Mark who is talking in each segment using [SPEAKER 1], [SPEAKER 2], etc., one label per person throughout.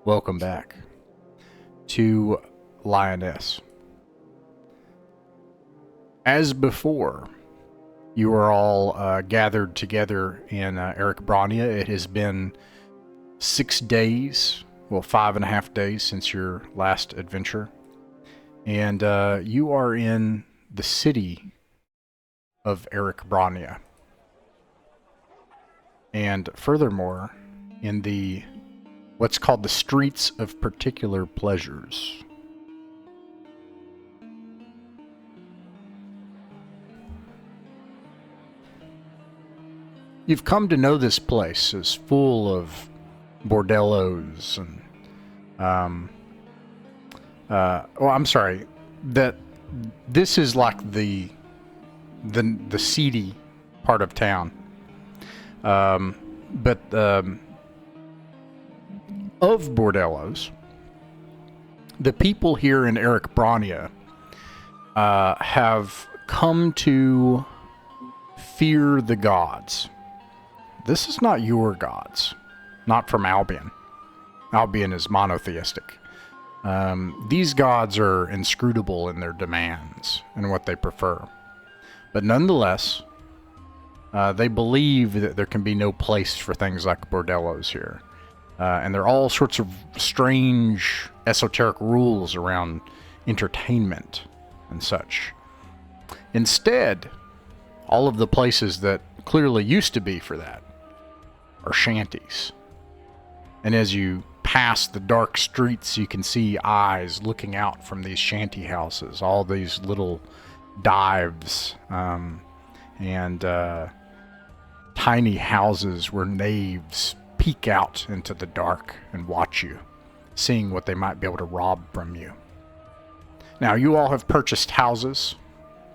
[SPEAKER 1] Welcome back to Lioness. As before, you are all gathered together in 𝕬𝖋𝖍𝖆𝖗. It has been 6 days, well, 5.5 days since your last adventure. And you are in the city of 𝕬𝖋𝖍𝖆𝖗. And furthermore, in the what's called the Streets of Particular Pleasures. You've come to know this place as full of bordellos and, that this is like the seedy part of town. Of bordellos, the people here in 𝕬𝖋𝖍𝖆𝖗 have come to fear the gods. This is not your gods, not from Albion. Albion is monotheistic. These gods are inscrutable in their demands and what they prefer. But nonetheless, they believe that there can be no place for things like bordellos here. And there are all sorts of strange, esoteric rules around entertainment and such. Instead, all of the places that clearly used to be for that are shanties. And as you pass the dark streets, you can see eyes looking out from these shanty houses, all these little dives, and tiny houses where knaves peek out into the dark and watch you, seeing what they might be able to rob from you. Now, you all have purchased houses.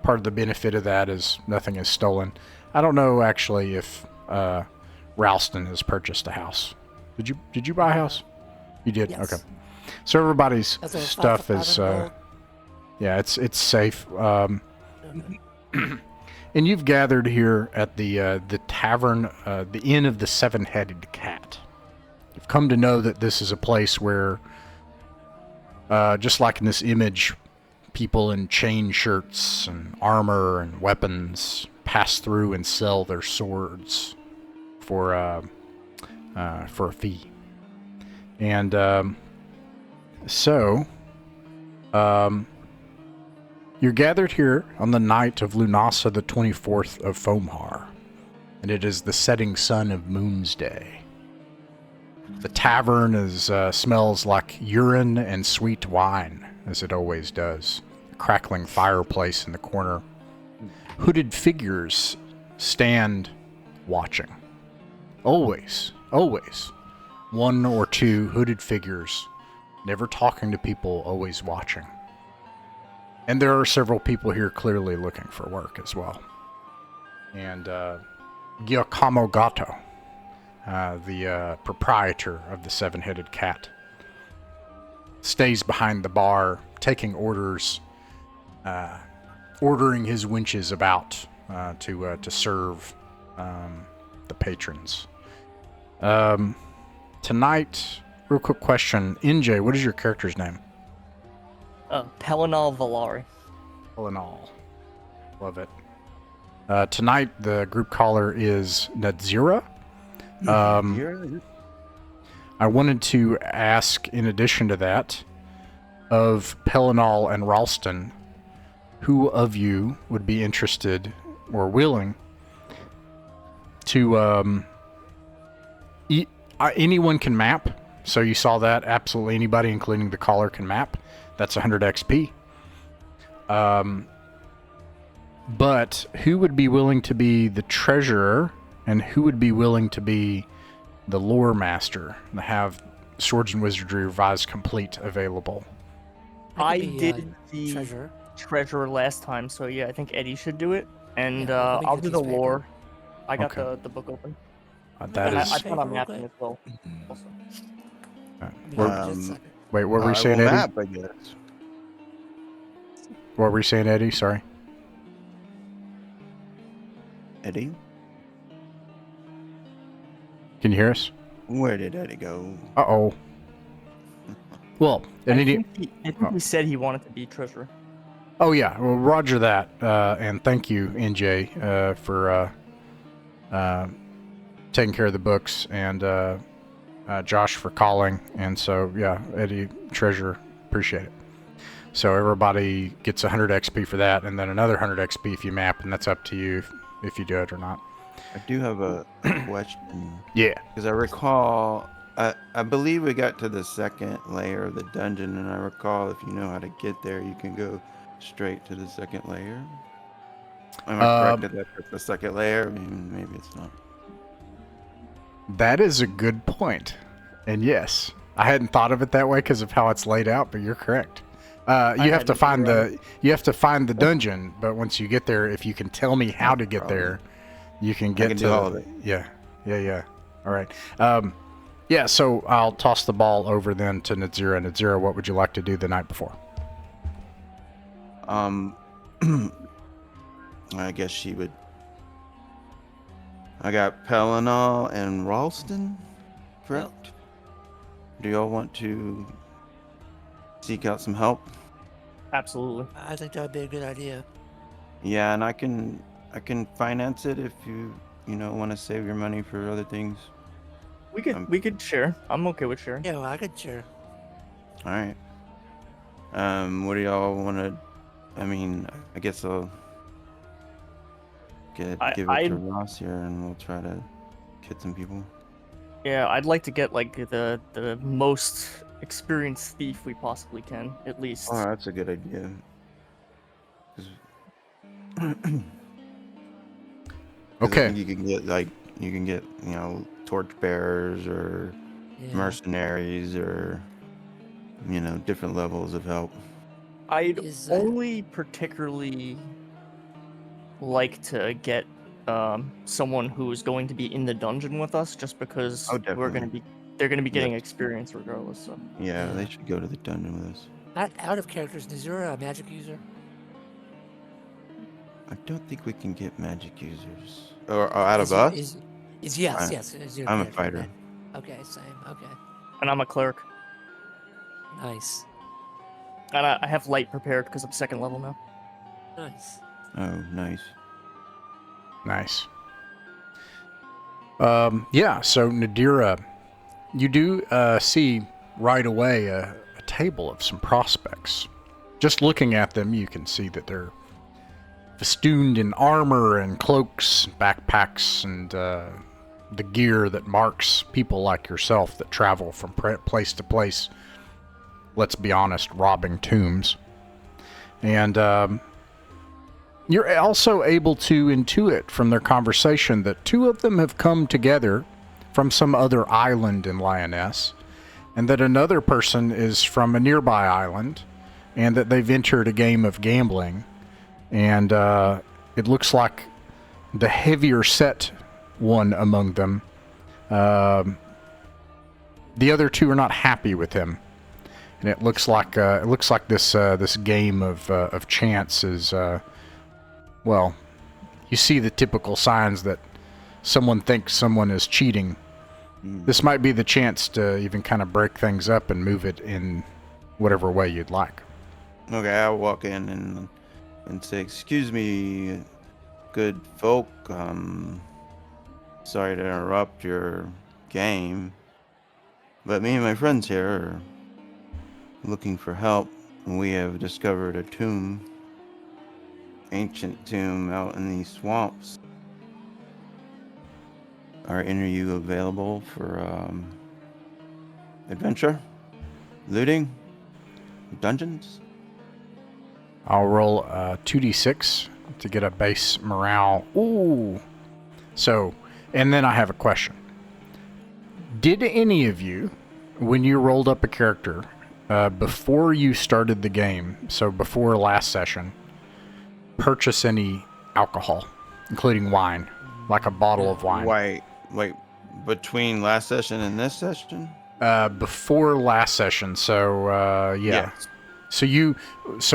[SPEAKER 1] Part of the benefit of that is nothing is stolen. I don't know, actually, if Ralston has purchased a house. Did you buy a house? You did?
[SPEAKER 2] Yes.
[SPEAKER 1] Okay. So everybody's
[SPEAKER 2] That's over
[SPEAKER 1] stuff
[SPEAKER 2] 5,000
[SPEAKER 1] is,
[SPEAKER 2] gold.
[SPEAKER 1] yeah, it's safe. And you've gathered here at the tavern, the Inn of the Seven-Headed Cat. You've come to know that this is a place where, just like in this image, people in chain shirts and armor and weapons pass through and sell their swords for a fee. And you're gathered here on the night of Lunasa the 24th of Fomalhaut, and it is the setting sun of Moon's Day. The tavern smells like urine and sweet wine, as it always does. A crackling fireplace in the corner. Hooded figures stand watching. Always. One or two hooded figures, never talking to people, always watching. And there are several people here clearly looking for work as well. And 𝕬𝖃𝖍𝖃𝖗𝖃, the proprietor of the Seven-Headed Cat, stays behind the bar, taking orders, ordering his wenches about to serve the patrons. Tonight, real quick question. NJ, what is your character's name?
[SPEAKER 3] 𝕬𝖃𝖍𝖃𝖗𝖃.
[SPEAKER 1] All in all. Love it. Tonight, the group caller is 𝕬𝖚𝖋𝖍𝖃𝖗𝖃. I wanted to ask, in addition to that, of Pellinal and Ralston, who of you would be interested or willing to... anyone can map, so you saw that. Absolutely anybody, including the caller, can map. That's 100 XP. But who would be willing to be the treasurer, and who would be willing to be the lore master and have Swords and Wizardry Revised Complete available?
[SPEAKER 3] I
[SPEAKER 2] could be,
[SPEAKER 3] did the
[SPEAKER 2] treasurer.
[SPEAKER 3] treasurer last time, so yeah, I think Eddie should do it. And
[SPEAKER 2] Yeah, let me
[SPEAKER 3] I'll
[SPEAKER 2] get
[SPEAKER 3] do the
[SPEAKER 2] these
[SPEAKER 3] lore. I got
[SPEAKER 1] Okay.
[SPEAKER 3] the book open.
[SPEAKER 1] That
[SPEAKER 3] And
[SPEAKER 1] is...
[SPEAKER 3] I plan on
[SPEAKER 2] Paper
[SPEAKER 3] mapping
[SPEAKER 2] real
[SPEAKER 3] as well. Also.
[SPEAKER 1] Wait, what were you saying,
[SPEAKER 4] will
[SPEAKER 1] Eddie?
[SPEAKER 4] map, I guess.
[SPEAKER 1] What were you saying, Eddie? Sorry.
[SPEAKER 4] Eddie?
[SPEAKER 1] Can you hear us?
[SPEAKER 4] Where did Eddie go?
[SPEAKER 1] Uh-oh. Well,
[SPEAKER 3] I
[SPEAKER 1] and
[SPEAKER 3] think he said he wanted to be treasurer.
[SPEAKER 1] oh yeah, well, roger that, and thank you, NJ, for taking care of the books, and Josh for calling, and so yeah, Eddie, treasure, appreciate it. So everybody gets 100 XP for that, and then another 100 XP if you map, and that's up to you if you do it or not.
[SPEAKER 4] I do have a question.
[SPEAKER 1] Yeah.
[SPEAKER 4] Because I recall, I believe we got to the second layer of the dungeon, and I recall if you know how to get there, you can go straight to the second layer. Am I correct that that's the second layer? I mean, maybe it's not.
[SPEAKER 1] That is a good point. And yes, I hadn't thought of it that way because of how it's laid out, but you're correct. You have to find the dungeon, but once you get there, if you can tell me how to get there, you can get to
[SPEAKER 4] all of it.
[SPEAKER 1] Yeah. All right. Yeah, so I'll toss the ball over then to 𝕬𝖚𝖋𝖍𝖈𝖐𝖊𝖗. 𝕬𝖚𝖋𝖍𝖈, what would you like to do the night before?
[SPEAKER 4] I guess she would. I got Pellinal and Ralston, correct? Do y'all want to seek out some help?
[SPEAKER 3] Absolutely.
[SPEAKER 2] I think that would be a good idea.
[SPEAKER 4] Yeah, and I can finance it if you want to save your money for other things.
[SPEAKER 3] We could share. I'm okay with sharing.
[SPEAKER 2] Yeah, well, I could share.
[SPEAKER 4] All right. What do y'all want to? I mean, I guess I'll give it to Ross here, and we'll try to get some people.
[SPEAKER 3] Yeah, I'd like to get like the most experienced thief we possibly can, at least.
[SPEAKER 4] Oh, that's a good idea.
[SPEAKER 1] Okay.
[SPEAKER 4] I think you can get torchbearers or mercenaries or different levels of help.
[SPEAKER 3] I'd only particularly like to get someone who is going to be in the dungeon with us, just because they're going to be getting experience regardless. So.
[SPEAKER 4] Yeah, they should go to the dungeon with us.
[SPEAKER 2] Out of characters, is there a magic user?
[SPEAKER 4] I don't think we can get magic users. Or out of us?
[SPEAKER 2] Yes.
[SPEAKER 4] I'm a fighter.
[SPEAKER 2] Okay, same. Okay.
[SPEAKER 3] And I'm a cleric.
[SPEAKER 2] Nice.
[SPEAKER 3] And I have light prepared because I'm 2nd level now.
[SPEAKER 2] Nice.
[SPEAKER 4] Oh, nice.
[SPEAKER 1] Nice. Yeah, so 𝕬𝖚𝖋𝖍𝖈𝖐𝖊𝖗, you do see right away a table of some prospects. Just looking at them, you can see that they're festooned in armor and cloaks, backpacks, and the gear that marks people like yourself that travel from place to place, let's be honest, robbing tombs. And you're also able to intuit from their conversation that 2 of them have come together from some other island in Lyonesse, and that another person is from a nearby island, and that they've entered a game of gambling. And it looks like the heavier set one among them. The other 2 are not happy with him, and it looks like this game of chance is well. You see the typical signs that someone thinks someone is cheating. This might be the chance to even kind of break things up and move it in whatever way you'd like.
[SPEAKER 4] Okay, I'll walk in and say, "Excuse me, good folk. Sorry to interrupt your game, but me and my friends here are looking for help. We have discovered a tomb, ancient tomb out in these swamps. Are any of you available for adventure, looting, dungeons?"
[SPEAKER 1] I'll roll 2d6 to get a base morale. Ooh. So, and then I have a question. Did any of you, when you rolled up a character, before you started the game, so before last session, purchase any alcohol, including wine, like a bottle of wine?
[SPEAKER 4] Wait, between last session and this session?
[SPEAKER 1] Before last session, so yeah.
[SPEAKER 4] Yes.
[SPEAKER 1] So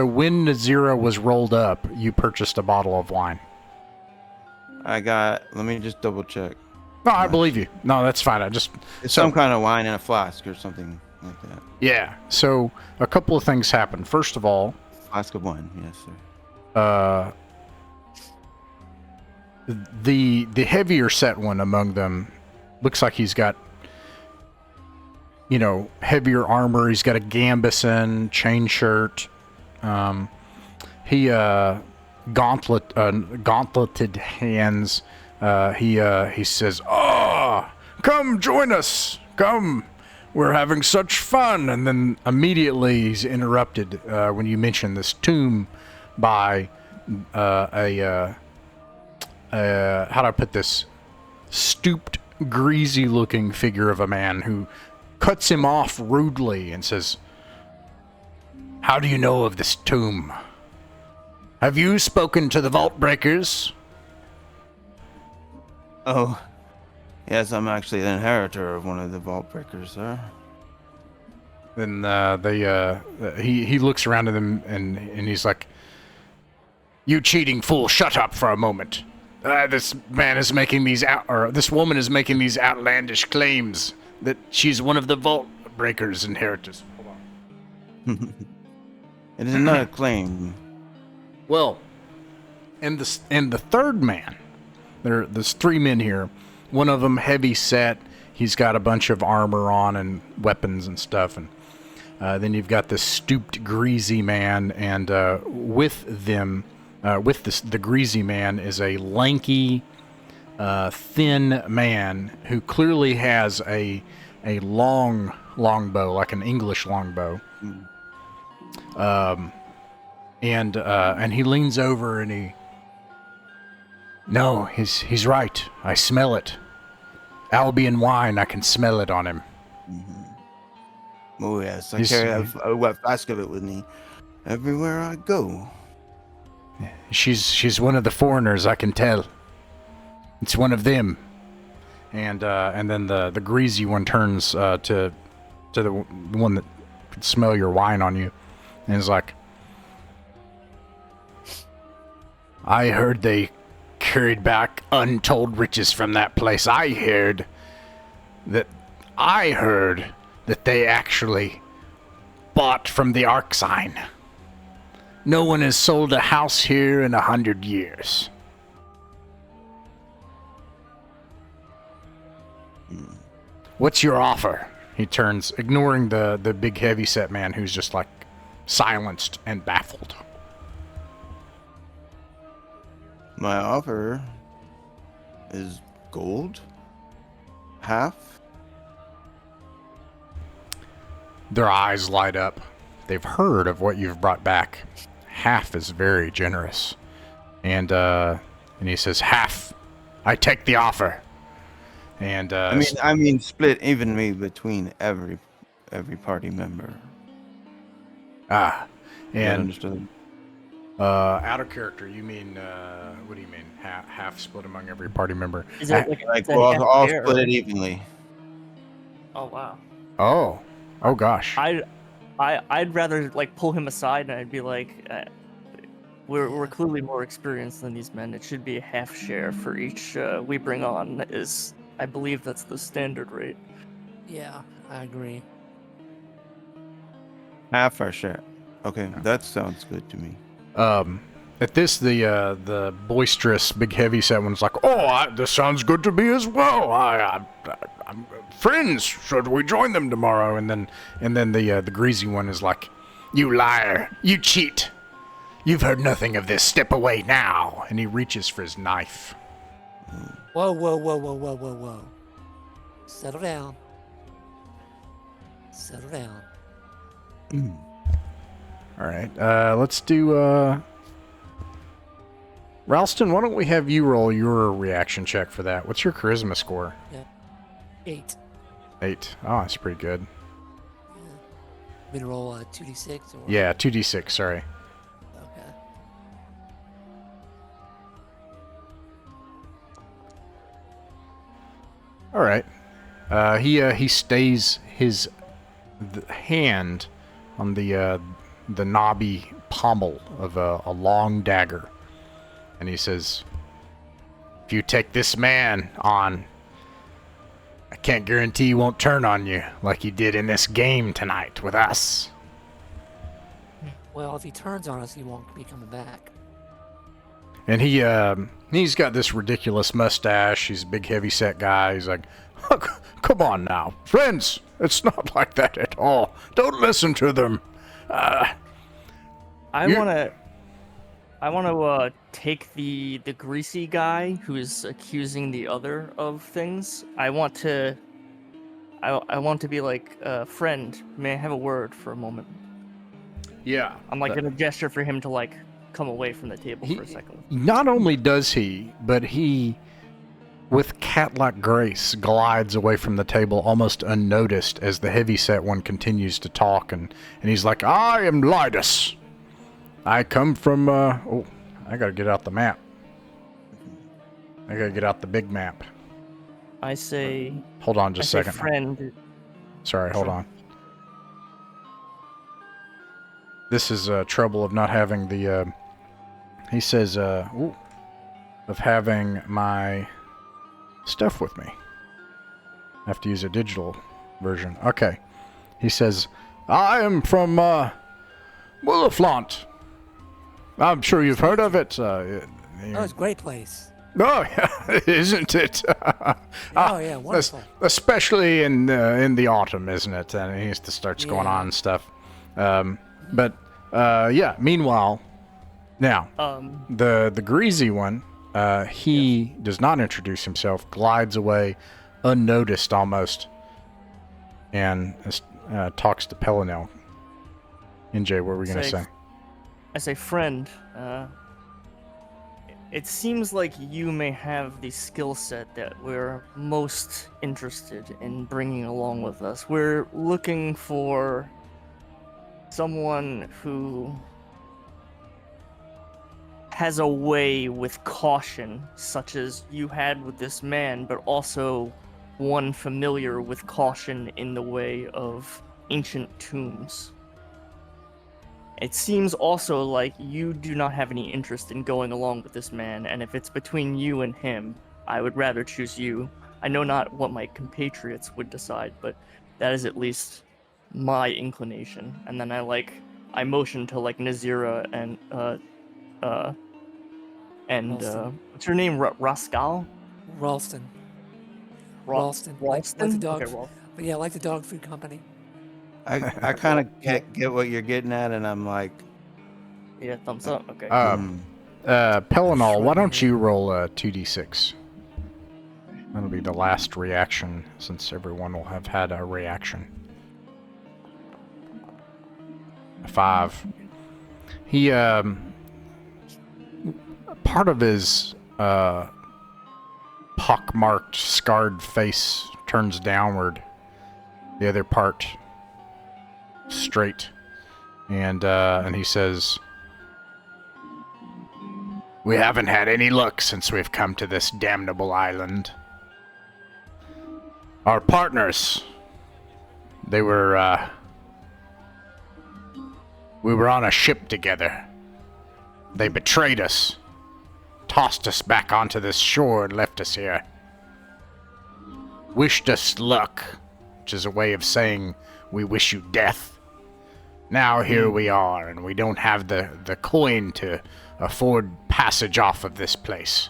[SPEAKER 1] when 𝕬𝖚𝖋𝖍𝖈𝖐𝖊𝖗 was rolled up, you purchased a bottle of wine.
[SPEAKER 4] Let me just double check.
[SPEAKER 1] No, I believe you. No, that's fine.
[SPEAKER 4] It's some kind of wine in a flask or something. like that.
[SPEAKER 1] Yeah. So a couple of things happen. First of all,
[SPEAKER 4] Flask of wine, yes, sir.
[SPEAKER 1] The heavier set one among them looks like he's got, heavier armor. He's got a gambeson, chain shirt. He gauntleted hands. He says, "Oh, come join us. Come. We're having such fun." And then immediately he's interrupted when you mention this tomb by how do I put this? Stooped, greasy-looking figure of a man who cuts him off rudely and says, "How do you know of this tomb? Have you spoken to the Vaultbreakers?"
[SPEAKER 4] Oh, yes, I'm actually the inheritor of one of the Vaultbreakers, sir.
[SPEAKER 1] Then he looks around at them and he's like, "You cheating fool! Shut up for a moment. This woman is making these outlandish claims that she's one of the Vaultbreakers' inheritors." Hold on.
[SPEAKER 4] It is not a claim.
[SPEAKER 1] Well, and the third man, there's three men here. One of them heavy set. He's got a bunch of armor on and weapons and stuff, and then you've got this stooped, greasy man, and with them. With the greasy man is a lanky, thin man who clearly has a long bow, like an English longbow. And he leans over and No, he's right. I smell it. Albion wine, I can smell it on him.
[SPEAKER 4] Mm-hmm. Oh yes, I carry a flask of it with me everywhere I go.
[SPEAKER 1] She's one of the foreigners, I can tell. It's one of them. And then the greasy one turns to the one that could smell your wine on you, and is like, "I heard they carried back untold riches from that place. I heard that they actually bought from the Arcsign. No one has sold a house here in 100 years. What's your offer?" He turns, ignoring the big heavy-set man who's just like silenced and baffled.
[SPEAKER 4] My offer is gold. Half.
[SPEAKER 1] Their eyes light up. They've heard of what you've brought back. Half is very generous. And he says, "Half. I take the offer." And
[SPEAKER 4] I mean split evenly between every party member.
[SPEAKER 1] And
[SPEAKER 4] understood.
[SPEAKER 1] Out of character, you mean what do you mean? Half split among every party member?
[SPEAKER 3] Is it
[SPEAKER 4] I'll split it evenly.
[SPEAKER 3] Oh wow.
[SPEAKER 1] Oh gosh.
[SPEAKER 3] I'd rather pull him aside and I'd be like, we're clearly more experienced than these men. It should be a half share for each we bring on. I believe that's the standard rate.
[SPEAKER 2] Yeah, I agree.
[SPEAKER 4] Half our share. Okay, that sounds good to me.
[SPEAKER 1] At this, the boisterous, big, heavy-set one's like, this sounds good to me as well. I'm friends. Should we join them tomorrow? And then the greasy one is like, "You liar! You cheat! You've heard nothing of this. Step away now!" And he reaches for his knife.
[SPEAKER 2] Whoa. Settle down.
[SPEAKER 1] All right. Let's do. Ralston, why don't we have you roll your reaction check for that? What's your charisma score?
[SPEAKER 2] Yeah. 8.
[SPEAKER 1] 8. Oh, that's pretty good.
[SPEAKER 2] Yeah. Me to roll 2d6 or?
[SPEAKER 1] Yeah, 2d6. Sorry.
[SPEAKER 2] Okay.
[SPEAKER 1] All right. He stays his hand on the knobby pommel of a long dagger, and he says, "If you take this man on, I can't guarantee he won't turn on you like he did in this game tonight with us.
[SPEAKER 2] Well, if he turns on us, he won't be coming back.
[SPEAKER 1] And he's got this ridiculous mustache. He's a big, heavy-set guy. He's like, come on now, friends. It's not like that at all. Don't listen to them.
[SPEAKER 3] I want to take the greasy guy who is accusing the other of things. I want to be like, friend, may I have a word for a moment?
[SPEAKER 1] Yeah.
[SPEAKER 3] I'm like gonna gesture for him to like come away from the table for a second.
[SPEAKER 1] Not only does he, but he, with cat-like grace, glides away from the table almost unnoticed as the heavy-set one continues to talk, and he's like, I am Lidus. I come from, oh, I gotta get out the map. I gotta get out the big map.
[SPEAKER 3] I say...
[SPEAKER 1] Hold on just a second.
[SPEAKER 3] Friend.
[SPEAKER 1] Sorry, hold on. This is trouble of not having the, he says, of having my stuff with me. I have to use a digital version. Okay. He says, I am from, Williflant. I'm sure you've heard of it.
[SPEAKER 2] Oh, it's a great place.
[SPEAKER 1] Oh, yeah, isn't it?
[SPEAKER 2] Oh, yeah, wonderful.
[SPEAKER 1] Especially in the autumn, isn't it? And he starts going on and stuff. Yeah, meanwhile, now, the greasy one, he does not introduce himself, glides away, unnoticed almost, and talks to Pelinel. NJ, what were we going to say?
[SPEAKER 3] I say, friend, it seems like you may have the skill set that we're most interested in bringing along with us. We're looking for someone who has a way with caution, such as you had with this man, but also one familiar with caution in the way of ancient tombs. It seems also like you do not have any interest in going along with this man, and if it's between you and him, I would rather choose you. I know not what my compatriots would decide, but that is at least my inclination. And then I motion to like Nazira and what's her name? Rascal?
[SPEAKER 2] Ralston.
[SPEAKER 3] Ralston.
[SPEAKER 2] Like the dog.
[SPEAKER 3] Okay,
[SPEAKER 2] but yeah, like the dog food company.
[SPEAKER 4] I kind of get what you're getting at, and I'm like...
[SPEAKER 3] Yeah, thumbs up. Okay.
[SPEAKER 1] Pelinal, why don't you roll a 2d6? That'll be the last reaction, since everyone will have had a reaction. A 5. He, part of his, pockmarked, scarred face turns downward. The other part straight, and he says, we haven't had any luck since we've come to this damnable island. Our partners, we were on a ship together. They betrayed us, tossed us back onto this shore and left us here. Wished us luck, which is a way of saying we wish you death. Now here we are, and we don't have the coin to afford passage off of this place.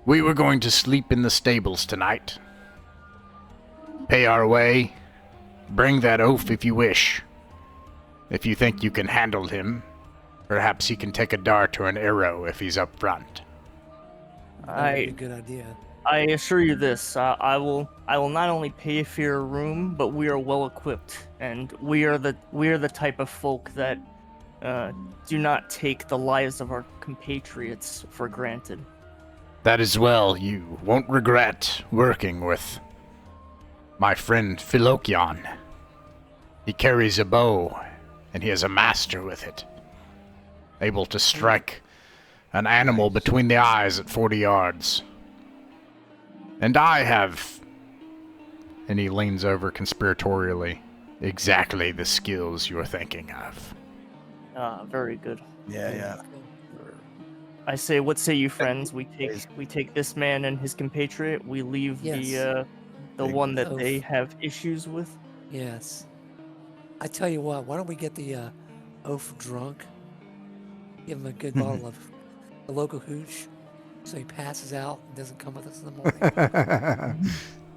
[SPEAKER 1] We were going to sleep in the stables tonight. Pay our way. Bring that oaf if you wish. If you think you can handle him, perhaps he can take a dart or an arrow if he's up front.
[SPEAKER 2] That'd be a good idea.
[SPEAKER 3] I assure you this, I will not only pay for your room, but we are well equipped, and we are the type of folk that do not take the lives of our compatriots for granted.
[SPEAKER 1] That is well. You won't regret working with my friend Philokion. He carries a bow, and he is a master with it, able to strike an animal between the eyes at 40 yards. And I have, and he leans over conspiratorially, exactly the skills you're thinking of.
[SPEAKER 3] Very good.
[SPEAKER 4] Yeah.
[SPEAKER 3] I say, what say you, friends? We take this man and his compatriot. We leave the one that they have issues with.
[SPEAKER 2] Yes. I tell you what. Why don't we get the oaf drunk? Give him a good bottle of the local hooch, so he passes out and doesn't come with us in the morning.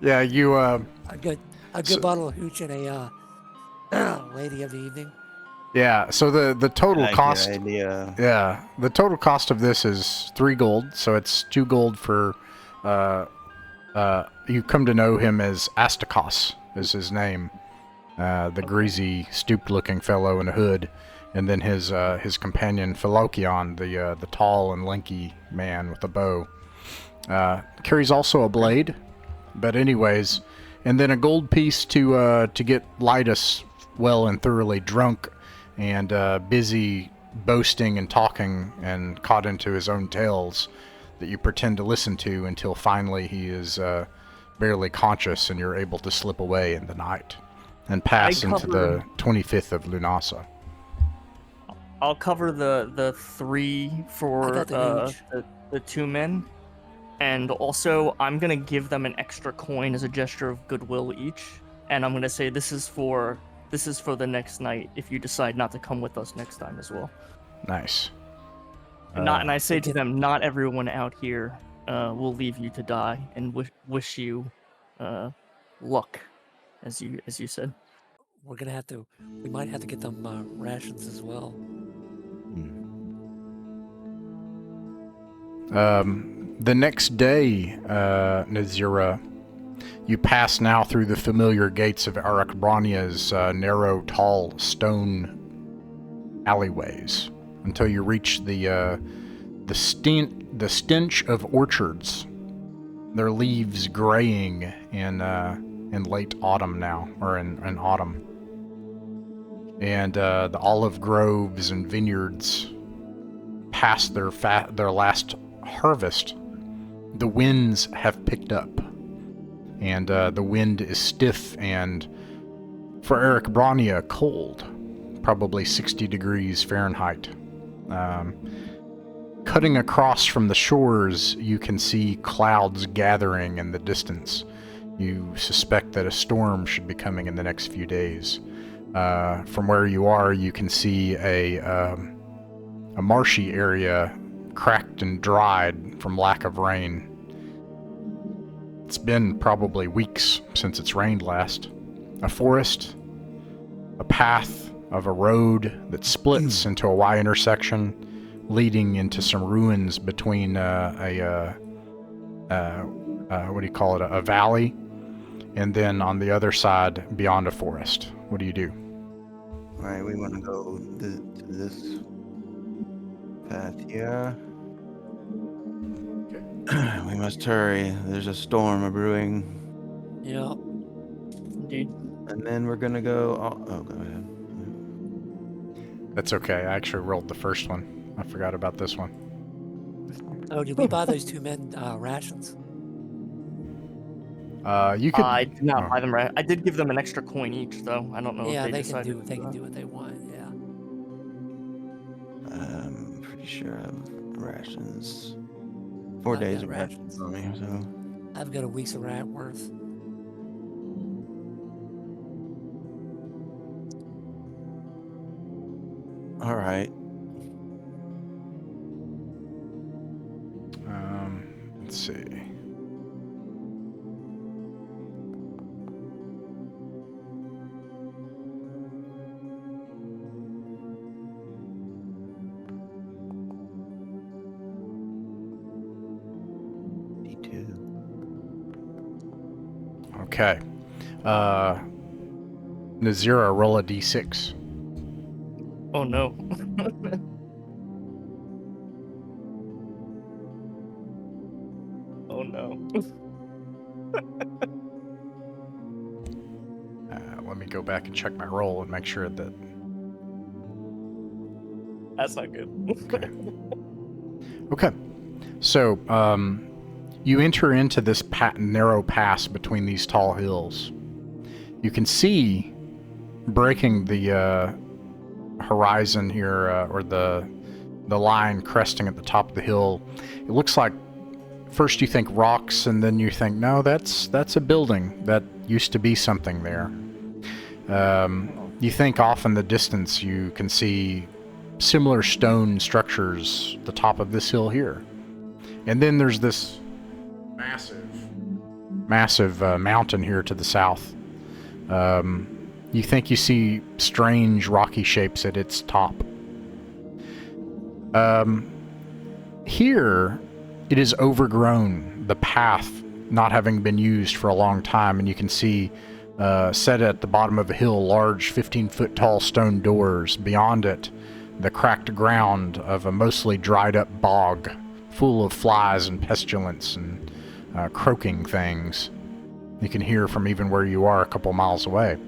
[SPEAKER 1] Yeah, you.
[SPEAKER 2] A good bottle of hooch and a lady of the evening.
[SPEAKER 1] Yeah, so the total cost.
[SPEAKER 4] Good idea.
[SPEAKER 1] Yeah, the total cost of this is 3 gold, so it's 2 gold for. You come to know him as Astakos, is his name. The greasy, stooped-looking fellow in a hood, and then his companion Philokion, the tall and lanky man with a bow, carries also a blade. But anyways, and then a gold piece to get Lytus well and thoroughly drunk, and busy boasting and talking and caught into his own tales that you pretend to listen to until finally he is barely conscious and you're able to slip away in the night and pass into the 25th of Lunasa.
[SPEAKER 3] I'll cover the 3 for the 2 men, and also I'm gonna give them an extra coin as a gesture of goodwill each, and I'm gonna say this is for the next night if you decide not to come with us next time as well.
[SPEAKER 1] Nice.
[SPEAKER 3] And I say to them, not everyone out here will leave you to die, and wish you luck, as you said.
[SPEAKER 2] We might have to get them rations as well.
[SPEAKER 1] The next day, 𝕬𝖚𝖋𝖍𝖆, you pass now through the familiar gates of Arachbrania's narrow, tall stone alleyways until you reach the stench of orchards. Their leaves graying in late autumn now, or in autumn. And the olive groves and vineyards past their last harvest. The winds have picked up, and the wind is stiff and, for Arachbrania, cold, probably 60 degrees Fahrenheit. Cutting across from the shores, you can see clouds gathering in the distance. You suspect that a storm should be coming in the next few days. From where you are, you can see a marshy area cracked and dried from lack of rain. It's been probably weeks since it's rained last. A forest, a path of a road that splits into a Y intersection, leading into some ruins between a valley, and then on the other side, beyond a forest. What do you do?
[SPEAKER 4] All right, we want to go to this path here. We must hurry. There's a storm brewing.
[SPEAKER 2] Yeah.
[SPEAKER 3] Indeed.
[SPEAKER 4] And then we're gonna go. Oh, go ahead.
[SPEAKER 1] That's okay. I actually rolled the first one. I forgot about this one.
[SPEAKER 2] Oh, did we buy those 2 men rations?
[SPEAKER 1] You could.
[SPEAKER 3] I did not buy them. I did give them an extra coin each, though. I don't know if they decided.
[SPEAKER 2] They can do what they want. Yeah.
[SPEAKER 4] I'm pretty sure I have rations. 4 days of rations on me, so.
[SPEAKER 2] I've got a week's of rat worth.
[SPEAKER 4] All right.
[SPEAKER 1] Let's see. Okay. 𝕬𝖚𝖋𝖍𝖆, roll a d6.
[SPEAKER 3] Oh no. Oh no.
[SPEAKER 1] Let me go back and check my roll and make sure that.
[SPEAKER 3] That's not good.
[SPEAKER 1] Okay. So, you enter into this narrow pass between these tall hills. You can see, breaking the horizon here, or the the line cresting at the top of the hill. It looks like first you think rocks, and then you think, no, that's a building. That used to be something there. You think off in the distance you can see similar stone structures at the top of this hill here. And then there's this massive mountain here to the south. You think you see strange rocky shapes at its top. Here, it is overgrown, the path not having been used for a long time, and you can see set at the bottom of a hill large 15-foot tall stone doors. Beyond it, the cracked ground of a mostly dried up bog full of flies and pestilence and croaking things. You can hear from even where you are a couple miles away.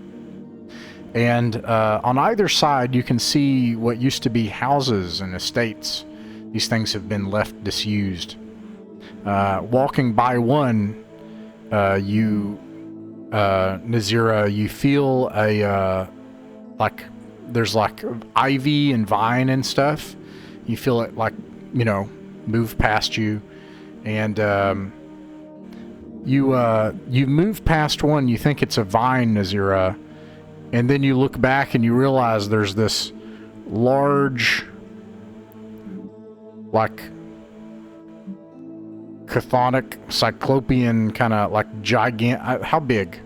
[SPEAKER 1] And on either side, you can see what used to be houses and estates. These things have been left disused. Walking by one, 𝕬𝖚𝖋𝖍𝖈𝖊𝖗, you feel like there's like ivy and vine and stuff. You feel it like, move past you. And you move past one, you think it's a vine, 𝕬𝖚𝖋𝖍𝖈, and then you look back and you realize there's this large, like, chthonic, cyclopean, kind of like gigantic. How big?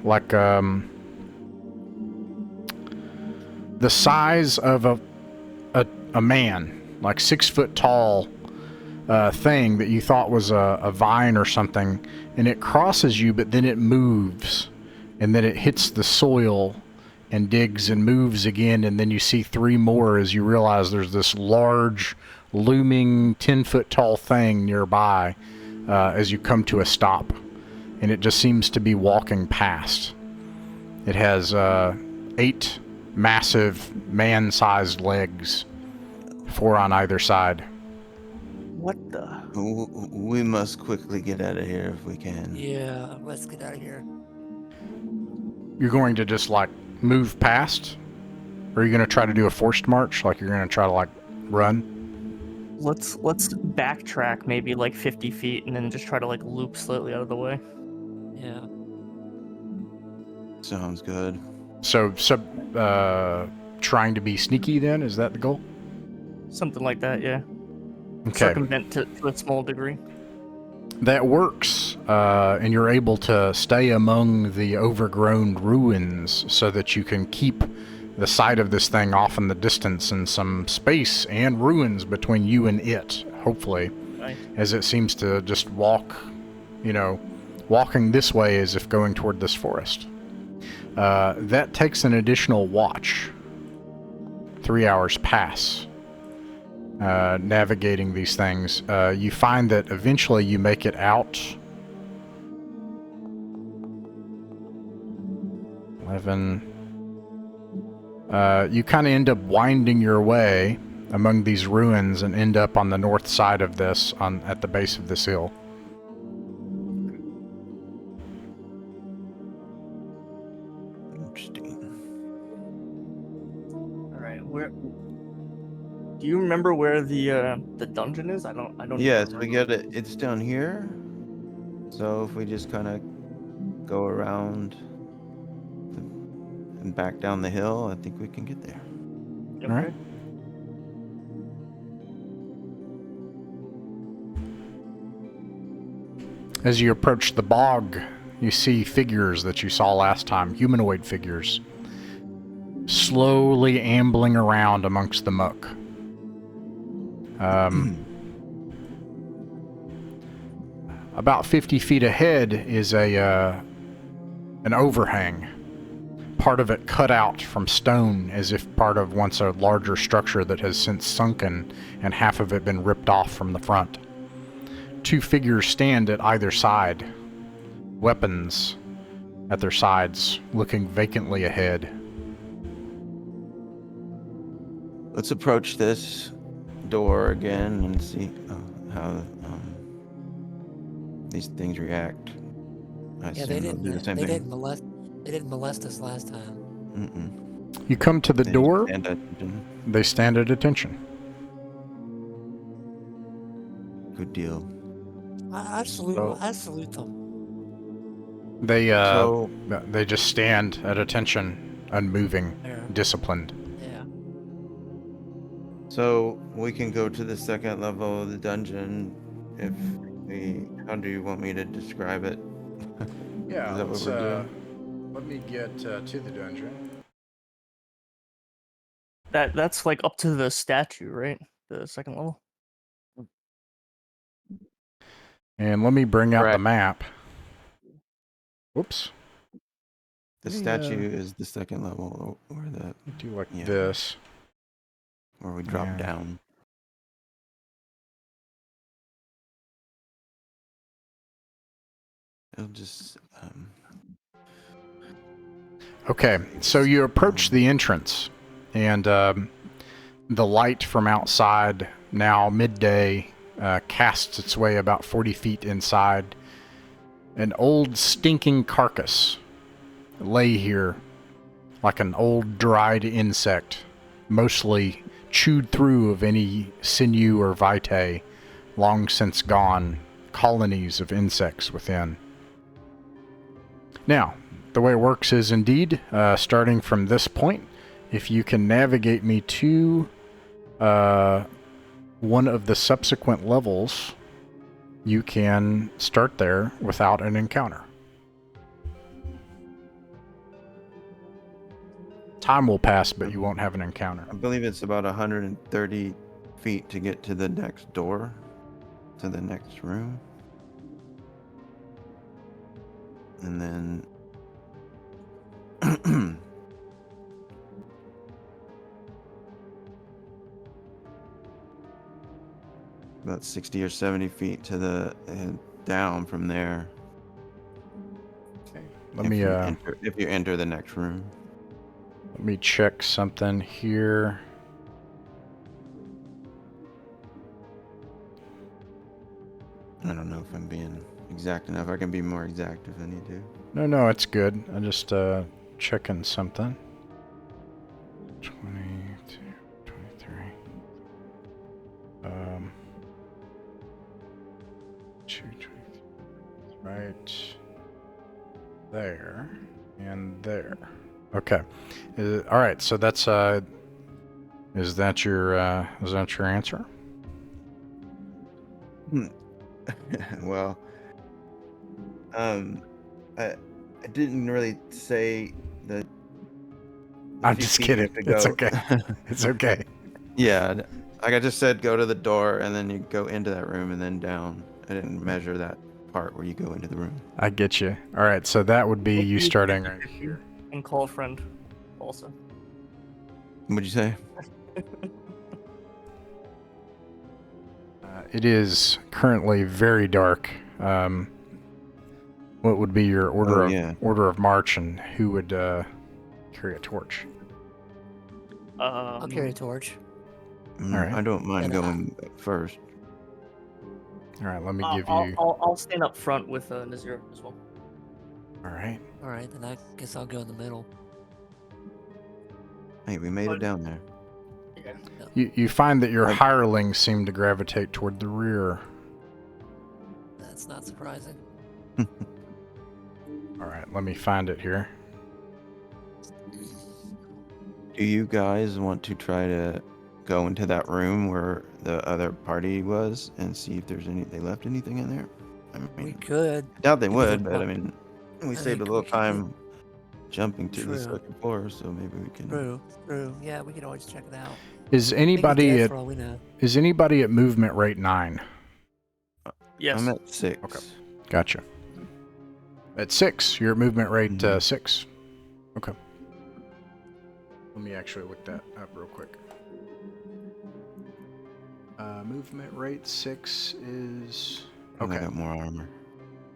[SPEAKER 1] Like, the size of a man, like 6 foot tall thing that you thought was a vine or something, and it crosses you, but then it moves, and then it hits the soil and digs and moves again, and then you see 3 more as you realize there's this large, looming 10-foot tall thing nearby as you come to a stop, and it just seems to be walking past. It has 8 massive man-sized legs, 4 on either side.
[SPEAKER 3] What the?
[SPEAKER 4] We must quickly get out of here if we can.
[SPEAKER 2] Yeah, let's get out of here.
[SPEAKER 1] You're going to just, like, move past? Or are you going to try to do a forced march? Like, you're going to try to, like, run?
[SPEAKER 3] Let's backtrack maybe like 50 feet and then just try to like loop slightly out of the way.
[SPEAKER 2] Yeah.
[SPEAKER 4] Sounds good.
[SPEAKER 1] So, trying to be sneaky then? Is that the goal?
[SPEAKER 3] Something like that, yeah.
[SPEAKER 1] Okay.
[SPEAKER 3] Circumvent to a small degree.
[SPEAKER 1] That works, and you're able to stay among the overgrown ruins so that you can keep the sight of this thing off in the distance and some space and ruins between you and it, hopefully,
[SPEAKER 3] Nice.
[SPEAKER 1] as it seems to just walk, walking this way as if going toward this forest. That takes an additional watch. 3 hours pass. Navigating these things. You find that eventually you make it out. 11. You kind of end up winding your way among these ruins and end up on the north side of this, at the base of this hill.
[SPEAKER 4] Interesting.
[SPEAKER 3] All right, where? Do you remember where the dungeon is? I don't.
[SPEAKER 4] Yes, we get it. It's down here. So if we just kind of go around and back down the hill, I think we can get there.
[SPEAKER 3] Okay.
[SPEAKER 1] All right. As you approach the bog, you see figures that you saw last time, humanoid figures, slowly ambling around amongst the muck. About 50 feet ahead is an overhang, part of it cut out from stone as if part of once a larger structure that has since sunken and half of it been ripped off from the front. 2 figures stand at either side, weapons at their sides, looking vacantly ahead.
[SPEAKER 4] Let's approach this door again and see how these things react. I
[SPEAKER 2] Yeah,
[SPEAKER 4] assume they'll do the same
[SPEAKER 2] they
[SPEAKER 4] thing.
[SPEAKER 2] didn't molest us last time.
[SPEAKER 1] You come to the
[SPEAKER 4] They
[SPEAKER 1] door.
[SPEAKER 4] stand at attention.
[SPEAKER 1] They stand at attention.
[SPEAKER 4] Good deal.
[SPEAKER 2] I salute.
[SPEAKER 1] So-
[SPEAKER 2] I salute them.
[SPEAKER 4] So
[SPEAKER 1] They just stand at attention, unmoving,
[SPEAKER 2] There.
[SPEAKER 1] disciplined.
[SPEAKER 2] Yeah.
[SPEAKER 4] So we can go to the second level of the dungeon if we. How do you want me to describe it?
[SPEAKER 1] Yeah,
[SPEAKER 4] Is that what we're doing?
[SPEAKER 1] let me get to the dungeon.
[SPEAKER 3] That's like up to the statue, right? The second level.
[SPEAKER 1] And let me bring out the
[SPEAKER 4] Correct.
[SPEAKER 1] map. Whoops.
[SPEAKER 4] The
[SPEAKER 1] Yeah.
[SPEAKER 4] statue is the second level, or the
[SPEAKER 1] Do like
[SPEAKER 4] Yeah.
[SPEAKER 1] this.
[SPEAKER 4] where we drop
[SPEAKER 1] Yeah.
[SPEAKER 4] down. It'll just
[SPEAKER 1] Okay, so you approach the entrance, and the light from outside, now midday, casts its way about 40 feet inside. An old stinking carcass lay here like an old dried insect, mostly chewed through of any sinew or vitae, long since gone, colonies of insects within. Now, the way it works is indeed, starting from this point, if you can navigate me to one of the subsequent levels, you can start there without an encounter. Time will pass, but you won't have an encounter.
[SPEAKER 4] I believe it's about 130 feet to get to the next door, to the next room. And then about 60 or 70 feet to the down from there.
[SPEAKER 1] Let me
[SPEAKER 4] if you enter the next room.
[SPEAKER 1] let me check something here.
[SPEAKER 4] I don't know if I'm being exact enough. I can be more exact if I need to.
[SPEAKER 1] No, it's good. I'm just checking something. 22, 23. 223. Right there and there. Okay. All right. So that's is that your answer?
[SPEAKER 4] Well, I didn't really say that.
[SPEAKER 1] I'm just kidding. It's okay. It's okay.
[SPEAKER 4] Yeah, like I just said, go to the door and then you go into that room and then down. I didn't measure that part where you go into the room.
[SPEAKER 1] I get you. All right. So that would be you starting right here.
[SPEAKER 3] And call a friend also.
[SPEAKER 4] What'd you say?
[SPEAKER 1] It is currently very dark. What would be your order of march, and who would carry a torch?
[SPEAKER 2] I'll carry a torch.
[SPEAKER 1] All right.
[SPEAKER 4] I don't mind
[SPEAKER 2] And
[SPEAKER 4] going first.
[SPEAKER 1] All right. Let me give you.
[SPEAKER 3] I'll stand up front with 𝕬𝖚𝖋𝖍𝖈𝖊𝖗 as well.
[SPEAKER 1] All right.
[SPEAKER 2] All right, then I guess I'll go in the middle.
[SPEAKER 4] Hey, we made it down there.
[SPEAKER 1] You find that your hirelings seem to gravitate toward the rear.
[SPEAKER 2] That's not surprising.
[SPEAKER 1] All right. Let me find it here.
[SPEAKER 4] Do you guys want to try to go into that room where the other party was and see if there's they left anything in there? I
[SPEAKER 2] We
[SPEAKER 4] mean,
[SPEAKER 2] could.
[SPEAKER 4] I doubt they
[SPEAKER 2] Maybe
[SPEAKER 4] would,
[SPEAKER 2] they'll
[SPEAKER 4] but I
[SPEAKER 2] come.
[SPEAKER 4] mean, we
[SPEAKER 2] I
[SPEAKER 4] saved a
[SPEAKER 2] think
[SPEAKER 4] little
[SPEAKER 2] we should
[SPEAKER 4] time jumping to the
[SPEAKER 2] True.
[SPEAKER 4] second floor, so maybe we can.
[SPEAKER 2] True. Yeah, we can always check it out.
[SPEAKER 1] Is
[SPEAKER 2] Maybe
[SPEAKER 1] anybody
[SPEAKER 2] dead
[SPEAKER 1] at
[SPEAKER 2] for all we know.
[SPEAKER 1] movement rate 9?
[SPEAKER 3] Yes.
[SPEAKER 4] I'm at 6.
[SPEAKER 1] Okay. Gotcha. At 6, you're at movement rate 6. Okay. Let me actually look that up real quick. Movement rate 6 is
[SPEAKER 4] I got more armor.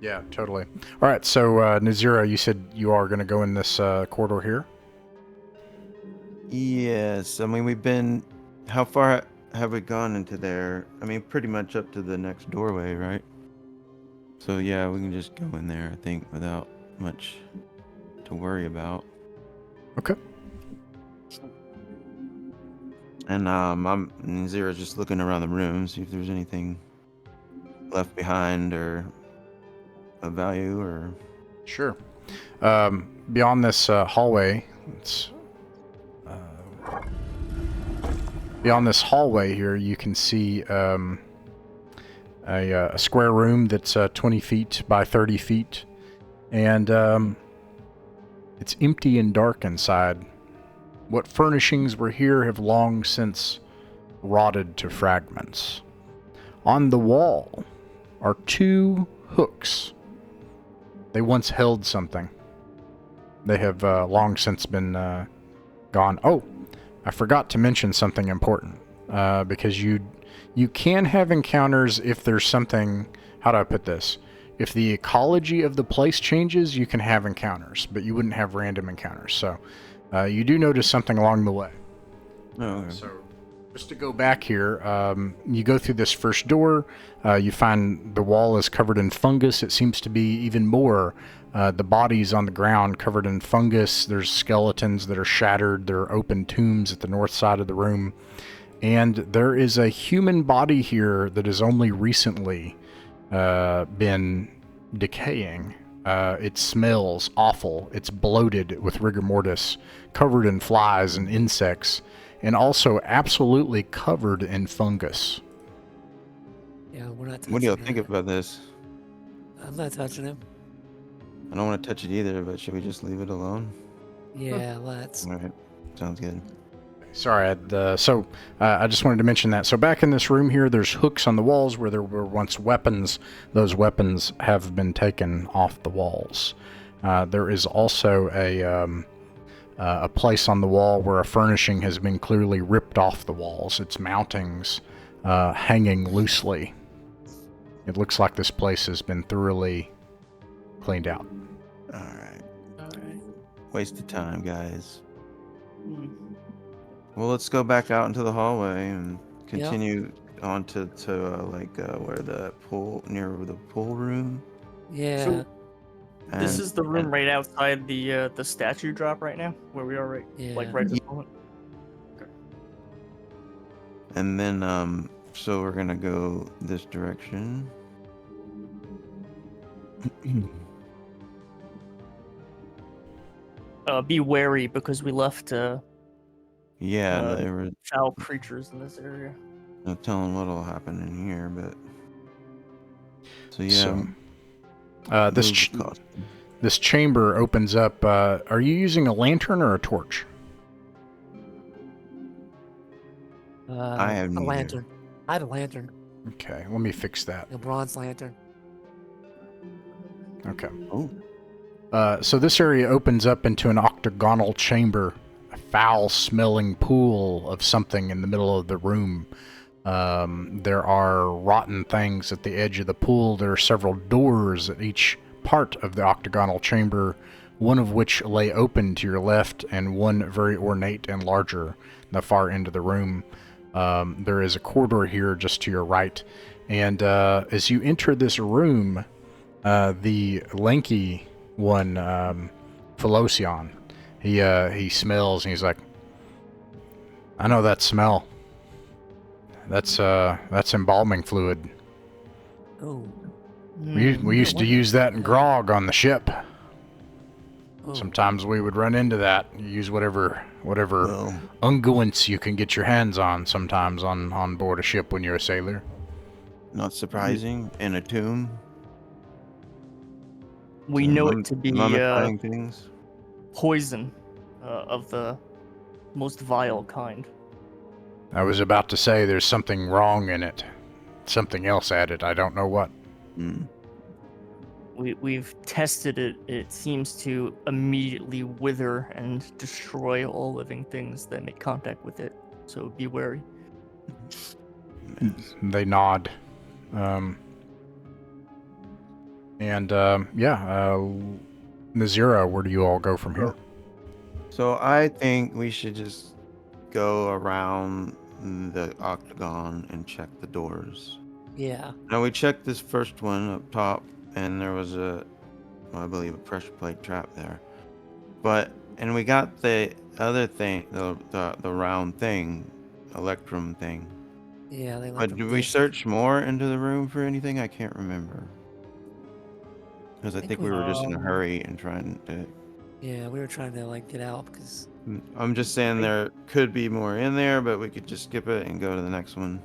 [SPEAKER 1] Yeah, totally. All right, so 𝕬𝖚𝖋𝖍𝖈𝖐, you said you are going to go in this corridor here?
[SPEAKER 4] Yes, I mean we've been. How far have we gone into there? I mean, pretty much up to the next doorway, right? So yeah, we can just go in there, I think, without much to worry about.
[SPEAKER 1] Okay.
[SPEAKER 4] And Zira's just looking around the room, see if there's anything left behind or of value or.
[SPEAKER 1] Sure. Beyond this hallway, beyond this hallway here, you can see a square room that's 20 feet by 30 feet, and it's empty and dark inside. What furnishings were here have long since rotted to fragments. On the wall are 2 hooks. They once held something. They have long since been gone. Oh, I forgot to mention something important, because you can have encounters if there's something. How do I put this? If the ecology of the place changes, you can have encounters, but you wouldn't have random encounters. So you do notice something along the way.
[SPEAKER 4] Oh, okay.
[SPEAKER 1] So just to go back here, you go through this first door. You find the wall is covered in fungus. It seems to be even more. The bodies on the ground covered in fungus. There's skeletons that are shattered. There are open tombs at the north side of the room. And there is a human body here that has only recently been decaying. It smells awful. It's bloated with rigor mortis, covered in flies and insects, and also absolutely covered in fungus.
[SPEAKER 2] Yeah, we're not touching
[SPEAKER 4] What do y'all
[SPEAKER 2] him.
[SPEAKER 4] think about this?
[SPEAKER 2] I'm not touching him.
[SPEAKER 4] I don't want to touch it either, but should we just leave it alone?
[SPEAKER 2] Yeah, let's.
[SPEAKER 4] All right, sounds good.
[SPEAKER 1] Sorry, I just wanted to mention that. So back in this room here, there's hooks on the walls where there were once weapons. Those weapons have been taken off the walls. There is also a place on the wall where a furnishing has been clearly ripped off the walls. Its mountings hanging loosely. It looks like this place has been thoroughly cleaned out.
[SPEAKER 4] All right. Waste of time, guys. Well, let's go back out into the hallway and continue on to where the pool, near the pool room.
[SPEAKER 2] Yeah.
[SPEAKER 3] So, this
[SPEAKER 4] And-
[SPEAKER 3] is the room right outside the statue drop right now, where we are right,
[SPEAKER 2] Yeah.
[SPEAKER 3] right at this moment.
[SPEAKER 4] And then, so we're gonna go this direction.
[SPEAKER 3] Be wary because we left
[SPEAKER 4] Yeah, there were
[SPEAKER 3] foul creatures in this area.
[SPEAKER 4] no telling what'll happen in here, but so yeah.
[SPEAKER 1] So, this chamber opens up. Are you using a lantern or a torch?
[SPEAKER 4] I have
[SPEAKER 2] a
[SPEAKER 4] neither.
[SPEAKER 2] lantern. I had a lantern,
[SPEAKER 1] Okay, let me fix that.
[SPEAKER 2] a bronze lantern.
[SPEAKER 1] Okay.
[SPEAKER 4] Oh,
[SPEAKER 1] So this area opens up into an octagonal chamber, a foul-smelling pool of something in the middle of the room. There are rotten things at the edge of the pool. There are several doors at each part of the octagonal chamber, one of which lay open to your left, and one very ornate and larger in the far end of the room. There is a corridor here just to your right, and as you enter this room, the lanky one, Philocion, he smells and he's like, I know that smell. That's embalming fluid.
[SPEAKER 2] Oh.
[SPEAKER 1] We used to use that in grog on the ship.
[SPEAKER 2] Oh.
[SPEAKER 1] Sometimes we would run into that. Use whatever
[SPEAKER 4] well,
[SPEAKER 1] unguents you can get your hands on sometimes on board a ship when you're a sailor.
[SPEAKER 4] not surprising. In a tomb.
[SPEAKER 3] We know it to be
[SPEAKER 4] mummifying things.
[SPEAKER 3] poison of the most vile kind.
[SPEAKER 1] I was about to say there's something wrong in it. Something else added. I don't know what.
[SPEAKER 4] Mm.
[SPEAKER 3] We've tested it. It seems to immediately wither and destroy all living things that make contact with it. So be wary.
[SPEAKER 1] They nod. Nazira, where do you all go from here?
[SPEAKER 4] So I think we should just go around the octagon and check the doors.
[SPEAKER 2] Yeah.
[SPEAKER 4] Now we checked this first one up top, and there was I believe a pressure plate trap there. But And we got the other thing, the round thing, electrum thing.
[SPEAKER 2] Yeah, they
[SPEAKER 4] But
[SPEAKER 2] like
[SPEAKER 4] did we search more into the room for anything? I can't remember. Because I think we were just in a hurry and trying to...
[SPEAKER 2] Yeah, we were trying to like get out because...
[SPEAKER 4] I'm just saying there could be more in there, but we could just skip it and go to the next one.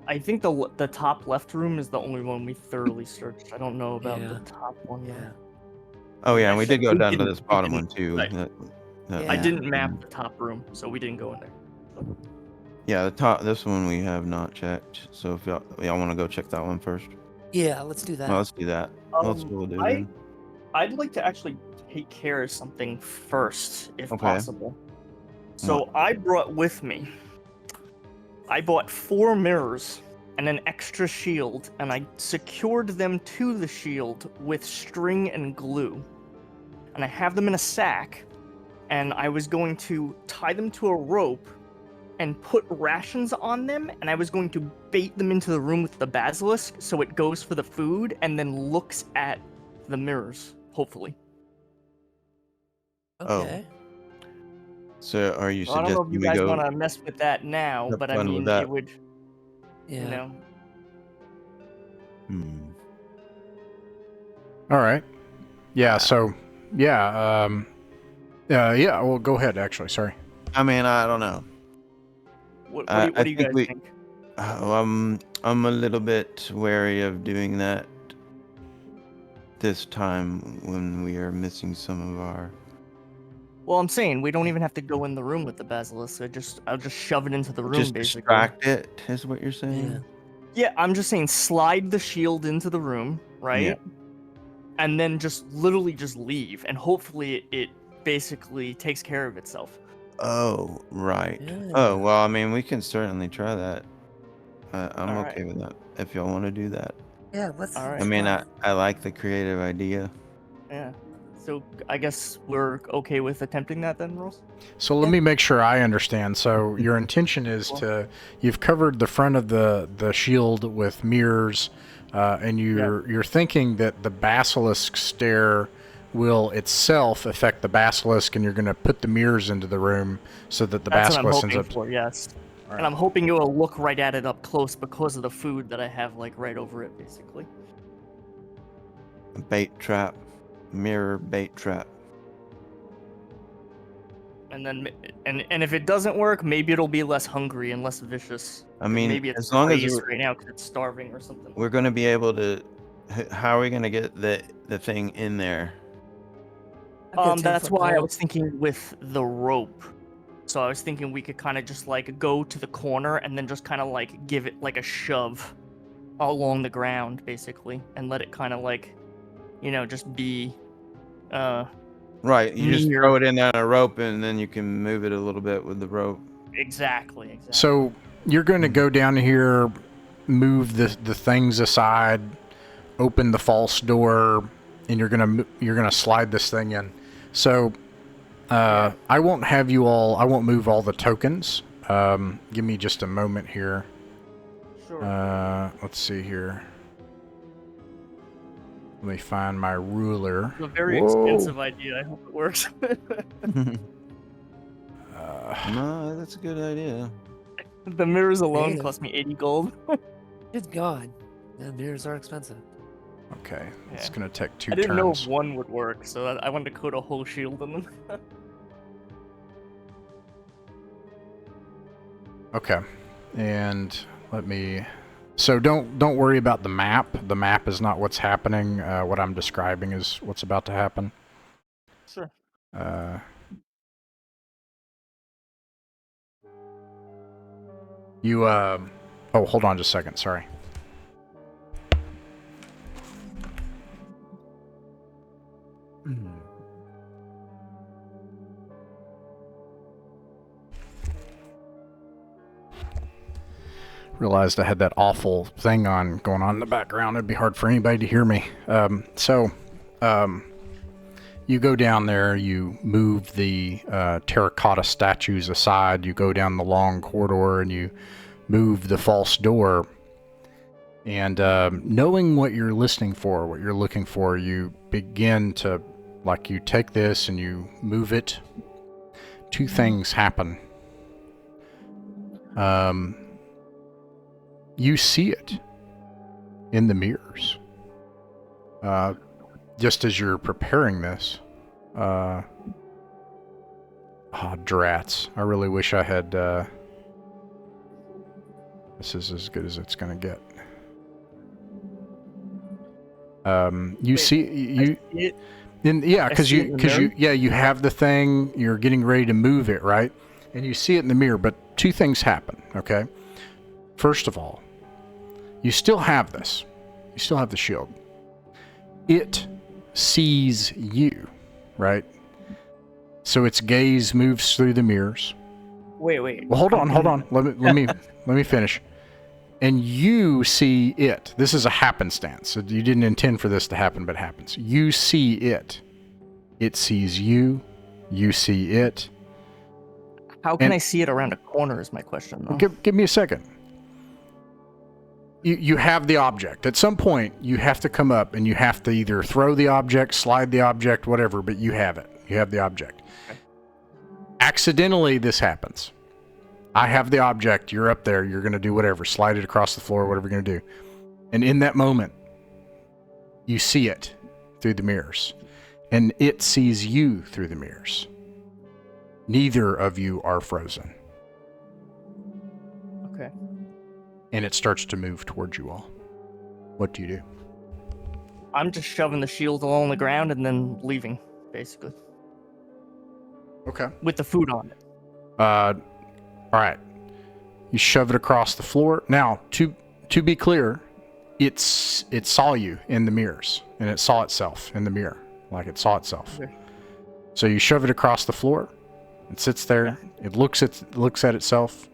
[SPEAKER 3] I think the top left room is the only one we thoroughly searched. I don't know about
[SPEAKER 2] Yeah.
[SPEAKER 3] the top one.
[SPEAKER 2] Yeah.
[SPEAKER 4] Oh yeah, and we did go
[SPEAKER 3] We
[SPEAKER 4] down to
[SPEAKER 3] didn't-
[SPEAKER 4] this
[SPEAKER 3] we
[SPEAKER 4] bottom
[SPEAKER 3] didn't-
[SPEAKER 4] one too.
[SPEAKER 3] right.
[SPEAKER 2] Yeah.
[SPEAKER 3] I didn't map the top room, so we didn't go in there.
[SPEAKER 4] Yeah, the top. This one we have not checked. So if y'all want to go check that one first,
[SPEAKER 2] Yeah, let's do that.
[SPEAKER 4] well, let's do that. Let's go do then.
[SPEAKER 3] I'd like to actually take care of something first, if
[SPEAKER 4] Okay.
[SPEAKER 3] possible. So I brought with me. I bought 4 mirrors and an extra shield, and I secured them to the shield with string and glue. And I have them in a sack, and I was going to tie them to a rope and put rations on them, and I was going to bait them into the room with the basilisk so it goes for the food and then looks at the mirrors, hopefully.
[SPEAKER 2] Okay.
[SPEAKER 4] So are you
[SPEAKER 3] Well, I don't know if
[SPEAKER 4] suggesting
[SPEAKER 3] you
[SPEAKER 4] we
[SPEAKER 3] guys
[SPEAKER 4] go?
[SPEAKER 3] want to mess with that now,
[SPEAKER 4] have
[SPEAKER 3] but I
[SPEAKER 4] fun with
[SPEAKER 3] mean,
[SPEAKER 4] that?
[SPEAKER 3] it would,
[SPEAKER 2] Yeah.
[SPEAKER 3] you know.
[SPEAKER 1] All right. Yeah. So, yeah. Yeah. Well, go ahead. Actually, sorry.
[SPEAKER 4] I mean, I don't know.
[SPEAKER 3] What
[SPEAKER 4] I
[SPEAKER 3] do you
[SPEAKER 4] think
[SPEAKER 3] guys
[SPEAKER 4] we-
[SPEAKER 3] think?
[SPEAKER 4] I'm a little bit wary of doing that this time when we are missing some of our.
[SPEAKER 3] Well, I'm saying we don't even have to go in the room with the basilisk. I'll just shove it into the room,
[SPEAKER 4] Just
[SPEAKER 3] basically.
[SPEAKER 4] distract it, is what you're saying?
[SPEAKER 2] Yeah.
[SPEAKER 3] Yeah, I'm just saying slide the shield into the room, right?
[SPEAKER 4] Yeah.
[SPEAKER 3] And then just literally just leave, and hopefully it basically takes care of itself.
[SPEAKER 4] Oh, right.
[SPEAKER 2] Yeah.
[SPEAKER 4] Oh, well, I mean, we can certainly try that. I'm
[SPEAKER 3] All
[SPEAKER 4] okay
[SPEAKER 3] right.
[SPEAKER 4] with that, if y'all want to do that.
[SPEAKER 2] Yeah, let's...
[SPEAKER 3] All right.
[SPEAKER 4] I mean,
[SPEAKER 2] try
[SPEAKER 4] I like the creative idea.
[SPEAKER 3] Yeah. So I guess we're okay with attempting that then, Rose?
[SPEAKER 1] So let me make sure I understand. So your intention is you've covered the front of the shield with mirrors, and you're thinking that the basilisk stare will itself affect the basilisk, and you're going to put the mirrors into the room so that the
[SPEAKER 3] That's what I'm
[SPEAKER 1] basilisk ends
[SPEAKER 3] hoping
[SPEAKER 1] up.
[SPEAKER 3] for, yes.
[SPEAKER 1] All right.
[SPEAKER 3] And I'm hoping it will look right at it up close because of the food that I have, like, right over it, basically.
[SPEAKER 4] A bait trap. Mirror bait trap.
[SPEAKER 3] And then, and if it doesn't work, maybe it'll be less hungry and less vicious.
[SPEAKER 4] I mean,
[SPEAKER 3] maybe it's
[SPEAKER 4] as long as
[SPEAKER 3] crazed right now because it's starving or something.
[SPEAKER 4] we're going to be able to. How are we going to get the thing in there?
[SPEAKER 3] That's why I was thinking with the rope. So I was thinking we could kind of just like go to the corner and then just kind of like give it like a shove along the ground, basically, and let it kind of like, you know, just be.
[SPEAKER 4] Right, you just
[SPEAKER 3] near-
[SPEAKER 4] throw it in on a rope and then you can move it a little bit with the rope.
[SPEAKER 3] Exactly.
[SPEAKER 1] So you're going to go down here, move the things aside, open the false door, and you're gonna slide this thing in. So I won't have you all. I won't move all the tokens. Give me just a moment here.
[SPEAKER 3] Sure.
[SPEAKER 1] Let's see here. Let me find my ruler.
[SPEAKER 3] It's a very expensive idea. I hope it works.
[SPEAKER 4] No, that's a good idea.
[SPEAKER 3] The mirrors alone
[SPEAKER 2] Creative.
[SPEAKER 3] cost me 80 gold.
[SPEAKER 2] Good God. The mirrors are expensive.
[SPEAKER 1] Okay, it's
[SPEAKER 3] Yeah.
[SPEAKER 1] gonna take 2
[SPEAKER 3] I didn't know
[SPEAKER 1] turns.
[SPEAKER 3] if one would work, so I wanted to coat a whole shield in them.
[SPEAKER 1] Okay, and let me. So don't worry about the map. The map is not what's happening. What I'm describing is what's about to happen.
[SPEAKER 3] Sure.
[SPEAKER 1] You oh, hold on just a second. Sorry. Realized I had that awful thing going on in the background. It'd be hard for anybody to hear me. You go down there, you move the terracotta statues aside, you go down the long corridor, and you move the false door. And knowing what you're listening for, what you're looking for, you begin to like you take this and you move it, two things happen. You see it in the mirrors. Just as you're preparing this. Drats. I really wish I had... This is as good as it's going to get. Because you have the thing, you're getting ready to move it, right? And you see it in the mirror, but two things happen, okay? First of all, you still have this. You still have the shield. It sees you, right? So its gaze moves through the mirrors.
[SPEAKER 3] Wait.
[SPEAKER 1] Well, hold on. Let me finish. And you see it. This is a happenstance. So you didn't intend for this to happen, but it happens. You see it. It sees you. You see it.
[SPEAKER 3] How can I see it around a corner is my question, though.
[SPEAKER 1] Give me a second. You have the object. At some point, you have to come up and you have to either throw the object, slide the object, whatever, but you have it. You have the object. Okay. Accidentally, this happens. I have the object, you're up there, you're going to do whatever, slide it across the floor, whatever you're going to do. And in that moment, you see it through the mirrors. And it sees you through the mirrors. Neither of you are frozen.
[SPEAKER 3] Okay.
[SPEAKER 1] And it starts to move towards you all. What do you do?
[SPEAKER 3] I'm just shoving the shield along the ground and then leaving, basically.
[SPEAKER 1] Okay.
[SPEAKER 3] With the food on it.
[SPEAKER 1] All right. You shove it across the floor. Now, to be clear, it saw you in the mirrors, and it saw itself in the mirror, like it saw itself. Okay. So you shove it across the floor. It sits there. Yeah. It looks at itself.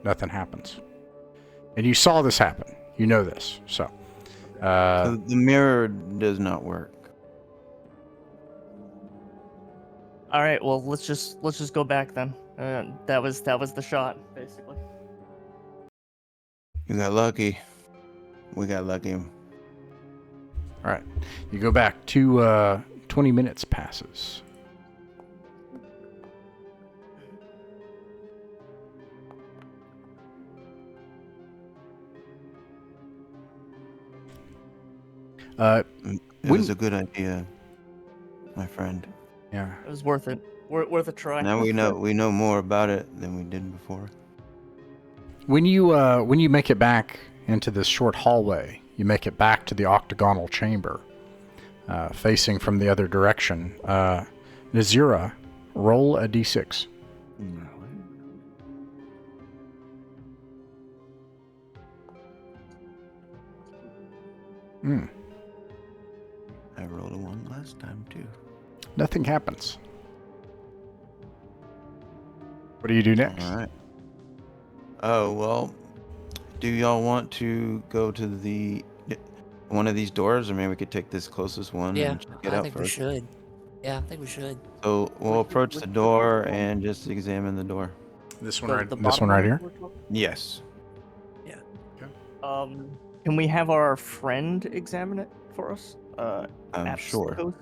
[SPEAKER 1] Nothing happens. And you saw this happen. You know this. So
[SPEAKER 4] the mirror does not work.
[SPEAKER 3] All right. Well, let's just go back then. That was the shot, basically.
[SPEAKER 4] You got lucky. We got lucky.
[SPEAKER 1] All right. You go back to 20 minutes passes.
[SPEAKER 4] It was a good idea, my friend.
[SPEAKER 1] Yeah.
[SPEAKER 3] It was worth it. Worth a try.
[SPEAKER 4] Now we know more about it than we did before.
[SPEAKER 1] When you make it back into this short hallway, you make it back to the octagonal chamber, facing from the other direction. 𝕬𝖚𝖋𝖍𝖈𝖊𝖗, roll a d6.
[SPEAKER 4] I rolled a 1 last time too.
[SPEAKER 1] Nothing happens. What do you do next?
[SPEAKER 4] All right. Oh, well, do y'all want to go to one of these doors, or maybe we could take this closest one and check it out first?
[SPEAKER 2] We should. Yeah, I think we should.
[SPEAKER 4] So we'll approach the door and just examine the door.
[SPEAKER 1] This one right here?
[SPEAKER 4] Yes.
[SPEAKER 2] Yeah.
[SPEAKER 1] Okay.
[SPEAKER 3] Can we have our friend examine it for us?
[SPEAKER 4] Sure.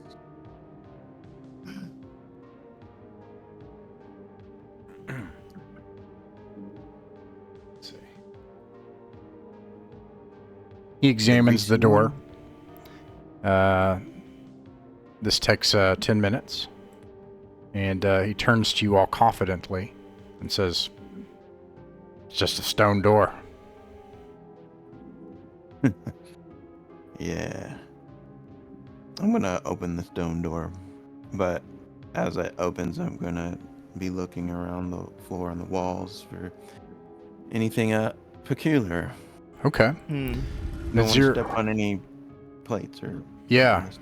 [SPEAKER 1] Let's see. He examines the door. This takes 10 minutes. And he turns to you all confidently and says, "It's just a stone door."
[SPEAKER 4] Yeah. I'm gonna open the stone door, but as it opens, I'm gonna be looking around the floor and the walls for anything peculiar.
[SPEAKER 1] Okay.
[SPEAKER 4] Don't want to step on any plates or stuff.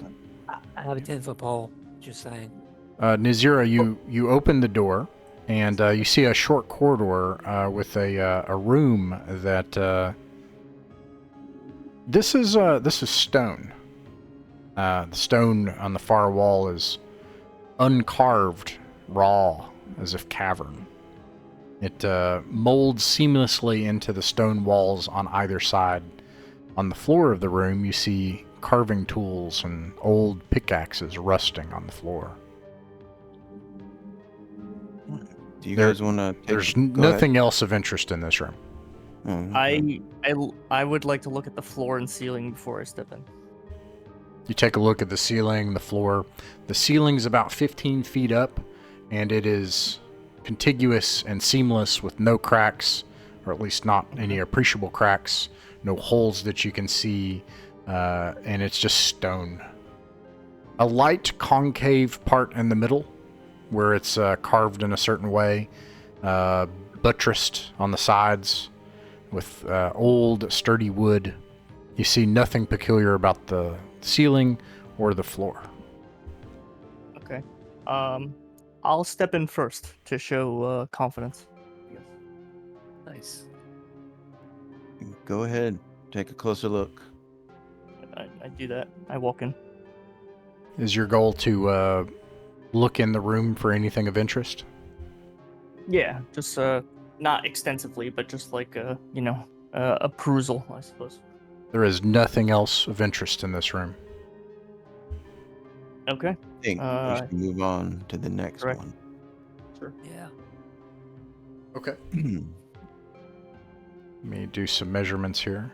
[SPEAKER 2] I have a 10-foot pole. Just saying.
[SPEAKER 1] 𝕬𝖚𝖋𝖍𝖈𝖊𝖗, you open the door, and you see a short corridor with a room that. This is stone. The stone on the far wall is uncarved, raw, as if cavern. It molds seamlessly into the stone walls on either side. On the floor of the room, you see carving tools and old pickaxes rusting on the floor.
[SPEAKER 4] Do you guys want to?
[SPEAKER 1] There's nothing else of interest in this room.
[SPEAKER 4] Oh, okay.
[SPEAKER 3] I would like to look at the floor and ceiling before I step in.
[SPEAKER 1] You take a look at the ceiling, the floor. The ceiling's about 15 feet up, and it is contiguous and seamless with no cracks, or at least not any appreciable cracks, no holes that you can see, and it's just stone. A light concave part in the middle, where it's carved in a certain way, buttressed on the sides with old, sturdy wood. You see nothing peculiar about the ceiling or the floor.
[SPEAKER 3] Okay. I'll step in first to show confidence.
[SPEAKER 2] Nice.
[SPEAKER 4] Go ahead. Take a closer look.
[SPEAKER 3] I do that. I walk in.
[SPEAKER 1] Is your goal to look in the room for anything of interest?
[SPEAKER 3] Yeah, just not extensively, but just like a perusal, I suppose.
[SPEAKER 1] There is nothing else of interest in this room.
[SPEAKER 3] Okay.
[SPEAKER 4] I think we should move on to the next
[SPEAKER 3] correct.
[SPEAKER 4] one.
[SPEAKER 3] Sure.
[SPEAKER 2] Yeah.
[SPEAKER 1] Okay. Let me do some measurements here.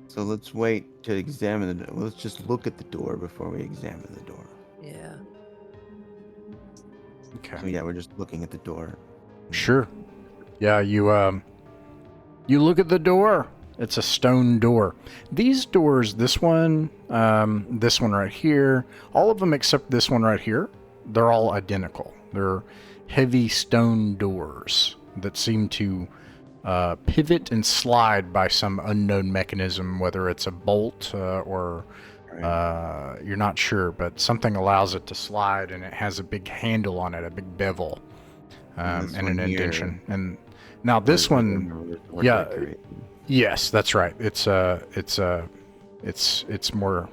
[SPEAKER 4] So let's wait to examine the. Let's just look at the door before we examine the door.
[SPEAKER 2] Yeah.
[SPEAKER 1] Okay.
[SPEAKER 4] So yeah, we're just looking at the door.
[SPEAKER 1] Sure. Yeah, you look at the door. It's a stone door. These doors, this one right here, all of them except this one right here, they're all identical. They're heavy stone doors that seem to pivot and slide by some unknown mechanism, whether it's a bolt or you're not sure, but something allows it to slide, and it has a big handle on it, a big bevel, and an indentation. And now this one, yeah, yes, that's right. It's more,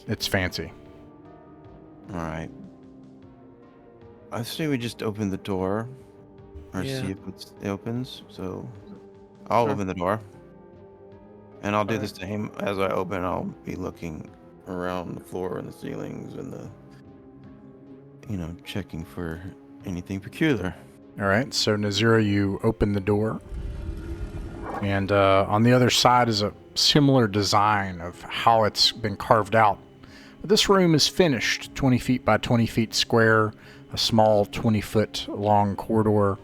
[SPEAKER 1] it's fancy.
[SPEAKER 4] All right. I say we just open the door, or see if it opens. So I'll open the door, and I'll do the same as I open. I'll be looking around the floor and the ceilings and checking for anything peculiar.
[SPEAKER 1] All right, so 𝕬𝖚𝖋𝖍𝖊𝖗, you open the door, and on the other side is a similar design of how it's been carved out. But this room is finished, 20 feet by 20 feet square, a small 20-foot long corridor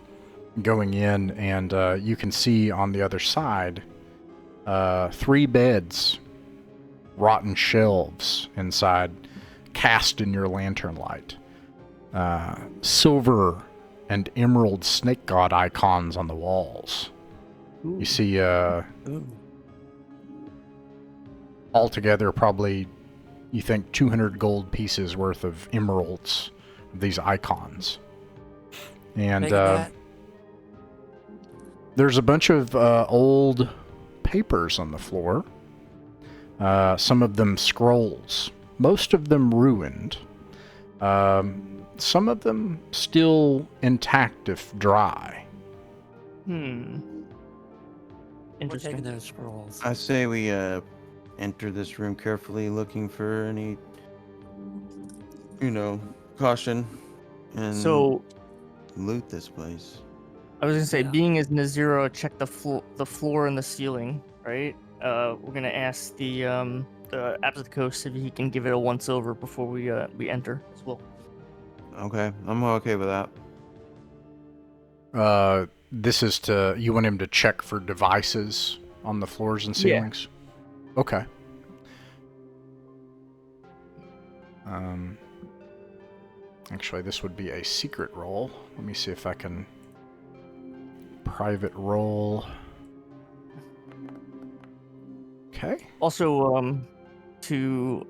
[SPEAKER 1] going in, and you can see on the other side 3 beds, rotten shelves inside, cast in your lantern light, silver and emerald snake god icons on the walls. Ooh. You see altogether probably, you think, 200 gold pieces worth of emeralds, these icons. And there's a bunch of old papers on the floor, some of them scrolls, most of them ruined, some of them still intact if dry.
[SPEAKER 3] Interesting.
[SPEAKER 2] We're taking those scrolls.
[SPEAKER 4] I say we enter this room carefully, looking for any, caution, and loot this place.
[SPEAKER 3] I was gonna say, being as 𝕬𝖚𝖋𝖍𝖊𝖗 check the floor and the ceiling, right? We're gonna ask the 𝕬𝖚𝖋𝖍𝖗𝖃 if he can give it a once over before we enter as well.
[SPEAKER 4] Okay, I'm okay with that.
[SPEAKER 1] This is you want him to check for devices on the floors and ceilings? Yeah. Okay. Actually, this would be a secret roll. Let me see if I can private roll. Okay.
[SPEAKER 3] Also, to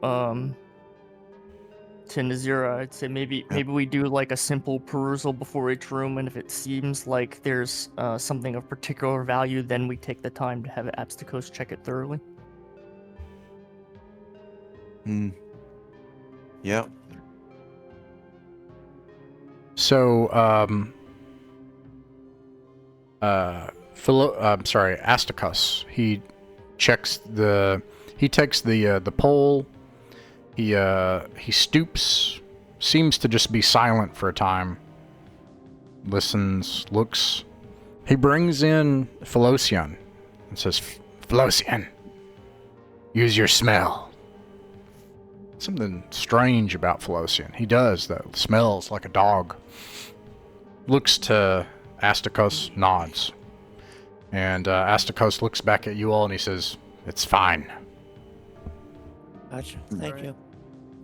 [SPEAKER 3] 𝕬𝖚𝖋𝖍𝖃, I'd say maybe we do like a simple perusal before each room, and if it seems like there's something of particular value, then we take the time to have 𝕬𝖃𝖋𝖍𝖗 check it thoroughly.
[SPEAKER 4] Yep.
[SPEAKER 1] So, Asticus. He takes the pole. He stoops, seems to just be silent for a time. Listens, looks. He brings in Philocian and says, "Philocian, use your smell." Something strange about Philocian. He does, though. Smells like a dog. Looks to Asticus, nods. And Asticus looks back at you all and he says, "It's fine."
[SPEAKER 2] Gotcha. Thank you.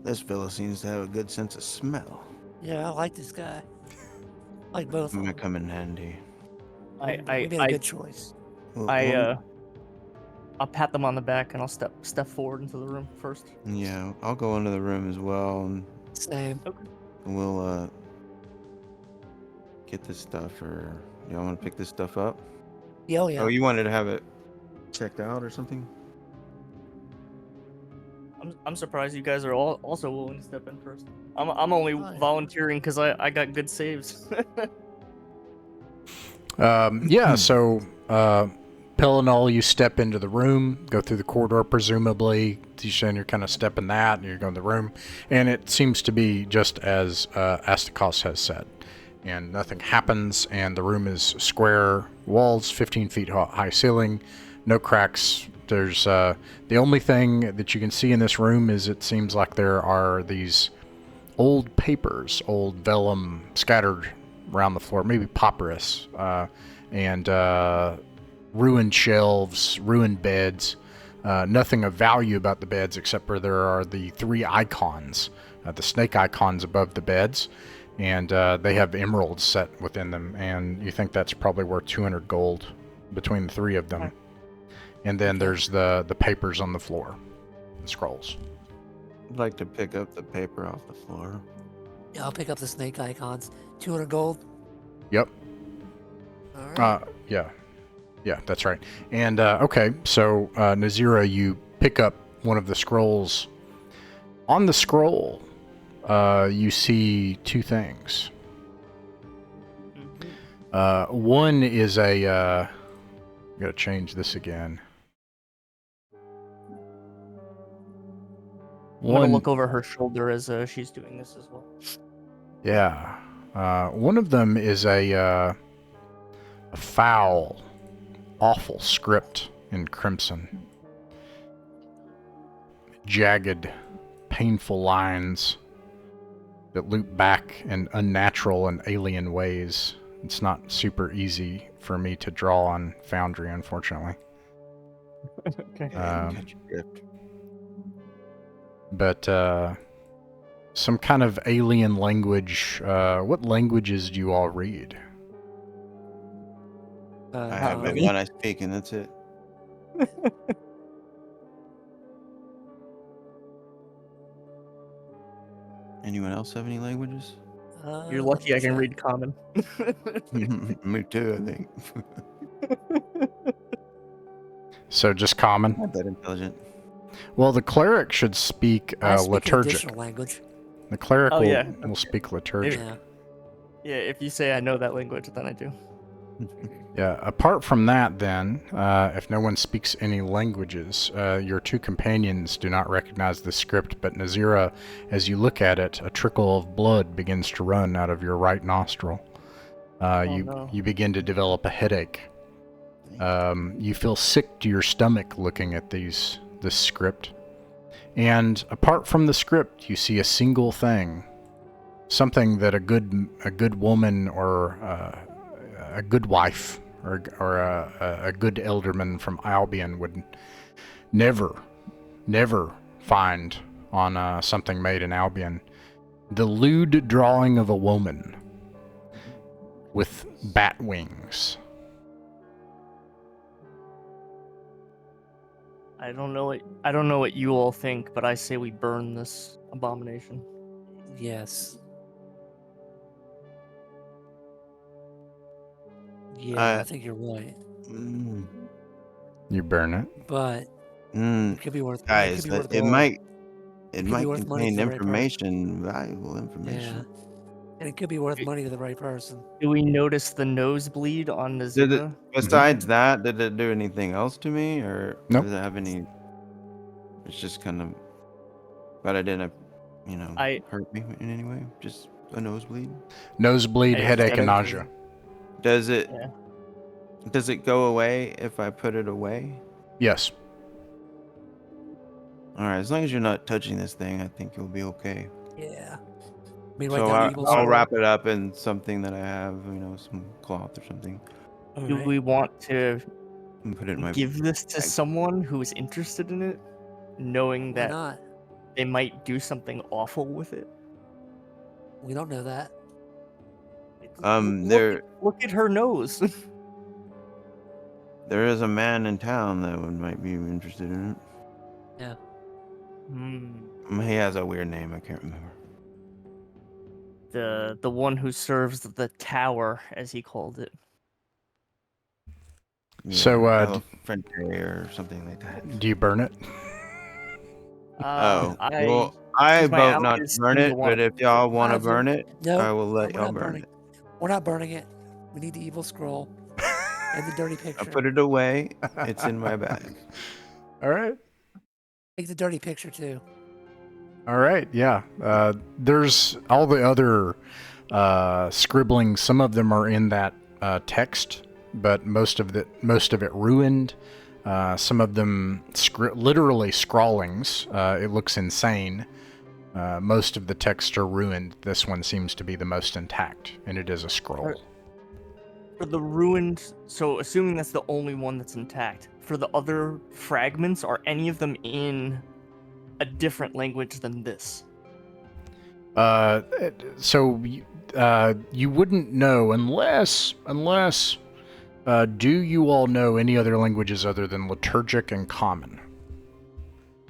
[SPEAKER 4] This fella seems to have a good sense of smell.
[SPEAKER 2] Yeah, I like this guy. I like both of
[SPEAKER 4] Might
[SPEAKER 2] them.
[SPEAKER 4] come in handy.
[SPEAKER 2] We made a good choice.
[SPEAKER 3] I'll pat them on the back and I'll step forward into the room first.
[SPEAKER 4] Yeah, I'll go into the room as well, and
[SPEAKER 2] Same.
[SPEAKER 4] we'll get this stuff. Or y'all want to pick this stuff up?
[SPEAKER 2] Yeah, oh, yeah.
[SPEAKER 4] Oh, you wanted to have it checked out or something?
[SPEAKER 3] I'm surprised you guys are all also willing to step in first. I'm only volunteering because I got good saves.
[SPEAKER 1] Yeah, so Pellinol, you step into the room, go through the corridor, presumably. Tishan, you're kind of stepping that, and you're going to the room. And it seems to be just as Asticus has said. And nothing happens, and the room is square walls, 15 feet high ceiling, no cracks. There's the only thing that you can see in this room is it seems like there are these old papers, old vellum scattered around the floor, maybe papyrus, and ruined shelves, ruined beds. Nothing of value about the beds except for there are the three icons, the snake icons above the beds, and they have emeralds set within them, and you think that's probably worth 200 gold between the three of them. And then there's the papers on the floor, the scrolls.
[SPEAKER 4] I'd like to pick up the paper off the floor.
[SPEAKER 2] Yeah, I'll pick up the snake icons. 200 gold.
[SPEAKER 1] Yep.
[SPEAKER 2] All right.
[SPEAKER 1] Yeah, that's right. And okay, so Nazira, you pick up one of the scrolls. On the scroll, you see two things. One is I gotta change this again.
[SPEAKER 3] I'm gonna look over her shoulder as she's doing this as well.
[SPEAKER 1] Yeah. One of them is a foul, awful script in crimson. Jagged, painful lines that loop back in unnatural and alien ways. It's not super easy for me to draw on Foundry, unfortunately.
[SPEAKER 3] Okay.
[SPEAKER 4] Catch your drift.
[SPEAKER 1] But some kind of alien language. What languages do you all read?
[SPEAKER 4] I have but one I speak, and that's it. Anyone else have any languages?
[SPEAKER 3] You're lucky I can read common.
[SPEAKER 4] Me too, I think.
[SPEAKER 1] So just common?
[SPEAKER 4] Not that intelligent.
[SPEAKER 1] Well, the cleric should speak liturgic.
[SPEAKER 2] Additional language.
[SPEAKER 1] The cleric
[SPEAKER 3] Oh,
[SPEAKER 1] will speak liturgic.
[SPEAKER 2] Yeah.
[SPEAKER 3] Yeah, if you say I know that language, then I do.
[SPEAKER 1] Yeah, apart from that, then, if no one speaks any languages, your two companions do not recognize the script, but Nazira, as you look at it, a trickle of blood begins to run out of your right nostril. You begin to develop a headache. You feel sick to your stomach looking at this script. And apart from the script, you see a single thing. Something that a good woman or a good wife or a good elderman from Albion would never find on something made in Albion. The lewd drawing of a woman with bat wings.
[SPEAKER 3] I don't know what you all think, but I say we burn this abomination.
[SPEAKER 2] Yes. Yeah, I think you're right.
[SPEAKER 1] You burn it.
[SPEAKER 2] But it could be worth.
[SPEAKER 4] Guys, it might
[SPEAKER 2] worth money
[SPEAKER 4] contain
[SPEAKER 2] for the right
[SPEAKER 4] information, valuable information.
[SPEAKER 2] And it could be worth money to the right person.
[SPEAKER 3] Do we notice the nosebleed on 𝕬𝖚𝖋𝖍𝖈𝖊𝖗?
[SPEAKER 4] Besides that, did it do anything else to me, or
[SPEAKER 1] Nope.
[SPEAKER 4] does it have any? It's just kind of, but it didn't, hurt me in any way. Just a nosebleed.
[SPEAKER 1] Nosebleed,
[SPEAKER 3] Hey,
[SPEAKER 1] headache, and
[SPEAKER 2] headache.
[SPEAKER 1] nausea.
[SPEAKER 4] Does it?
[SPEAKER 3] Yeah.
[SPEAKER 4] Does it go away if I put it away?
[SPEAKER 1] Yes.
[SPEAKER 4] All right, as long as you're not touching this thing, I think you'll be okay.
[SPEAKER 2] Yeah. I mean,
[SPEAKER 4] So
[SPEAKER 2] down evil
[SPEAKER 4] I'll
[SPEAKER 2] scroll.
[SPEAKER 4] wrap it up in something that I have, some cloth or something,
[SPEAKER 3] Do
[SPEAKER 2] Alright.
[SPEAKER 3] we want to
[SPEAKER 4] and put it in my.
[SPEAKER 3] give this to someone who is interested in it, knowing
[SPEAKER 2] Why
[SPEAKER 3] that
[SPEAKER 2] not?
[SPEAKER 3] they might do something awful with it?
[SPEAKER 2] We don't know that.
[SPEAKER 3] Look at her nose.
[SPEAKER 4] There is a man in town that might be interested in it.
[SPEAKER 2] Yeah.
[SPEAKER 4] He has a weird name. I can't remember.
[SPEAKER 3] The one who serves the tower, as he called it.
[SPEAKER 4] Yeah,
[SPEAKER 1] So,
[SPEAKER 4] Elephante or something like that.
[SPEAKER 1] Do you burn it?
[SPEAKER 4] Well,
[SPEAKER 3] I
[SPEAKER 4] I
[SPEAKER 3] since my
[SPEAKER 4] vote not
[SPEAKER 3] allies
[SPEAKER 4] to burn
[SPEAKER 3] seem
[SPEAKER 4] it,
[SPEAKER 3] to want
[SPEAKER 4] but if y'all want to
[SPEAKER 2] I vote-
[SPEAKER 4] burn it,
[SPEAKER 2] No,
[SPEAKER 4] I will let
[SPEAKER 2] we're
[SPEAKER 4] y'all
[SPEAKER 2] not
[SPEAKER 4] burn
[SPEAKER 2] burning
[SPEAKER 4] it.
[SPEAKER 2] We're not burning it. We need the evil scroll and the dirty picture.
[SPEAKER 4] I put it away. It's in my bag.
[SPEAKER 1] All right.
[SPEAKER 2] Take the dirty picture too.
[SPEAKER 1] All right. Yeah. There's all the other scribblings. Some of them are in that text, but most of it ruined. Some of them literally scrawlings. It looks insane. Most of the texts are ruined. This one seems to be the most intact, and it is a scroll.
[SPEAKER 3] For the ruined, so assuming that's the only one that's intact, for the other fragments, are any of them in a different language than this?
[SPEAKER 1] So you wouldn't know unless do you all know any other languages other than liturgic and common?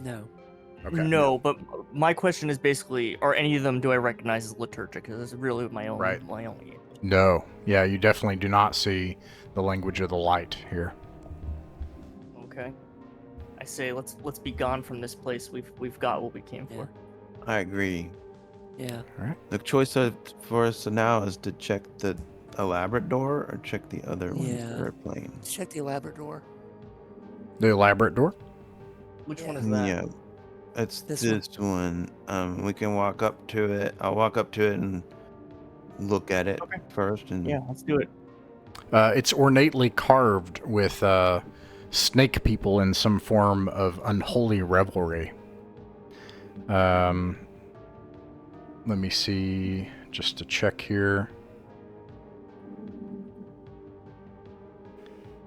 [SPEAKER 2] No.
[SPEAKER 1] Okay.
[SPEAKER 3] No, but my question is basically, are any of them do I recognize as liturgic? Because it's really my only.
[SPEAKER 1] No. Yeah, you definitely do not see the language of the light here.
[SPEAKER 3] Okay. I say let's be gone from this place. We've got what we came for.
[SPEAKER 4] I agree.
[SPEAKER 2] Yeah.
[SPEAKER 1] All right.
[SPEAKER 4] The choice for us now is to check the elaborate door or check the other ones that are playing.
[SPEAKER 2] Check the elaborate door.
[SPEAKER 1] The elaborate door?
[SPEAKER 3] Which one is that?
[SPEAKER 4] Yeah, it's
[SPEAKER 2] This
[SPEAKER 4] one. We can walk up to it. I'll walk up to it and look at it first. And
[SPEAKER 3] Yeah, let's do it.
[SPEAKER 1] It's ornately carved with snake people in some form of unholy revelry. Let me see, just to check here.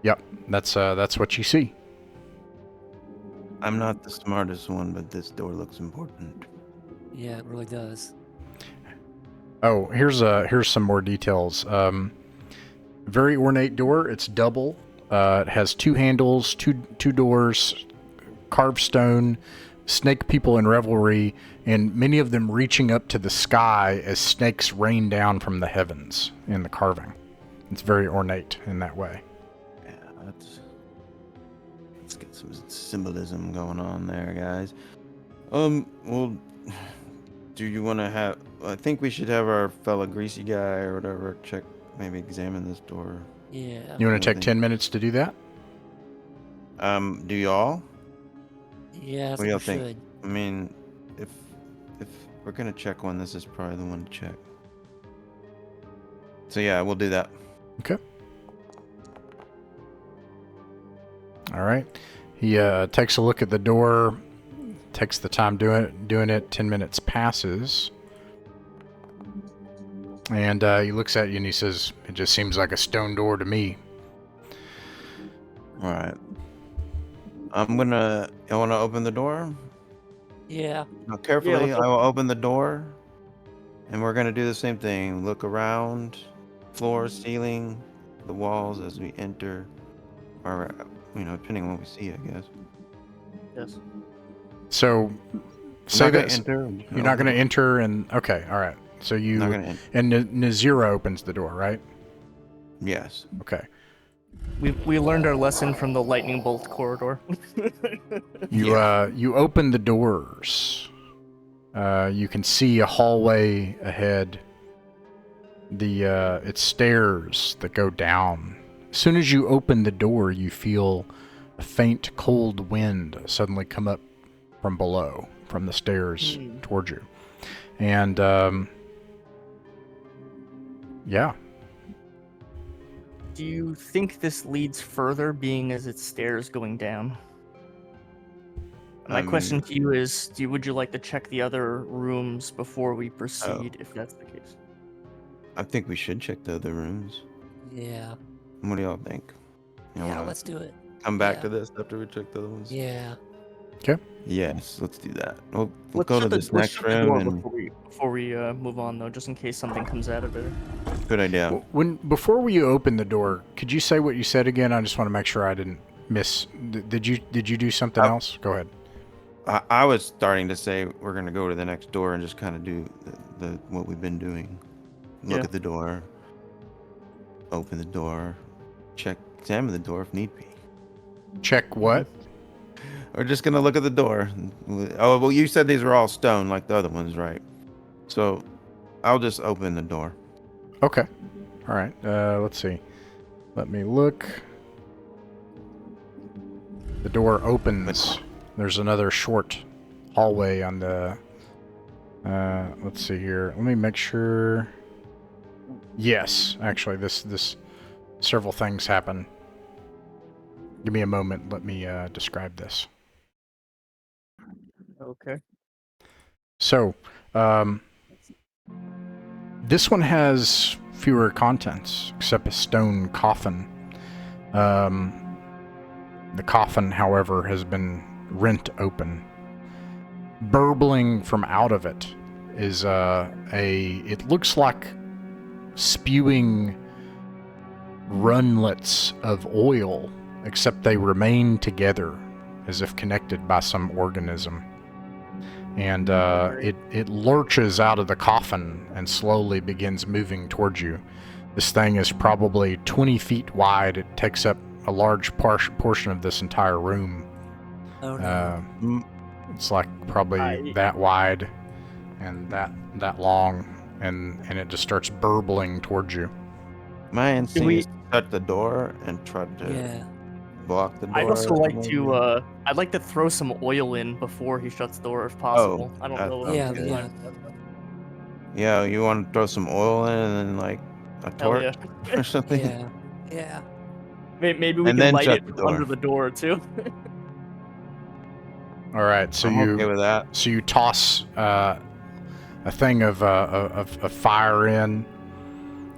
[SPEAKER 1] Yep, that's what you see.
[SPEAKER 4] I'm not the smartest one, but this door looks important.
[SPEAKER 2] Yeah, it really does.
[SPEAKER 1] Oh, here's some more details. Very ornate door. It's double. It has two handles, two doors, carved stone, snake people in revelry, and many of them reaching up to the sky as snakes rain down from the heavens in the carving. It's very ornate in that way.
[SPEAKER 4] Yeah, let's get some symbolism going on there, guys. Well, do you want to have? I think we should have our fellow greasy guy or whatever maybe examine this door.
[SPEAKER 2] Yeah.
[SPEAKER 1] You want to take 10 minutes to do that?
[SPEAKER 4] Do y'all?
[SPEAKER 2] Yeah,
[SPEAKER 4] What do y'all
[SPEAKER 2] we
[SPEAKER 4] think?
[SPEAKER 2] should.
[SPEAKER 4] I mean, if we're gonna check one, this is probably the one to check. So yeah, we'll do that.
[SPEAKER 1] Okay. All right. He takes a look at the door, takes the time doing it. 10 minutes passes. And he looks at you and he says, "It just seems like a stone door to me."
[SPEAKER 4] All right. I want to open the door.
[SPEAKER 2] Yeah.
[SPEAKER 4] Now, carefully,
[SPEAKER 3] Yeah,
[SPEAKER 4] I will open the door, and we're gonna do the same thing. Look around, floor, ceiling, the walls as we enter, or depending on what we see, I guess.
[SPEAKER 3] Yes.
[SPEAKER 1] So, say that
[SPEAKER 4] enter.
[SPEAKER 1] you're not going to enter, and okay, all right. So you
[SPEAKER 4] Not gonna enter.
[SPEAKER 1] and 𝕬𝖚𝖋𝖍𝖈𝖊𝖗 opens the door, right?
[SPEAKER 4] Yes.
[SPEAKER 1] Okay.
[SPEAKER 3] We learned our lesson from the lightning bolt corridor.
[SPEAKER 1] You open the doors. You can see a hallway ahead. it's stairs that go down. As soon as you open the door, you feel a faint, cold wind suddenly come up from below, from the stairs towards you. And, yeah.
[SPEAKER 3] Do you think this leads further, being as it's stairs going down? My question to you is, would you like to check the other rooms before we proceed, if that's the case?
[SPEAKER 4] I think we should check the other rooms.
[SPEAKER 2] Yeah.
[SPEAKER 4] What do y'all think?
[SPEAKER 2] Yeah, let's do it.
[SPEAKER 4] Come back to this after we check the other ones?
[SPEAKER 2] Yeah.
[SPEAKER 1] Okay.
[SPEAKER 4] Yes, let's do that. We'll
[SPEAKER 3] Let's
[SPEAKER 4] go to
[SPEAKER 3] shut the-
[SPEAKER 4] this
[SPEAKER 3] let's
[SPEAKER 4] next
[SPEAKER 3] shut the
[SPEAKER 4] room.
[SPEAKER 3] door
[SPEAKER 4] And...
[SPEAKER 3] before we move on, though, just in case something comes out of it.
[SPEAKER 4] Good idea.
[SPEAKER 1] Before you open the door, could you say what you said again? I just want to make sure I didn't miss. Did you do something else? Go ahead.
[SPEAKER 4] I was starting to say we're gonna go to the next door and just kind of do the what we've been doing. Look at the door. Open the door. Examine the door if need be.
[SPEAKER 1] Check what?
[SPEAKER 4] We're just gonna look at the door. Oh well, you said these were all stone like the other ones, right? So I'll just open the door.
[SPEAKER 1] Okay. All right. Let's see. Let me look. The door opens. There's another short hallway on the... let's see here. Let me make sure... Yes, actually, this several things happen. Give me a moment. Let me describe this.
[SPEAKER 3] Okay.
[SPEAKER 1] So, this one has fewer contents, except a stone coffin. The coffin, however, has been rent open. Burbling from out of it is it looks like spewing runlets of oil, except they remain together as if connected by some organism. And it lurches out of the coffin and slowly begins moving towards you. This thing is probably 20 feet wide. It takes up a large portion of this entire room.
[SPEAKER 2] Oh no.
[SPEAKER 1] It's like probably that wide and that long, and it just starts burbling towards you.
[SPEAKER 4] My instinct is to shut the door and try to block the door.
[SPEAKER 3] I'd also like to I'd like to throw some oil in before he shuts the door if possible. I don't know.
[SPEAKER 4] Yeah, you want to throw some oil in and then like a torch or something?
[SPEAKER 2] Yeah.
[SPEAKER 3] Maybe we can light it under the door too.
[SPEAKER 1] All right, so
[SPEAKER 4] I'm okay with that.
[SPEAKER 1] So you toss a thing of fire in,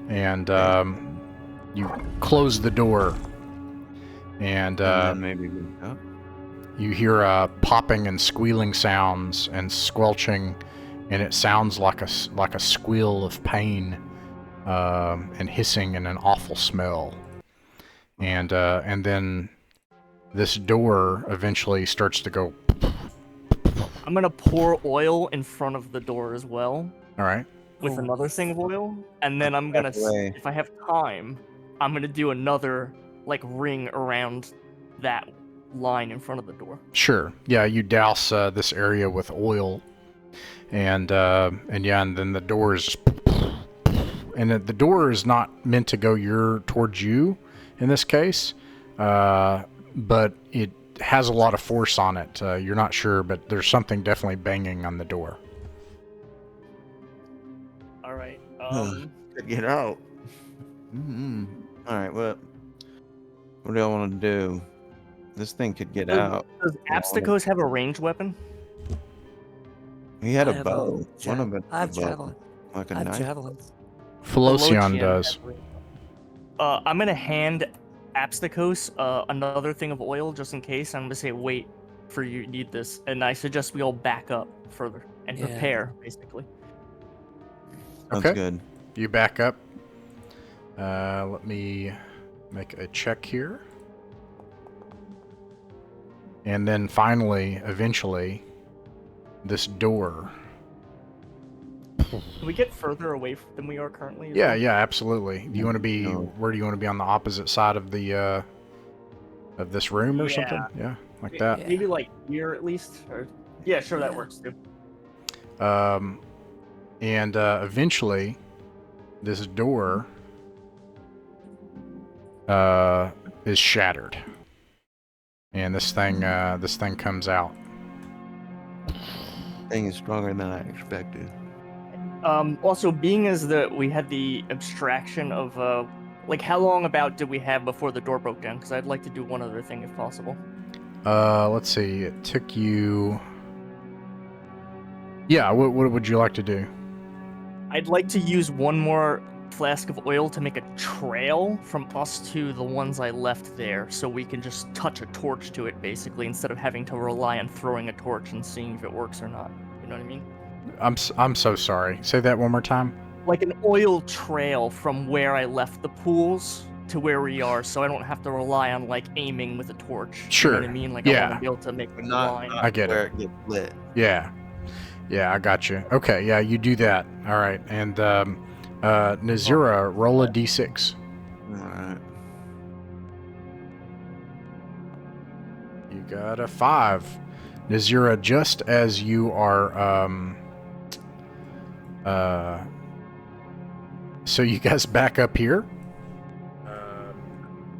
[SPEAKER 1] and you close the door, and
[SPEAKER 4] then maybe
[SPEAKER 1] you hear popping and squealing sounds and squelching, and it sounds like a squeal of pain, and hissing and an awful smell. And then this door eventually starts to go.
[SPEAKER 3] I'm gonna pour oil in front of the door as well.
[SPEAKER 1] All right.
[SPEAKER 3] With another thing of oil, and then I'm gonna, if I have time, I'm gonna do another like ring around that line in front of the door.
[SPEAKER 1] Sure. Yeah, you douse this area with oil, and then the door is, and the door is not meant to go towards you in this case, but it has a lot of force on it. You're not sure, but there's something definitely banging on the door.
[SPEAKER 3] All right.
[SPEAKER 4] Get out. All right. What do y'all want to do? This thing could get out.
[SPEAKER 3] Does 𝕬𝖃𝖋𝖍𝖈𝖐𝖊𝖗 have a ranged weapon?
[SPEAKER 4] He had a bow.
[SPEAKER 2] I have javelin.
[SPEAKER 4] Like a
[SPEAKER 2] I have
[SPEAKER 4] knife.
[SPEAKER 2] javelins.
[SPEAKER 1] Felocion does.
[SPEAKER 3] I'm gonna hand 𝕬𝖃𝖋𝖍𝖗 another thing of oil just in case. I'm gonna say wait for you need this, and I suggest we all back up further and prepare basically.
[SPEAKER 4] That's good.
[SPEAKER 1] You back up. Let me make a check here. And then finally, eventually, this door.
[SPEAKER 3] Can we get further away than we are currently?
[SPEAKER 1] Yeah, absolutely. Do you want to be? Where do you want to be? On the opposite side of the of this room or something? Yeah, like that.
[SPEAKER 3] Maybe like here at least. Or, yeah, sure, that works too.
[SPEAKER 1] And eventually, this door is shattered, and this thing comes out.
[SPEAKER 4] Thing is stronger than I expected.
[SPEAKER 3] Also, being as we had the abstraction of like, how long about did we have before the door broke down? Because I'd like to do one other thing if possible.
[SPEAKER 1] Let's see. It took you. Yeah. What would you like to do?
[SPEAKER 3] I'd like to use one more flask of oil to make a trail from us to the ones I left there, so we can just touch a torch to it, basically, instead of having to rely on throwing a torch and seeing if it works or not. You know what I mean?
[SPEAKER 1] I'm so sorry. Say that one more time.
[SPEAKER 3] Like an oil trail from where I left the pools to where we are, so I don't have to rely on like aiming with a torch.
[SPEAKER 1] Sure.
[SPEAKER 3] You know what I mean? Like,
[SPEAKER 1] Yeah.
[SPEAKER 3] I want to be able to make a line.
[SPEAKER 1] I get
[SPEAKER 4] where
[SPEAKER 1] it.
[SPEAKER 4] Gets lit.
[SPEAKER 1] Yeah. Yeah, I got you. Okay, yeah, you do that. All right. And 𝕬𝖚𝖋𝖍𝖈𝖊𝖗, roll a d6.
[SPEAKER 4] Alright.
[SPEAKER 1] You got a 5. 𝕬𝖚𝖋𝖍𝖈𝖊𝖗, just as you are so you guys back up here.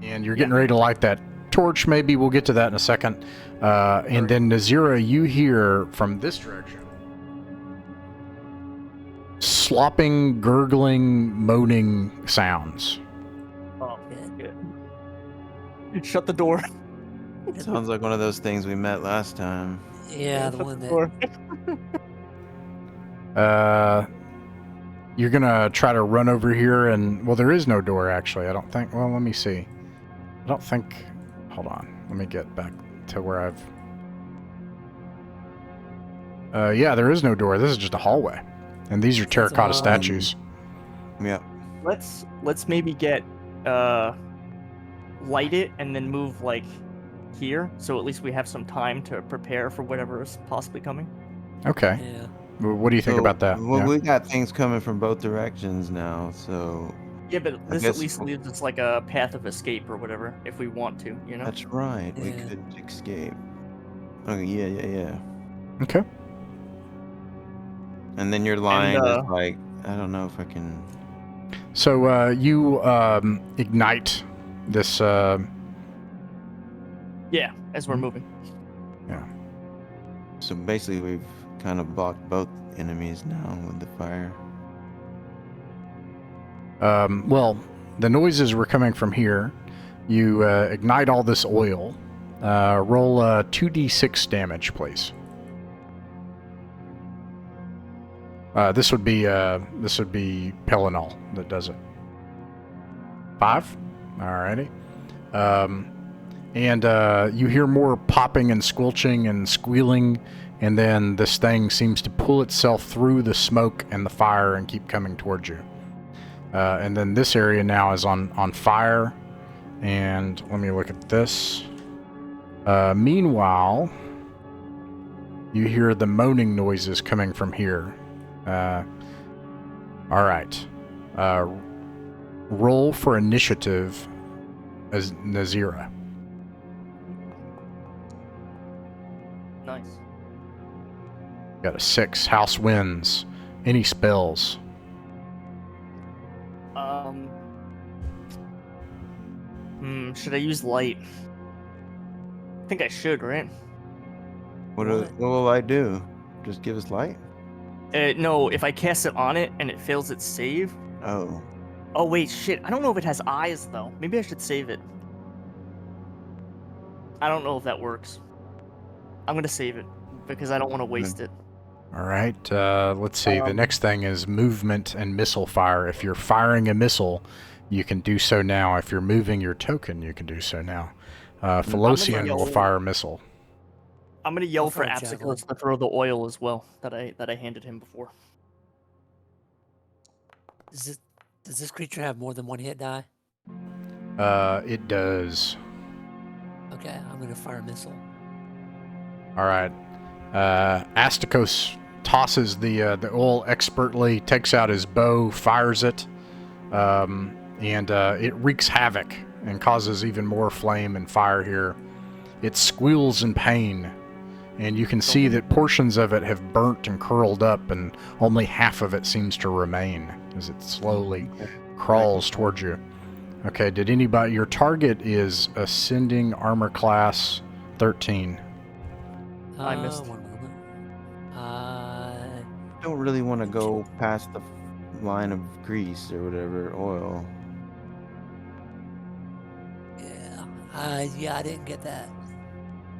[SPEAKER 1] And you're getting ready to light that torch, maybe. We'll get to that in a second. And then 𝕬𝖚𝖋𝖍𝖈𝖊𝖗, you hear from this direction slopping, gurgling, moaning sounds.
[SPEAKER 3] Oh, good. Shut the door.
[SPEAKER 4] Sounds like one of those things we met last time.
[SPEAKER 2] Yeah, the one that.
[SPEAKER 1] You're gonna try to run over here and, well, there is no door actually, I don't think. Well, let me see. I don't think, hold on, let me get back to where yeah, there is no door. This is just a hallway, and these are terracotta statues.
[SPEAKER 4] Yeah.
[SPEAKER 3] Let's maybe get light it and then move like here, so at least we have some time to prepare for whatever is possibly coming.
[SPEAKER 1] Okay.
[SPEAKER 2] Yeah.
[SPEAKER 1] What do you think about that?
[SPEAKER 4] Well,
[SPEAKER 1] Yeah.
[SPEAKER 4] we got things coming from both directions now, so
[SPEAKER 3] Yeah, but this
[SPEAKER 4] guess-
[SPEAKER 3] at least leaves us like a path of escape or whatever, if we want to, you know?
[SPEAKER 4] that's right. We
[SPEAKER 2] Yeah.
[SPEAKER 4] could escape. Okay, yeah.
[SPEAKER 1] Okay.
[SPEAKER 4] And then your line
[SPEAKER 3] And,
[SPEAKER 4] is like, I don't know if I can.
[SPEAKER 1] So you ignite this.
[SPEAKER 3] Yeah, as we're moving.
[SPEAKER 1] Yeah.
[SPEAKER 4] So basically, we've kind of blocked both enemies now with the fire.
[SPEAKER 1] Well, the noises were coming from here. You ignite all this oil. Roll 2d6 damage, please. This would be Pellinol that does it. 5. Alrighty. And you hear more popping and squelching and squealing, and then this thing seems to pull itself through the smoke and the fire and keep coming towards you. And then this area now is on fire. And let me look at this. Meanwhile, you hear the moaning noises coming from here. All right. Roll for initiative as 𝕬𝖚𝖋𝖍𝖈𝖊𝖗.
[SPEAKER 3] Nice.
[SPEAKER 1] Got a 6. House wins. Any spells?
[SPEAKER 3] Should I use light? I think I should, right?
[SPEAKER 4] What will I do? Just give us light?
[SPEAKER 3] No, if I cast it on it and it fails its save.
[SPEAKER 4] Oh.
[SPEAKER 3] Oh wait, shit. I don't know if it has eyes though. Maybe I should save it. I don't know if that works. I'm gonna save it because I don't want to waste it.
[SPEAKER 1] All right. Let's see. The next thing is movement and missile fire. If you're firing a missile, you can do so now. If you're moving your token, you can do so now. Philosian will fire a missile.
[SPEAKER 3] I'm gonna yell
[SPEAKER 2] I'll
[SPEAKER 3] for
[SPEAKER 2] throw a javelin.
[SPEAKER 3] Absicus to throw the oil as well that I handed him before.
[SPEAKER 2] Does this creature have more than one hit die?
[SPEAKER 1] It does.
[SPEAKER 2] Okay, I'm gonna fire a missile.
[SPEAKER 1] All right. Astikos tosses the oil expertly, takes out his bow, fires it, and it wreaks havoc and causes even more flame and fire here. It squeals in pain, and you can see that portions of it have burnt and curled up, and only half of it seems to remain. as it slowly crawls towards you. Okay, did anybody... Your target is ascending armor class 13.
[SPEAKER 3] I missed.
[SPEAKER 2] 1 moment.
[SPEAKER 4] Don't really want to go past the line of grease or whatever, oil.
[SPEAKER 2] Yeah, I didn't get that.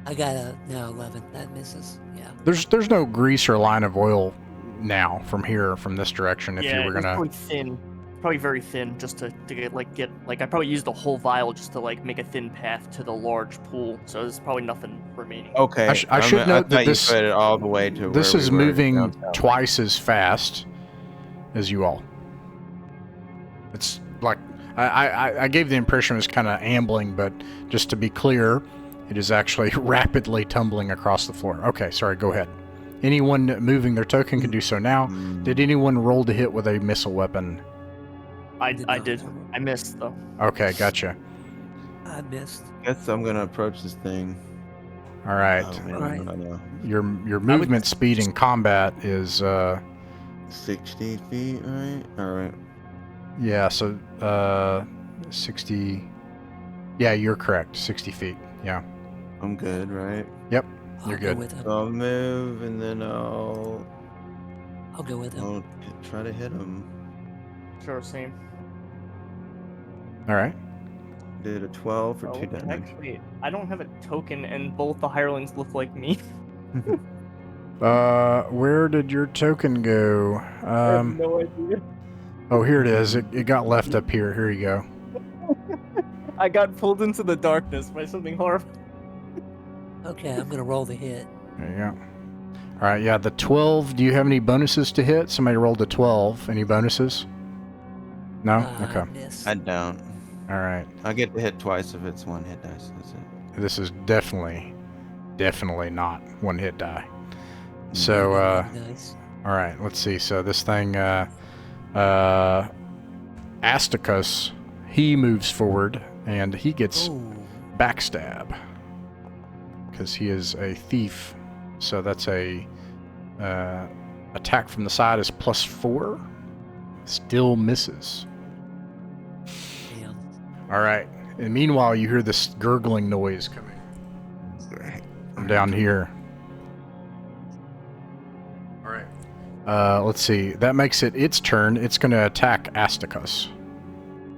[SPEAKER 2] I got a 11. That misses. Yeah.
[SPEAKER 1] There's no grease or line of oil now from here, from this direction. If you were
[SPEAKER 3] it's
[SPEAKER 1] gonna...
[SPEAKER 3] probably thin. Probably very thin, just to get I probably used the whole vial just to make a thin path to the large pool. So there's probably nothing remaining.
[SPEAKER 4] Okay.
[SPEAKER 1] I should note that
[SPEAKER 4] this put it all the way to
[SPEAKER 1] this
[SPEAKER 4] where
[SPEAKER 1] is
[SPEAKER 4] we were
[SPEAKER 1] moving
[SPEAKER 4] downtown.
[SPEAKER 1] twice as fast as you all. It's like I gave the impression it was kind of ambling, but just to be clear, it is actually rapidly tumbling across the floor. Okay, sorry, go ahead. Anyone moving their token can do so now. Did anyone roll to hit with a missile weapon?
[SPEAKER 3] I did. I missed though.
[SPEAKER 1] Okay, gotcha.
[SPEAKER 2] I missed.
[SPEAKER 4] Guess I'm gonna approach this thing.
[SPEAKER 1] All right.
[SPEAKER 4] Oh, man,
[SPEAKER 2] Right.
[SPEAKER 4] I don't know.
[SPEAKER 1] Your movement speed in combat is
[SPEAKER 4] 60 feet, right? All right.
[SPEAKER 1] yeah, so 60. Yeah, you're correct. 60 feet. Yeah.
[SPEAKER 4] I'm good, right?
[SPEAKER 1] Yep.
[SPEAKER 2] I'll
[SPEAKER 1] You're
[SPEAKER 2] go
[SPEAKER 1] good.
[SPEAKER 2] with him.
[SPEAKER 4] So I'll move and then I'll
[SPEAKER 2] I'll go with him.
[SPEAKER 4] try to hit him.
[SPEAKER 3] Sure, same.
[SPEAKER 1] All right.
[SPEAKER 4] Did a 12 for 2 damage.
[SPEAKER 3] Actually, I don't have a token, and both the hirelings look like me.
[SPEAKER 1] Where did your token go?
[SPEAKER 3] I have no idea.
[SPEAKER 1] Oh, here it is. It got left up here. Here you go.
[SPEAKER 3] I got pulled into the darkness by something horrible.
[SPEAKER 2] Okay, I'm gonna roll the hit.
[SPEAKER 1] There you go. All right, yeah, the 12. Do you have any bonuses to hit? Somebody rolled a 12. Any bonuses? No? Okay.
[SPEAKER 2] Miss.
[SPEAKER 4] I don't.
[SPEAKER 1] All right.
[SPEAKER 4] I get to hit twice if it's one hit dice. That's it.
[SPEAKER 1] This is definitely not one hit die. So,
[SPEAKER 2] Nice.
[SPEAKER 1] all right, let's see. So this thing, Asticus, he moves forward and he gets
[SPEAKER 2] Ooh.
[SPEAKER 1] backstab because he is a thief. So that's a attack from the side is +4. Still misses.
[SPEAKER 2] Damn.
[SPEAKER 1] All right. And meanwhile, you hear this gurgling noise coming from down here. All right. Let's see. That makes it its turn. It's going to attack Asticus.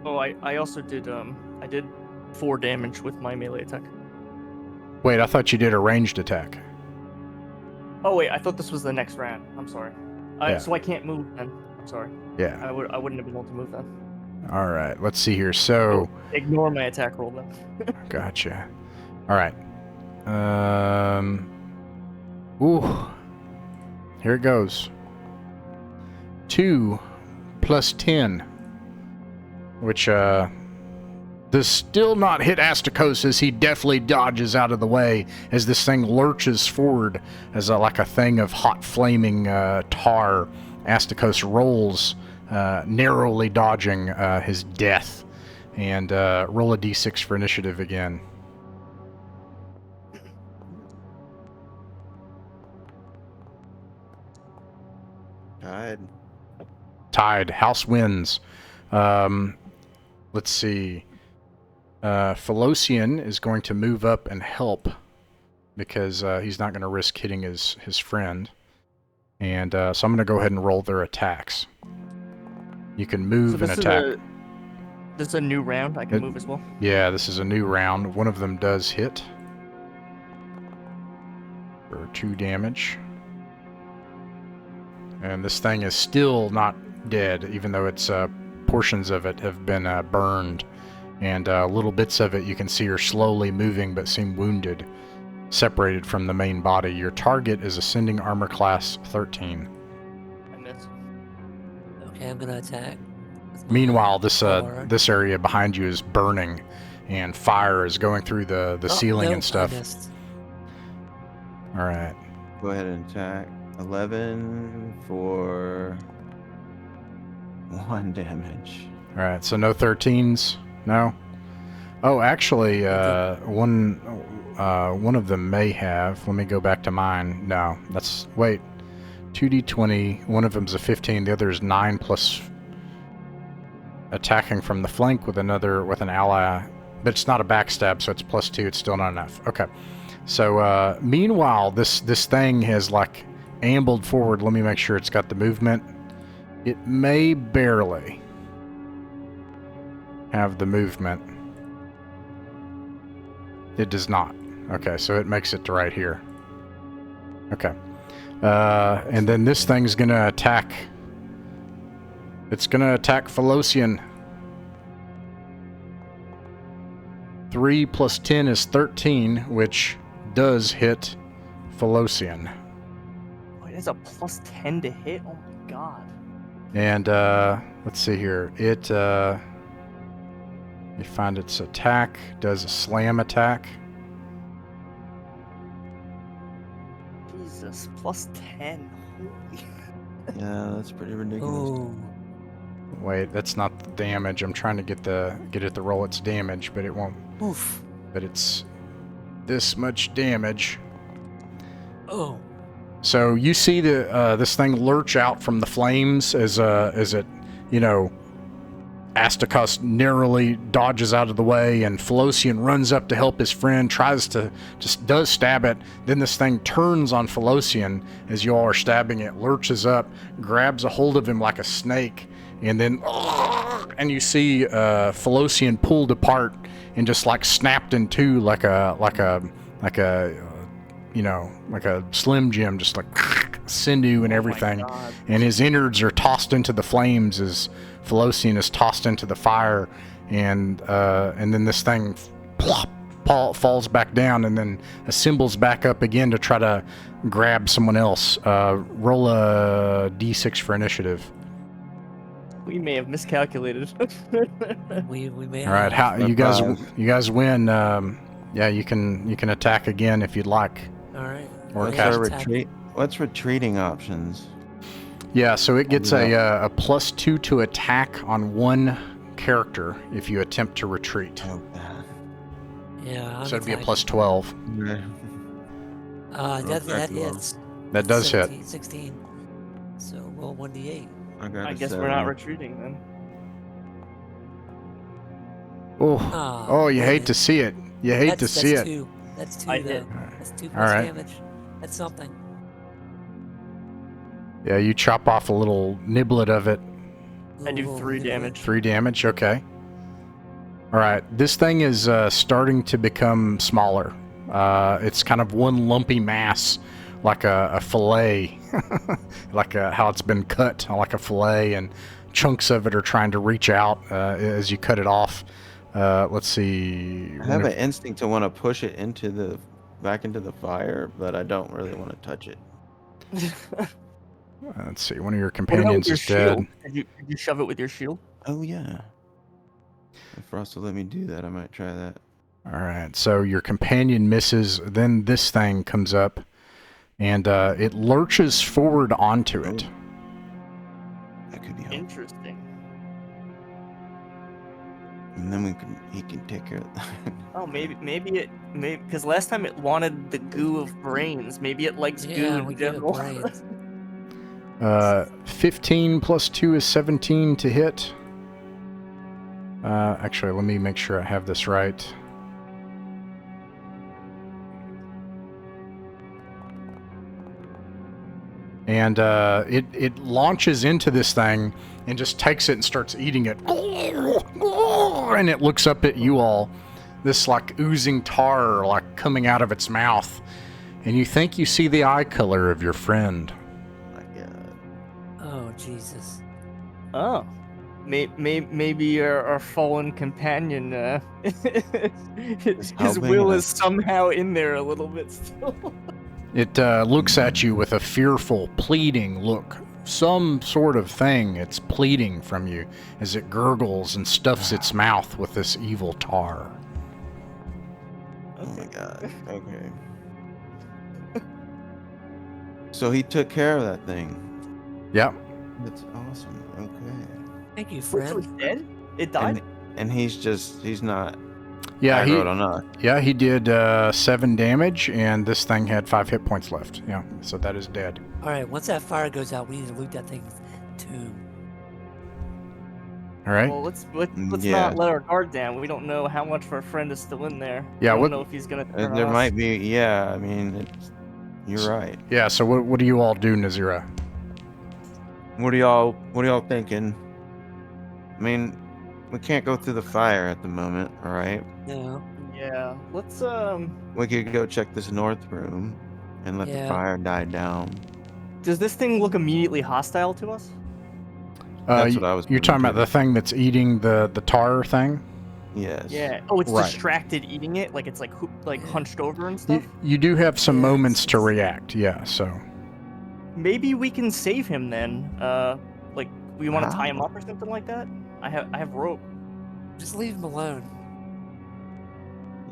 [SPEAKER 3] Oh, I also did I did 4 damage with my melee attack.
[SPEAKER 1] Wait, I thought you did a ranged attack.
[SPEAKER 3] Oh wait, I thought this was the next round. I'm sorry.
[SPEAKER 1] Yeah.
[SPEAKER 3] So I can't move then. I'm sorry.
[SPEAKER 1] Yeah.
[SPEAKER 3] I wouldn't have been able to move then.
[SPEAKER 1] All right. Let's see here. So,
[SPEAKER 3] Ignore my attack roll then.
[SPEAKER 1] gotcha. All right. Ooh. Here it goes. 2 plus 10, which does still not hit Asticus as he definitely dodges out of the way as this thing lurches forward as like a thing of hot flaming tar. Asticus rolls, narrowly dodging his death, and roll a d6 for initiative again. Tied. House wins. Let's see. Philosian is going to move up and help because he's not going to risk hitting his friend. And so I'm going to go ahead and roll their attacks. You can move and attack.
[SPEAKER 3] This is a new round. I can move as well.
[SPEAKER 1] Yeah, this is a new round. One of them does hit for 2 damage. And this thing is still not dead, even though its portions of it have been burned. And little bits of it you can see are slowly moving but seem wounded, separated from the main body. Your target is ascending armor class 13.
[SPEAKER 3] I missed.
[SPEAKER 2] Okay, I'm gonna attack.
[SPEAKER 1] Meanwhile, this area behind you is burning, and fire is going through the ceiling and stuff.
[SPEAKER 2] I missed.
[SPEAKER 1] All right.
[SPEAKER 4] Go ahead and attack. 11 for 1 damage.
[SPEAKER 1] All right. So no 13s. No. Oh, actually, one of them may have. Let me go back to mine. No, wait. 2d20. One of them's a 15. The other is 9 plus attacking from the flank with an ally, but it's not a backstab, so it's +2. It's still not enough. Okay. So meanwhile, this thing has like ambled forward. Let me make sure it's got the movement. It may barely have the movement. It does not. Okay, so it makes it to right here. Okay. And then this thing's gonna attack. It's gonna attack Philosian. 3 + 10 is 13, which does hit Philosian.
[SPEAKER 3] Oh, it has a +10 to hit? Oh my god.
[SPEAKER 1] And let's see here. It you find its attack, does a slam attack.
[SPEAKER 3] Jesus, +10. Holy.
[SPEAKER 4] Yeah, that's pretty ridiculous.
[SPEAKER 2] Oh.
[SPEAKER 1] Wait, that's not the damage. I'm trying to get it to roll its damage, but it won't.
[SPEAKER 2] Oof.
[SPEAKER 1] But it's this much damage.
[SPEAKER 2] Oh.
[SPEAKER 1] So you see this thing lurch out from the flames as it, Astakos narrowly dodges out of the way, and Philosian runs up to help his friend, does stab it. Then this thing turns on Philosian as you all are stabbing it, lurches up, grabs a hold of him like a snake, and then, and you see Philosian pulled apart and just like snapped in two like a Slim Jim, just like sinew and everything. And his innards are tossed into the flames as Philosian is tossed into the fire, and then this thing plop, falls back down and then assembles back up again to try to grab someone else. Roll a d6 for initiative.
[SPEAKER 3] We may have miscalculated.
[SPEAKER 2] we may
[SPEAKER 1] All right,
[SPEAKER 2] have.
[SPEAKER 1] you guys win. Yeah, you can attack again if you'd like.
[SPEAKER 2] All right.
[SPEAKER 1] Or
[SPEAKER 4] What's
[SPEAKER 1] cast.
[SPEAKER 4] our retreat? What's retreating options?
[SPEAKER 1] Yeah, so it gets a +2 to attack on one character if you attempt to retreat.
[SPEAKER 4] Oh, God.
[SPEAKER 2] Yeah.
[SPEAKER 1] So it'd be a +12.
[SPEAKER 2] That hits.
[SPEAKER 1] That does
[SPEAKER 2] 17,
[SPEAKER 1] hit.
[SPEAKER 2] 16. So roll 1d8.
[SPEAKER 3] I guess we're not retreating then.
[SPEAKER 1] Oh, you hate to see it. You hate to see it.
[SPEAKER 2] That's 2
[SPEAKER 3] I
[SPEAKER 2] though.
[SPEAKER 3] hit.
[SPEAKER 2] That's 2
[SPEAKER 1] All right.
[SPEAKER 2] damage. That's something.
[SPEAKER 1] Yeah, you chop off a little niblet of it.
[SPEAKER 3] I do 3 damage.
[SPEAKER 1] 3 damage, okay. All right, this thing is starting to become smaller. It's kind of one lumpy mass, like a fillet, like how it's been cut, like a fillet, and chunks of it are trying to reach out as you cut it off. Let's see.
[SPEAKER 4] I have an instinct to want to push it back into the fire, but I don't really want to touch it.
[SPEAKER 1] Let's see. One of your companions is dead.
[SPEAKER 3] Did you shove it with your shield?
[SPEAKER 4] Oh yeah. If Frost will let me do that, I might try that.
[SPEAKER 1] All right. So your companion misses. Then this thing comes up, and it lurches forward onto it.
[SPEAKER 4] That could be helpful.
[SPEAKER 3] Interesting.
[SPEAKER 4] And then he can take care of that.
[SPEAKER 3] Oh, maybe because last time it wanted the goo of brains. Maybe it likes goo in general.
[SPEAKER 2] Brains.
[SPEAKER 1] 15 + 2 is 17 to hit. Actually, let me make sure I have this right. And it launches into this thing and just takes it and starts eating it. And it looks up at you all, this like oozing tar like coming out of its mouth. And you think you see the eye color of your friend.
[SPEAKER 4] My God.
[SPEAKER 2] Oh Jesus.
[SPEAKER 3] Oh, maybe our fallen companion, his will is somehow in there a little bit still.
[SPEAKER 1] It looks at you with a fearful, pleading look. Some sort of thing it's pleading from you as it gurgles and stuffs its mouth with this evil tar.
[SPEAKER 4] Oh my God. Okay. So he took care of that thing.
[SPEAKER 1] Yep.
[SPEAKER 4] That's awesome. Okay.
[SPEAKER 2] Thank you,
[SPEAKER 3] So it's
[SPEAKER 2] friend.
[SPEAKER 3] dead? It died?
[SPEAKER 4] And he's not.
[SPEAKER 1] Yeah,
[SPEAKER 4] aggroed on us.
[SPEAKER 1] Yeah, he did 7 damage, and this thing had 5 hit points left. Yeah, so that is dead.
[SPEAKER 2] All right. Once that fire goes out, we need to loot that thing too.
[SPEAKER 1] All right.
[SPEAKER 3] Well, let's
[SPEAKER 4] Yeah.
[SPEAKER 3] not let our guard down. We don't know how much of our friend is still in there.
[SPEAKER 1] Yeah,
[SPEAKER 3] We
[SPEAKER 1] what-
[SPEAKER 3] don't know if he's gonna turn
[SPEAKER 4] There
[SPEAKER 3] on us.
[SPEAKER 4] might be. Yeah, I mean, you're right.
[SPEAKER 1] Yeah. So what do you all do, 𝕬𝖚𝖋𝖍𝖊𝖗?
[SPEAKER 4] What are y'all thinking? I mean, we can't go through the fire at the moment, all right?
[SPEAKER 2] No.
[SPEAKER 3] Yeah. Let's
[SPEAKER 4] We could go check this north room and let the
[SPEAKER 2] Yeah.
[SPEAKER 4] fire die down.
[SPEAKER 3] Does this thing look immediately hostile to us?
[SPEAKER 4] That's what I was
[SPEAKER 1] You're talking
[SPEAKER 4] gonna
[SPEAKER 1] about the
[SPEAKER 4] do.
[SPEAKER 1] thing that's eating the tar thing?
[SPEAKER 4] Yes.
[SPEAKER 3] Yeah. Oh, it's
[SPEAKER 1] Right.
[SPEAKER 3] distracted eating it, like it's like hunched over and
[SPEAKER 1] You,
[SPEAKER 3] stuff.
[SPEAKER 1] you do have some
[SPEAKER 2] Yeah,
[SPEAKER 1] moments to
[SPEAKER 2] it's-
[SPEAKER 1] react, yeah, so.
[SPEAKER 3] Maybe we can save him then. Like we want to tie him
[SPEAKER 4] How?
[SPEAKER 3] up or something like that. I have rope.
[SPEAKER 2] Just leave him alone.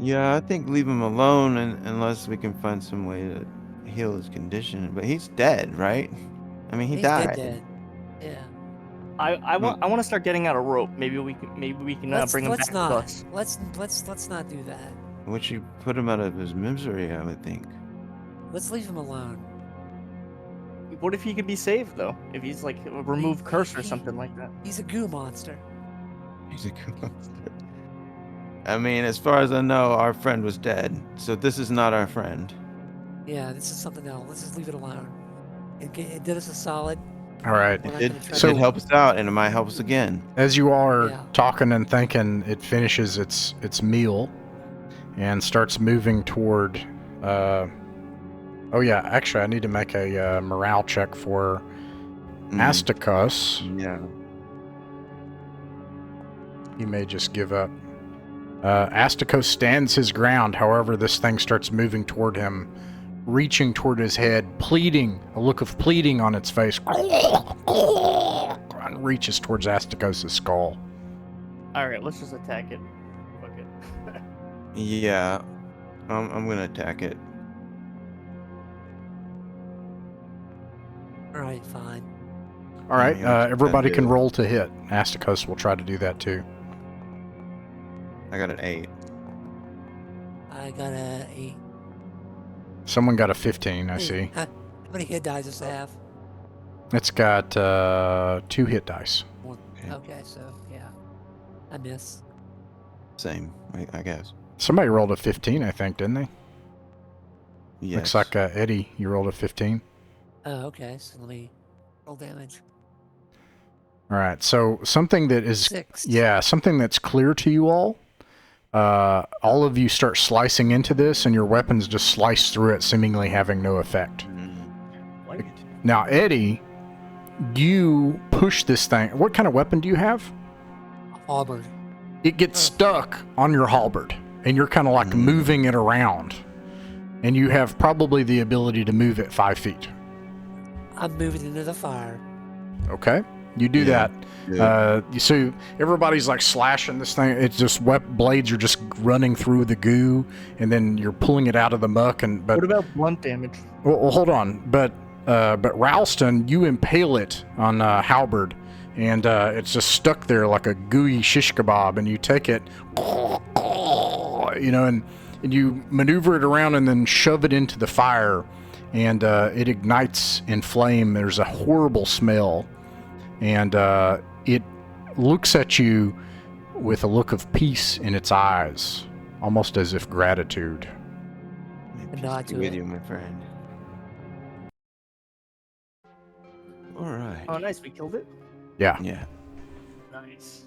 [SPEAKER 4] Yeah, I think leave him alone unless we can find some way to heal his condition. But he's dead, right? I mean, he
[SPEAKER 2] He's
[SPEAKER 4] died.
[SPEAKER 2] dead. Yeah.
[SPEAKER 3] I want to start getting out a rope. Maybe we can bring him back
[SPEAKER 2] not.
[SPEAKER 3] to us.
[SPEAKER 2] Let's not do that.
[SPEAKER 4] We should put him out of his misery, I would think.
[SPEAKER 2] Let's leave him alone.
[SPEAKER 3] What if he could be saved though? If he's like a remove curse or something like that.
[SPEAKER 2] He's a goo monster.
[SPEAKER 4] He's a good monster. I mean, as far as I know, our friend was dead, so this is not our friend.
[SPEAKER 2] Yeah, this is something else. Let's just leave it alone. It did us a solid.
[SPEAKER 1] All right.
[SPEAKER 2] We're not
[SPEAKER 4] It
[SPEAKER 2] gonna try
[SPEAKER 1] So-
[SPEAKER 4] did help us out, and it might help us again.
[SPEAKER 1] As you all are
[SPEAKER 2] Yeah.
[SPEAKER 1] talking and thinking, it finishes its meal and starts moving toward. Oh yeah, actually, I need to make a morale check for Astakos.
[SPEAKER 4] Yeah.
[SPEAKER 1] He may just give up. Astakos stands his ground. However, this thing starts moving toward him, reaching toward his head, pleading, a look of pleading on its face, and reaches towards Astakos' skull.
[SPEAKER 3] All right, let's just attack it. Fuck it.
[SPEAKER 4] Yeah. I'm gonna attack it.
[SPEAKER 2] All right, fine.
[SPEAKER 1] All right,
[SPEAKER 4] Yeah, let's
[SPEAKER 1] everybody
[SPEAKER 4] do
[SPEAKER 1] can
[SPEAKER 4] it.
[SPEAKER 1] roll to hit. Astakos will try to do that too.
[SPEAKER 4] I got an 8.
[SPEAKER 2] I got a 8.
[SPEAKER 1] Someone got a 15, I see.
[SPEAKER 2] How many hit dice does it have?
[SPEAKER 1] It's got 2 hit dice.
[SPEAKER 2] One.
[SPEAKER 4] Okay.
[SPEAKER 2] Okay, so yeah, I miss.
[SPEAKER 4] Same, I guess.
[SPEAKER 1] Somebody rolled a 15, I think, didn't they?
[SPEAKER 4] Yes.
[SPEAKER 1] Looks like Eddie, you rolled a 15.
[SPEAKER 2] Oh, okay. So let me roll damage.
[SPEAKER 1] All right, so something that is
[SPEAKER 2] 6.
[SPEAKER 1] yeah, something that's clear to you all. All of you start slicing into this, and your weapons just slice through it, seemingly having no effect.
[SPEAKER 3] Like it.
[SPEAKER 1] Now, Eddie, you push this thing. What kind of weapon do you have?
[SPEAKER 2] Auburn.
[SPEAKER 1] It gets stuck on your halberd, and you're kind of like moving it around. And you have probably the ability to move it 5 feet.
[SPEAKER 2] I'm moving into the fire.
[SPEAKER 1] Okay? You do
[SPEAKER 4] Yeah.
[SPEAKER 1] that. So everybody's like slashing this thing. It's just blades are just running through the goo, and then you're pulling it out of the muck. But
[SPEAKER 3] What about blunt damage?
[SPEAKER 1] well, hold on. But Ralston, you impale it on halberd, and it's just stuck there like a gooey shish kebab. And you take it, and you maneuver it around, and then shove it into the fire, and it ignites in flame. There's a horrible smell. And it looks at you with a look of peace in its eyes, almost as if gratitude.
[SPEAKER 4] May
[SPEAKER 2] And
[SPEAKER 4] peace
[SPEAKER 2] nod
[SPEAKER 4] be
[SPEAKER 2] to
[SPEAKER 4] with
[SPEAKER 2] it.
[SPEAKER 4] you, my friend. All right.
[SPEAKER 3] Oh, nice. We killed it.
[SPEAKER 1] Yeah.
[SPEAKER 4] Yeah.
[SPEAKER 3] Nice.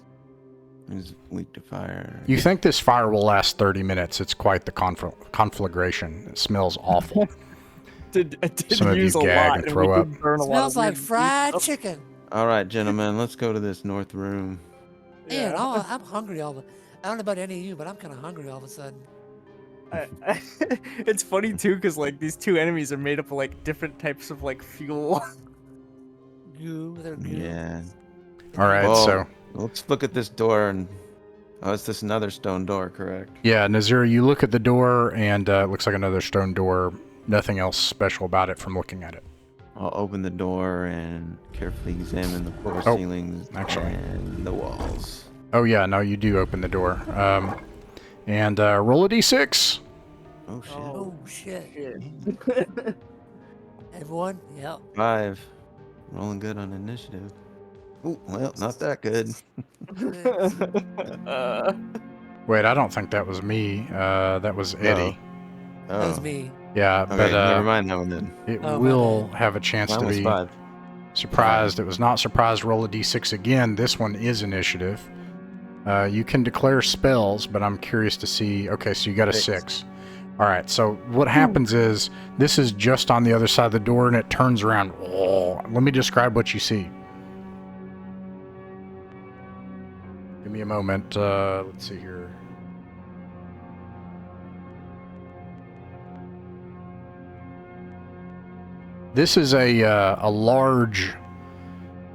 [SPEAKER 4] He's weak to fire.
[SPEAKER 1] You think this fire will last 30 minutes. It's quite the conflagration. It smells awful.
[SPEAKER 3] Did
[SPEAKER 1] Some of you
[SPEAKER 3] use a
[SPEAKER 1] gag
[SPEAKER 3] lot,
[SPEAKER 1] and throw
[SPEAKER 3] we
[SPEAKER 1] up.
[SPEAKER 3] did burn a lot
[SPEAKER 2] Smells
[SPEAKER 3] of
[SPEAKER 2] like
[SPEAKER 3] weird
[SPEAKER 2] fried
[SPEAKER 3] stuff.
[SPEAKER 2] chicken.
[SPEAKER 4] All right, gentlemen, let's go to this north room.
[SPEAKER 2] Man,
[SPEAKER 3] Yeah.
[SPEAKER 2] I'm hungry all of I don't know about any of you, but I'm kind of hungry all of a sudden.
[SPEAKER 3] It's funny too, because like these two enemies are made up of like different types of like fuel.
[SPEAKER 2] Goo, they're goo.
[SPEAKER 4] Yeah.
[SPEAKER 1] All right,
[SPEAKER 4] Well,
[SPEAKER 1] so
[SPEAKER 4] let's look at this door and. Oh, it's this another stone door, correct?
[SPEAKER 1] yeah, 𝕬𝖚𝖋𝖍𝖊𝖗, you look at the door, and it looks like another stone door. Nothing else special about it from looking at it.
[SPEAKER 4] I'll open the door and carefully examine the floor,
[SPEAKER 1] Oh,
[SPEAKER 4] ceilings,
[SPEAKER 1] actually.
[SPEAKER 4] and the walls.
[SPEAKER 1] Oh yeah, no, you do open the door. And roll a d6.
[SPEAKER 4] Oh shit.
[SPEAKER 2] Oh shit.
[SPEAKER 3] Shit.
[SPEAKER 2] Everyone? Yep.
[SPEAKER 4] 5. Rolling good on initiative. Ooh, well, not that good.
[SPEAKER 1] Wait, I don't think that was me. That was Eddie.
[SPEAKER 4] Oh.
[SPEAKER 2] That was me.
[SPEAKER 1] Yeah,
[SPEAKER 4] Okay,
[SPEAKER 1] but
[SPEAKER 4] never mind that one then.
[SPEAKER 1] it
[SPEAKER 2] Oh, my
[SPEAKER 1] will
[SPEAKER 2] bad.
[SPEAKER 1] have a chance
[SPEAKER 4] Mine
[SPEAKER 1] to
[SPEAKER 4] was
[SPEAKER 1] be
[SPEAKER 4] 5.
[SPEAKER 1] surprised. It was not surprised. Roll a d6 again. This one is initiative. You can declare spells, but I'm curious to see. Okay, so you got a 6. All right, so what happens is this is just on the other side of the door, and it turns around. Oh, let me describe what you see. Give me a moment. Let's see here. This is a large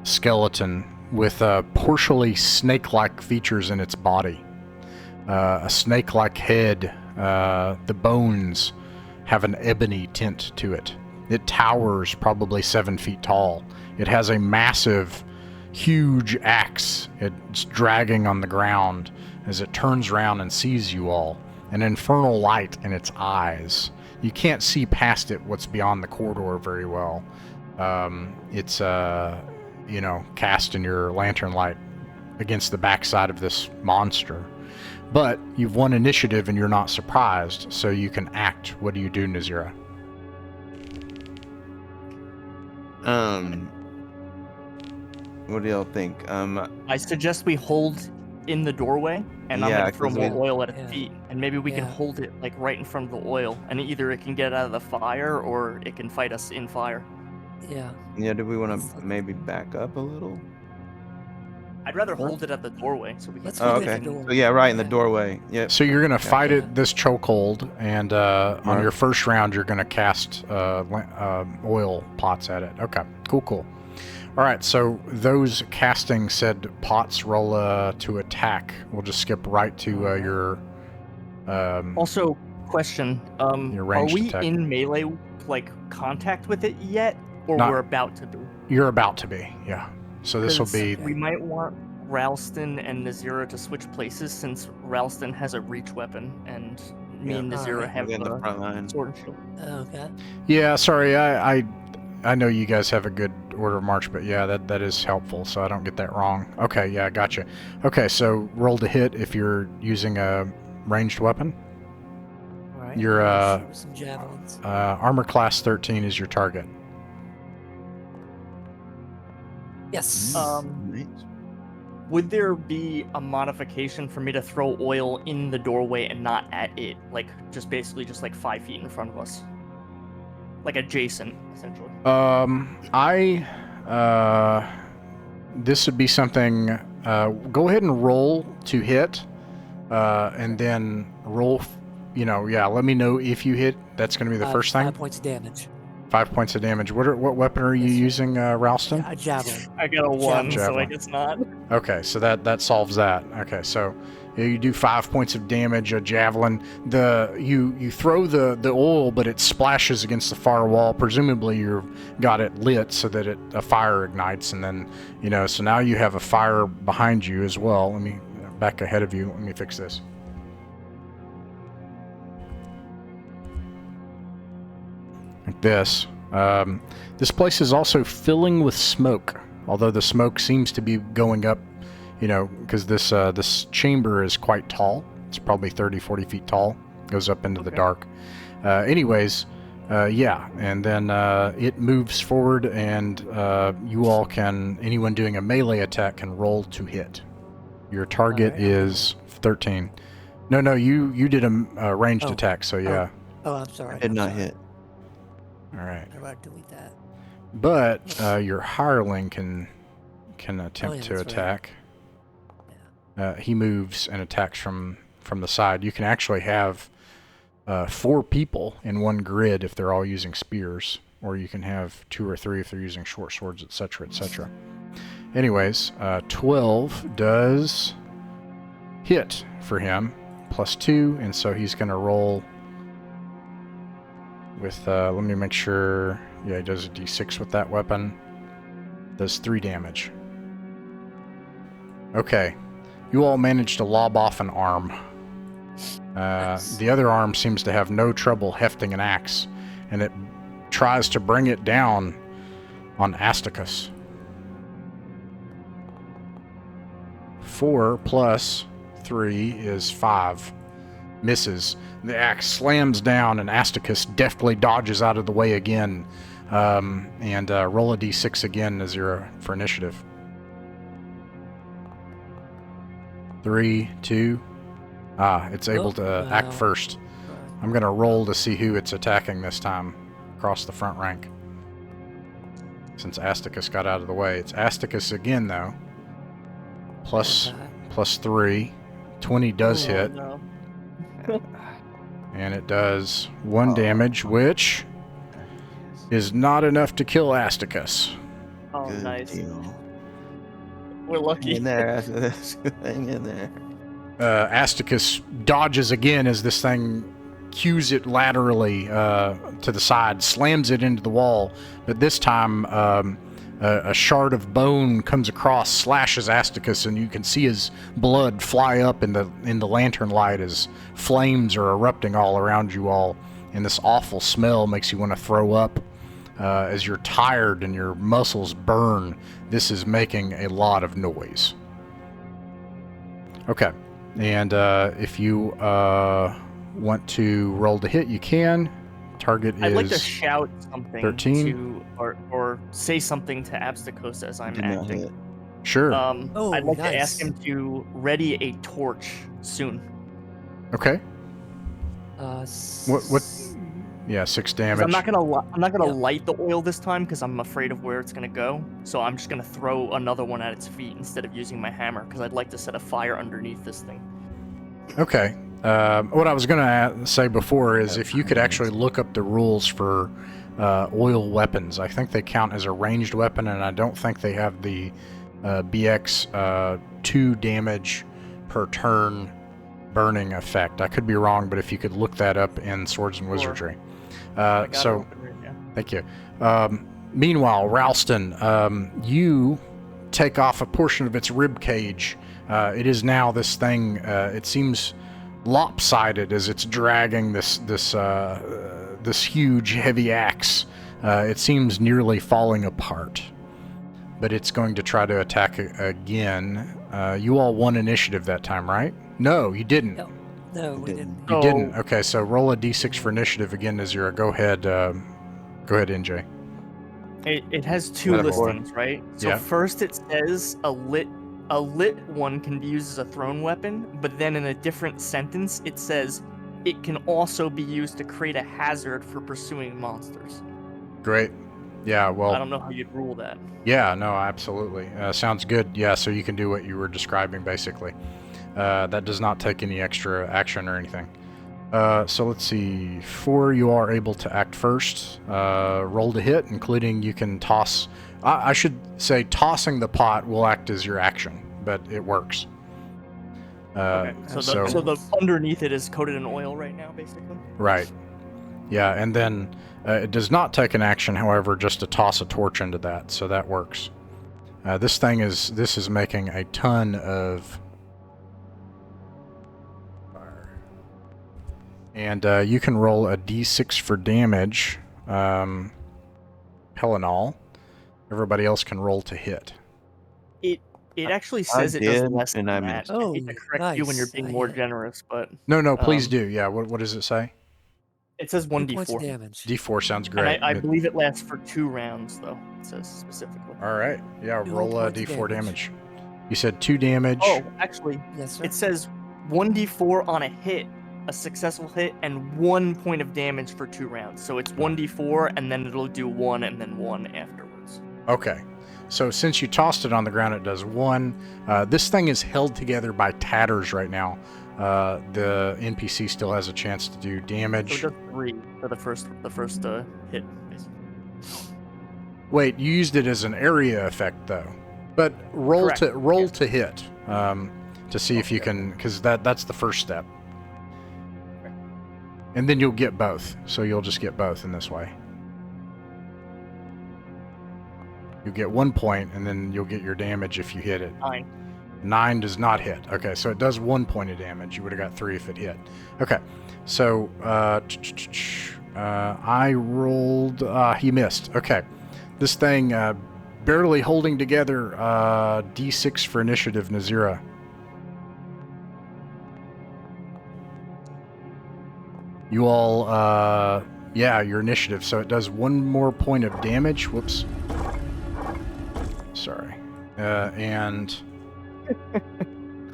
[SPEAKER 1] skeleton with partially snake-like features in its body. A snake-like head. The bones have an ebony tint to it. It towers probably 7 feet tall. It has a massive, huge axe. It's dragging on the ground as it turns around and sees you all. An infernal light in its eyes. You can't see past it what's beyond the corridor very well. It's cast in your lantern light against the backside of this monster. But you've won initiative and you're not surprised, so you can act. What do you do, 𝕬𝖚𝖋𝖍𝖊𝖗?
[SPEAKER 4] What do y'all think?
[SPEAKER 3] I suggest we hold in the doorway, and I'm
[SPEAKER 4] Yeah,
[SPEAKER 3] gonna throw
[SPEAKER 4] 'cause
[SPEAKER 3] more
[SPEAKER 4] we-
[SPEAKER 3] oil at its
[SPEAKER 2] Yeah.
[SPEAKER 3] feet, and maybe we can
[SPEAKER 2] Yeah.
[SPEAKER 3] hold it like right in front of the oil, and either it can get out of the fire or it can fight us in fire.
[SPEAKER 2] Yeah.
[SPEAKER 4] Yeah, do we want to maybe back up a little?
[SPEAKER 3] I'd rather hold it at the doorway so we can.
[SPEAKER 2] Let's
[SPEAKER 4] Oh,
[SPEAKER 2] hold it at
[SPEAKER 4] okay.
[SPEAKER 2] the door.
[SPEAKER 4] So yeah, right in the
[SPEAKER 2] Yeah.
[SPEAKER 4] doorway. Yep.
[SPEAKER 1] So you're going to fight
[SPEAKER 2] Yeah.
[SPEAKER 1] it, this chokehold, and on
[SPEAKER 4] Right.
[SPEAKER 1] your first round, you're going to cast oil pots at it. Okay, cool. All right, so those casting said pots roll to attack. We'll just skip right to your...
[SPEAKER 3] Also, question:
[SPEAKER 1] Your
[SPEAKER 3] are
[SPEAKER 1] ranged
[SPEAKER 3] we
[SPEAKER 1] attack.
[SPEAKER 3] in melee contact with it yet, or
[SPEAKER 1] Not-
[SPEAKER 3] we're about to be?
[SPEAKER 1] You're about to be, yeah. So this will
[SPEAKER 3] 'Cause
[SPEAKER 1] be...
[SPEAKER 3] We might want Ralston and 𝕬𝖚𝖋𝖍𝖃 to switch places since Ralston has a reach weapon and me and 𝕬𝖚𝖃𝖍𝖃
[SPEAKER 2] Alright.
[SPEAKER 3] have
[SPEAKER 4] We're in the
[SPEAKER 3] the
[SPEAKER 4] front line.
[SPEAKER 3] sword and shield.
[SPEAKER 2] Okay.
[SPEAKER 1] Yeah, sorry, I know you guys have a good order of march, but yeah, that is helpful, so I don't get that wrong. Okay, yeah, gotcha. Okay, so roll to hit if you're using a ranged weapon.
[SPEAKER 2] All right.
[SPEAKER 1] Your
[SPEAKER 2] Shoot with some javelins.
[SPEAKER 1] armor class 13 is your target.
[SPEAKER 2] Yes.
[SPEAKER 4] Nice.
[SPEAKER 3] Would there be a modification for me to throw oil in the doorway and not at it? Like, basically just like 5 feet in front of us? Like adjacent, essentially.
[SPEAKER 1] This would be something, go ahead and roll to hit, and then roll, let me know if you hit. That's going to be the first thing.
[SPEAKER 2] 5 points of damage.
[SPEAKER 1] 5 points of damage. What weapon are you
[SPEAKER 2] Yes, sir.
[SPEAKER 1] using, Ralston?
[SPEAKER 2] A javelin.
[SPEAKER 3] I got a 1, so I
[SPEAKER 1] Javelin.
[SPEAKER 3] guess not.
[SPEAKER 1] Okay, so that solves that. Okay, so you do 5 points of damage. A javelin. You throw the oil, but it splashes against the far wall. Presumably, you've got it lit so that a fire ignites, and then so now you have a fire behind you as well. Let me back ahead of you. Let me fix this. Like this. This place is also filling with smoke, although the smoke seems to be going up, because this chamber is quite tall. It's probably 30, 40 feet tall. Goes up into the dark. Anyways, and then it moves forward, and you all anyone doing a melee attack can roll to hit. Your target is 13. No, you did a ranged attack, so yeah.
[SPEAKER 2] Oh, I'm sorry.
[SPEAKER 4] I did
[SPEAKER 2] I'm
[SPEAKER 4] not
[SPEAKER 2] sorry.
[SPEAKER 4] hit.
[SPEAKER 1] All right.
[SPEAKER 2] How do I delete that?
[SPEAKER 1] But your hireling can attempt to
[SPEAKER 2] that's right.
[SPEAKER 1] attack. He moves and attacks from the side. You can actually have 4 people in one grid if they're all using spears, or you can have 2 or 3 if they're using short swords, etc., etc. Anyways, 12 does hit for him, +2, and so he's going to roll with, let me make sure, yeah, he does a d6 with that weapon. Does 3 damage. Okay, you all managed to lob off an arm.
[SPEAKER 2] Nice.
[SPEAKER 1] The other arm seems to have no trouble hefting an axe, and it tries to bring it down on Asticus. 4 plus 3 is 5. Misses. The axe slams down, and Asticus deftly dodges out of the way again. And roll a d6 again, Nazira, for initiative. 3, 2. It's able to act first. I'm going to roll to see who it's attacking this time across the front rank. Since Asticus got out of the way. It's Asticus again, though. Plus 3. 20 does hit.
[SPEAKER 3] No.
[SPEAKER 1] And it does 1 damage, which is not enough to kill Asticus.
[SPEAKER 3] Oh,
[SPEAKER 4] Good
[SPEAKER 3] nice.
[SPEAKER 4] deal.
[SPEAKER 3] We're lucky.
[SPEAKER 4] Hang in there, Asticus. Hang in there.
[SPEAKER 1] Asticus dodges again as this thing cues it laterally to the side, slams it into the wall, but this time a shard of bone comes across, slashes Asticus, and you can see his blood fly up in the lantern light as flames are erupting all around you all, and this awful smell makes you want to throw up. As you're tired and your muscles burn, this is making a lot of noise. Okay, and if you want to roll to hit, you can. Target is
[SPEAKER 3] I'd like to shout something
[SPEAKER 1] 13.
[SPEAKER 3] to, or say something to Absticos as I'm
[SPEAKER 4] Did not
[SPEAKER 3] acting.
[SPEAKER 4] hit.
[SPEAKER 1] Sure.
[SPEAKER 3] I'd like to ask
[SPEAKER 2] nice.
[SPEAKER 3] him to ready a torch soon.
[SPEAKER 1] Okay.
[SPEAKER 2] S-
[SPEAKER 1] What? Yeah, 6
[SPEAKER 3] 'Cause
[SPEAKER 1] damage.
[SPEAKER 3] I'm not gonna
[SPEAKER 2] Yeah.
[SPEAKER 3] light the oil this time because I'm afraid of where it's gonna go. So I'm just gonna throw another one at its feet instead of using my hammer because I'd like to set a fire underneath this thing.
[SPEAKER 1] Okay. What I was going to say before is if you could actually look up the rules for oil weapons. I think they count as a ranged weapon, and I don't think they have the BX 2 damage per turn burning effect. I could be wrong, but if you could look that up in Swords and Wizardry.
[SPEAKER 3] I got it
[SPEAKER 1] So,
[SPEAKER 3] open right now.
[SPEAKER 1] thank you. Meanwhile, Ralston, you take off a portion of its rib cage. It is now this thing. It seems lopsided as it's dragging this huge heavy axe. It seems nearly falling apart, but it's going to try to attack again. You all won initiative that time, right? No, you didn't.
[SPEAKER 2] No, we didn't.
[SPEAKER 1] You didn't. Okay, so roll a d6 for initiative again, Nazira. Go ahead, NJ.
[SPEAKER 3] It has 2
[SPEAKER 4] Metaphor.
[SPEAKER 3] listings, right? So
[SPEAKER 1] Yeah.
[SPEAKER 3] first it says a lit one can be used as a thrown weapon, but then in a different sentence it says it can also be used to create a hazard for pursuing monsters.
[SPEAKER 1] Great. Yeah,
[SPEAKER 3] I
[SPEAKER 1] well,
[SPEAKER 3] don't know how you'd rule that.
[SPEAKER 1] yeah, no, absolutely. Sounds good. Yeah, so you can do what you were describing, basically. That does not take any extra action or anything. So let's see. 4, you are able to act first. Roll to hit, including you can toss. I should say tossing the pot will act as your action, but it works.
[SPEAKER 3] Okay. So the underneath it is coated in oil right now, basically.
[SPEAKER 1] Right. Yeah, and then it does not take an action, however, just to toss a torch into that, so that works. This is making a ton of fire. And you can roll a d6 for damage. Pelinal. Everybody else can roll to hit.
[SPEAKER 3] It actually says it does
[SPEAKER 4] did,
[SPEAKER 3] less
[SPEAKER 4] and
[SPEAKER 3] than
[SPEAKER 4] I
[SPEAKER 3] that.
[SPEAKER 4] missed.
[SPEAKER 3] I hate to correct you when you're
[SPEAKER 2] nice.
[SPEAKER 3] being
[SPEAKER 2] I
[SPEAKER 3] more
[SPEAKER 2] hit.
[SPEAKER 3] generous, but
[SPEAKER 1] No, please
[SPEAKER 3] Um,
[SPEAKER 1] do. Yeah, what does it say?
[SPEAKER 3] it says
[SPEAKER 2] 2 points of
[SPEAKER 3] 1d4.
[SPEAKER 2] damage.
[SPEAKER 1] D4 sounds
[SPEAKER 3] And
[SPEAKER 1] great.
[SPEAKER 3] I believe it lasts for 2 rounds, though. It says specifically.
[SPEAKER 1] All right. Yeah,
[SPEAKER 2] 2
[SPEAKER 1] roll a
[SPEAKER 2] points of
[SPEAKER 1] d4 damage. You said 2 damage.
[SPEAKER 3] Oh, actually,
[SPEAKER 2] Yes, sir.
[SPEAKER 3] it says 1d4 on a hit, a successful hit, and 1 point of damage for 2 rounds. So it's 1d4, and then it'll do 1 and then 1 afterwards.
[SPEAKER 1] Okay. So since you tossed it on the ground, it does 1. This thing is held together by tatters right now. The NPC still has a chance to do
[SPEAKER 3] So
[SPEAKER 1] damage.
[SPEAKER 3] it does 3 for the first hit, basically.
[SPEAKER 1] Wait, you used it as an area effect though. But roll
[SPEAKER 3] Correct.
[SPEAKER 1] to hit to see if you can, because that's the first step. And then you'll get both. So you'll just get both in this way. You get 1 point, and then you'll get your damage if you hit it.
[SPEAKER 3] 9.
[SPEAKER 1] 9 does not hit. Okay, so it does 1 point of damage. You would have got 3 if it hit. Okay, so I rolled. He missed. Okay, this thing barely holding together. D6 for initiative, Nazira. You all, your initiative. So it does 1 more point of damage. Whoops. Sorry. And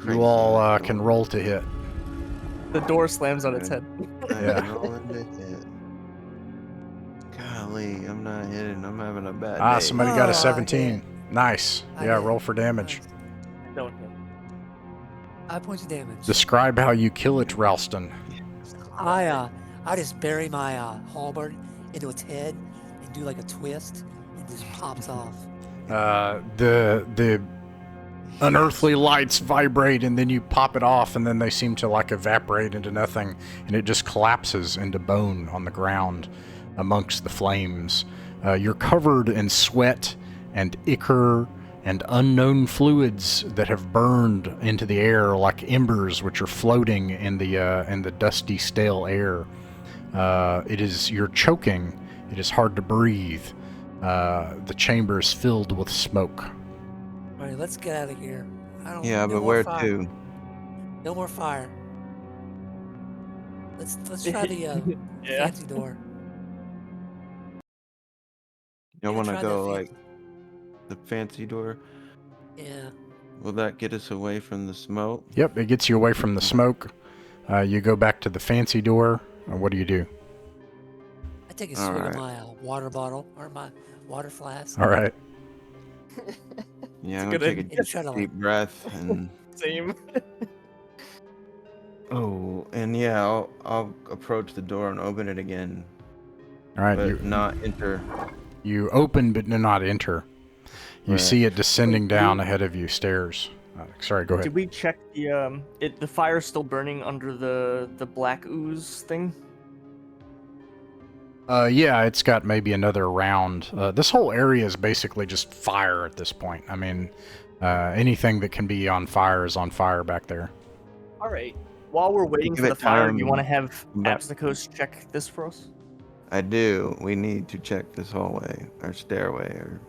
[SPEAKER 1] you all can roll to hit.
[SPEAKER 3] The door slams on its head.
[SPEAKER 1] Yeah.
[SPEAKER 4] Rolling to hit. Golly, I'm not hitting. I'm having a bad day.
[SPEAKER 1] Somebody got a
[SPEAKER 2] Oh,
[SPEAKER 1] 17. Nice.
[SPEAKER 2] I
[SPEAKER 1] Yeah,
[SPEAKER 2] hit.
[SPEAKER 1] roll for damage.
[SPEAKER 3] Don't hit.
[SPEAKER 2] 5 points of damage.
[SPEAKER 1] Describe how you kill it, Ralston.
[SPEAKER 2] I just bury my halberd into its head and do like a twist, and it just pops off.
[SPEAKER 1] The unearthly lights vibrate, and then you pop it off, and then they seem to like evaporate into nothing, and it just collapses into bone on the ground amongst the flames. You're covered in sweat and ichor and unknown fluids that have burned into the air like embers, which are floating in the dusty, stale air. You're choking. It is hard to breathe. The chamber is filled with smoke.
[SPEAKER 2] All right, let's get out of here.
[SPEAKER 4] Yeah,
[SPEAKER 2] no
[SPEAKER 4] but
[SPEAKER 2] more
[SPEAKER 4] where
[SPEAKER 2] fire.
[SPEAKER 4] to?
[SPEAKER 2] No more fire. Let's try the fancy door.
[SPEAKER 4] You want to
[SPEAKER 2] try
[SPEAKER 4] go
[SPEAKER 2] the
[SPEAKER 4] like the fancy door?
[SPEAKER 2] Yeah.
[SPEAKER 4] Will that get us away from the smoke?
[SPEAKER 1] Yep, it gets you away from the smoke. You go back to the fancy door. What do you do?
[SPEAKER 2] I take a swig of my water bottle or my water flask.
[SPEAKER 1] All right.
[SPEAKER 4] Yeah, I'm
[SPEAKER 3] It's
[SPEAKER 4] gonna
[SPEAKER 3] good
[SPEAKER 4] take a deep breath and.
[SPEAKER 3] Same.
[SPEAKER 4] Oh, and yeah, I'll approach the door and open it again,
[SPEAKER 1] All right.
[SPEAKER 4] but not enter.
[SPEAKER 1] You open but do not enter. You
[SPEAKER 4] Right.
[SPEAKER 1] see it descending down ahead of you, stairs. Sorry, go ahead.
[SPEAKER 3] Did we check the fire's still burning under the black ooze thing?
[SPEAKER 1] Yeah, it's got maybe another round. This whole area is basically just fire at this point. I mean, anything that can be on fire is on fire back there.
[SPEAKER 3] All right. While we're waiting
[SPEAKER 4] Give
[SPEAKER 3] for
[SPEAKER 4] it
[SPEAKER 3] the fire, do you
[SPEAKER 4] time.
[SPEAKER 3] want to have
[SPEAKER 4] But-
[SPEAKER 3] Absnicos check this for us?
[SPEAKER 4] I do. We need to check this hallway or stairway or.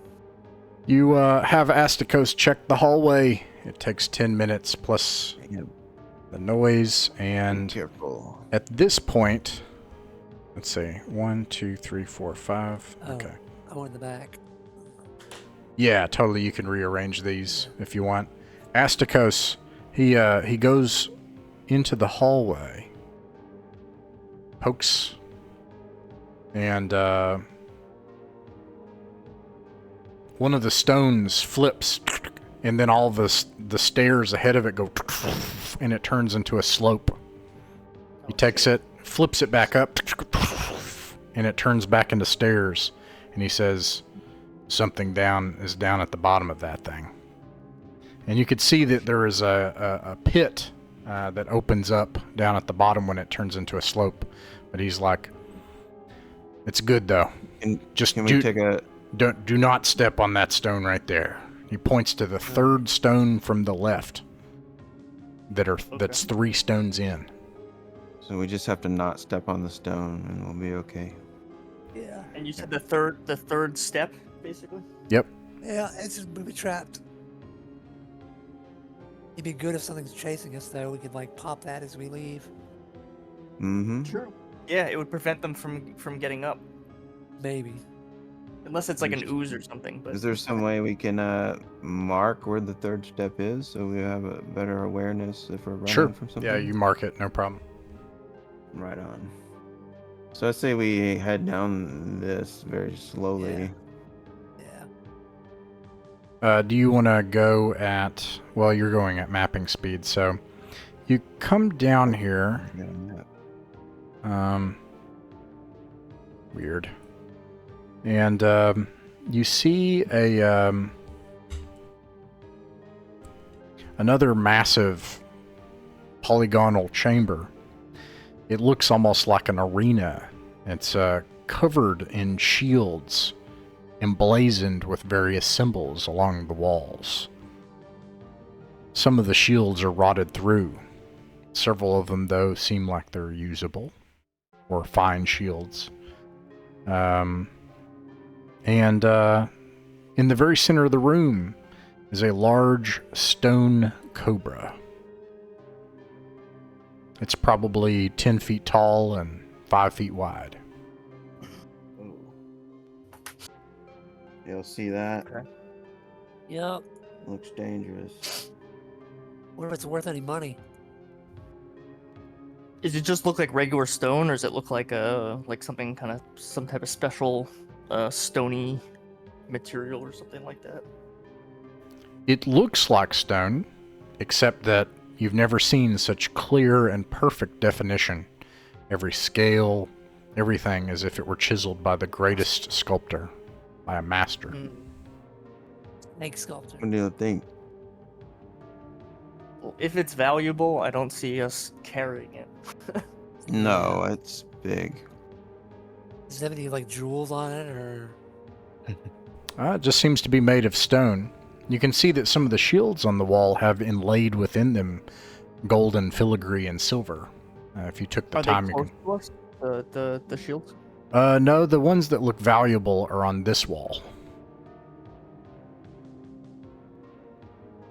[SPEAKER 1] You have Asticos check the hallway. It takes 10 minutes plus the noise, and
[SPEAKER 4] Careful.
[SPEAKER 1] at this point, let's see, 1, 2, 3, 4, 5.
[SPEAKER 2] Oh.
[SPEAKER 1] Okay.
[SPEAKER 2] I went in the back.
[SPEAKER 1] Yeah, totally. You can rearrange these if you want. Asticos, he goes into the hallway, pokes, and one of the stones flips, and then all the stairs ahead of it go, and it turns into a slope. He takes it, flips it back up, and it turns back into stairs, and he says, something is down at the bottom of that thing. And you could see that there is a pit that opens up down at the bottom when it turns into a slope. But he's like, it's good though.
[SPEAKER 4] Can
[SPEAKER 1] Do
[SPEAKER 4] we take a?
[SPEAKER 1] do not step on that stone right there. He points to the third stone from the left. That's 3 stones in.
[SPEAKER 4] So we just have to not step on the stone, and we'll be okay.
[SPEAKER 2] Yeah.
[SPEAKER 3] And you said the third step, basically?
[SPEAKER 1] Yep.
[SPEAKER 2] Yeah, it's just we'll be trapped. It'd be good if something's chasing us, though. We could like pop that as we leave.
[SPEAKER 4] Mm-hmm.
[SPEAKER 3] Sure. Yeah, it would prevent them from getting up.
[SPEAKER 2] Maybe.
[SPEAKER 3] Unless it's like an ooze or something. But
[SPEAKER 4] Is there some way we can mark where the third step is so we have a better awareness if we're running
[SPEAKER 1] Sure.
[SPEAKER 4] from something?
[SPEAKER 1] Yeah, you mark it, no problem.
[SPEAKER 4] Right on. So I say we head down this very slowly.
[SPEAKER 2] Yeah.
[SPEAKER 1] Do you want to go at... Well, you're going at mapping speed, so... You come down here...
[SPEAKER 4] Got a map.
[SPEAKER 1] Weird. And you see another massive polygonal chamber. It looks almost like an arena. It's covered in shields, emblazoned with various symbols along the walls. Some of the shields are rotted through. Several of them, though, seem like they're usable, or fine shields. And in the very center of the room is a large stone cobra. It's probably 10 feet tall and 5 feet wide.
[SPEAKER 4] You'll see that.
[SPEAKER 3] Okay.
[SPEAKER 2] Yep.
[SPEAKER 4] Looks dangerous.
[SPEAKER 2] What if it's worth any money?
[SPEAKER 3] Does it just look like regular stone, or does it look like something kind of some type of special stony material or something like that?
[SPEAKER 1] It looks like stone, except that you've never seen such clear and perfect definition. Every scale, everything as if it were chiseled by the greatest sculptor, by a master.
[SPEAKER 2] Egg sculptor.
[SPEAKER 4] What do you think?
[SPEAKER 3] Well, if it's valuable, I don't see us carrying it.
[SPEAKER 4] No, it's big.
[SPEAKER 2] Does it have any like jewels on it, or?
[SPEAKER 1] It just seems to be made of stone. You can see that some of the shields on the wall have inlaid within them golden filigree and silver. If you took the
[SPEAKER 3] Are
[SPEAKER 1] time,
[SPEAKER 3] they
[SPEAKER 1] you
[SPEAKER 3] close
[SPEAKER 1] can.
[SPEAKER 3] to us? The shields?
[SPEAKER 1] No, the ones that look valuable are on this wall.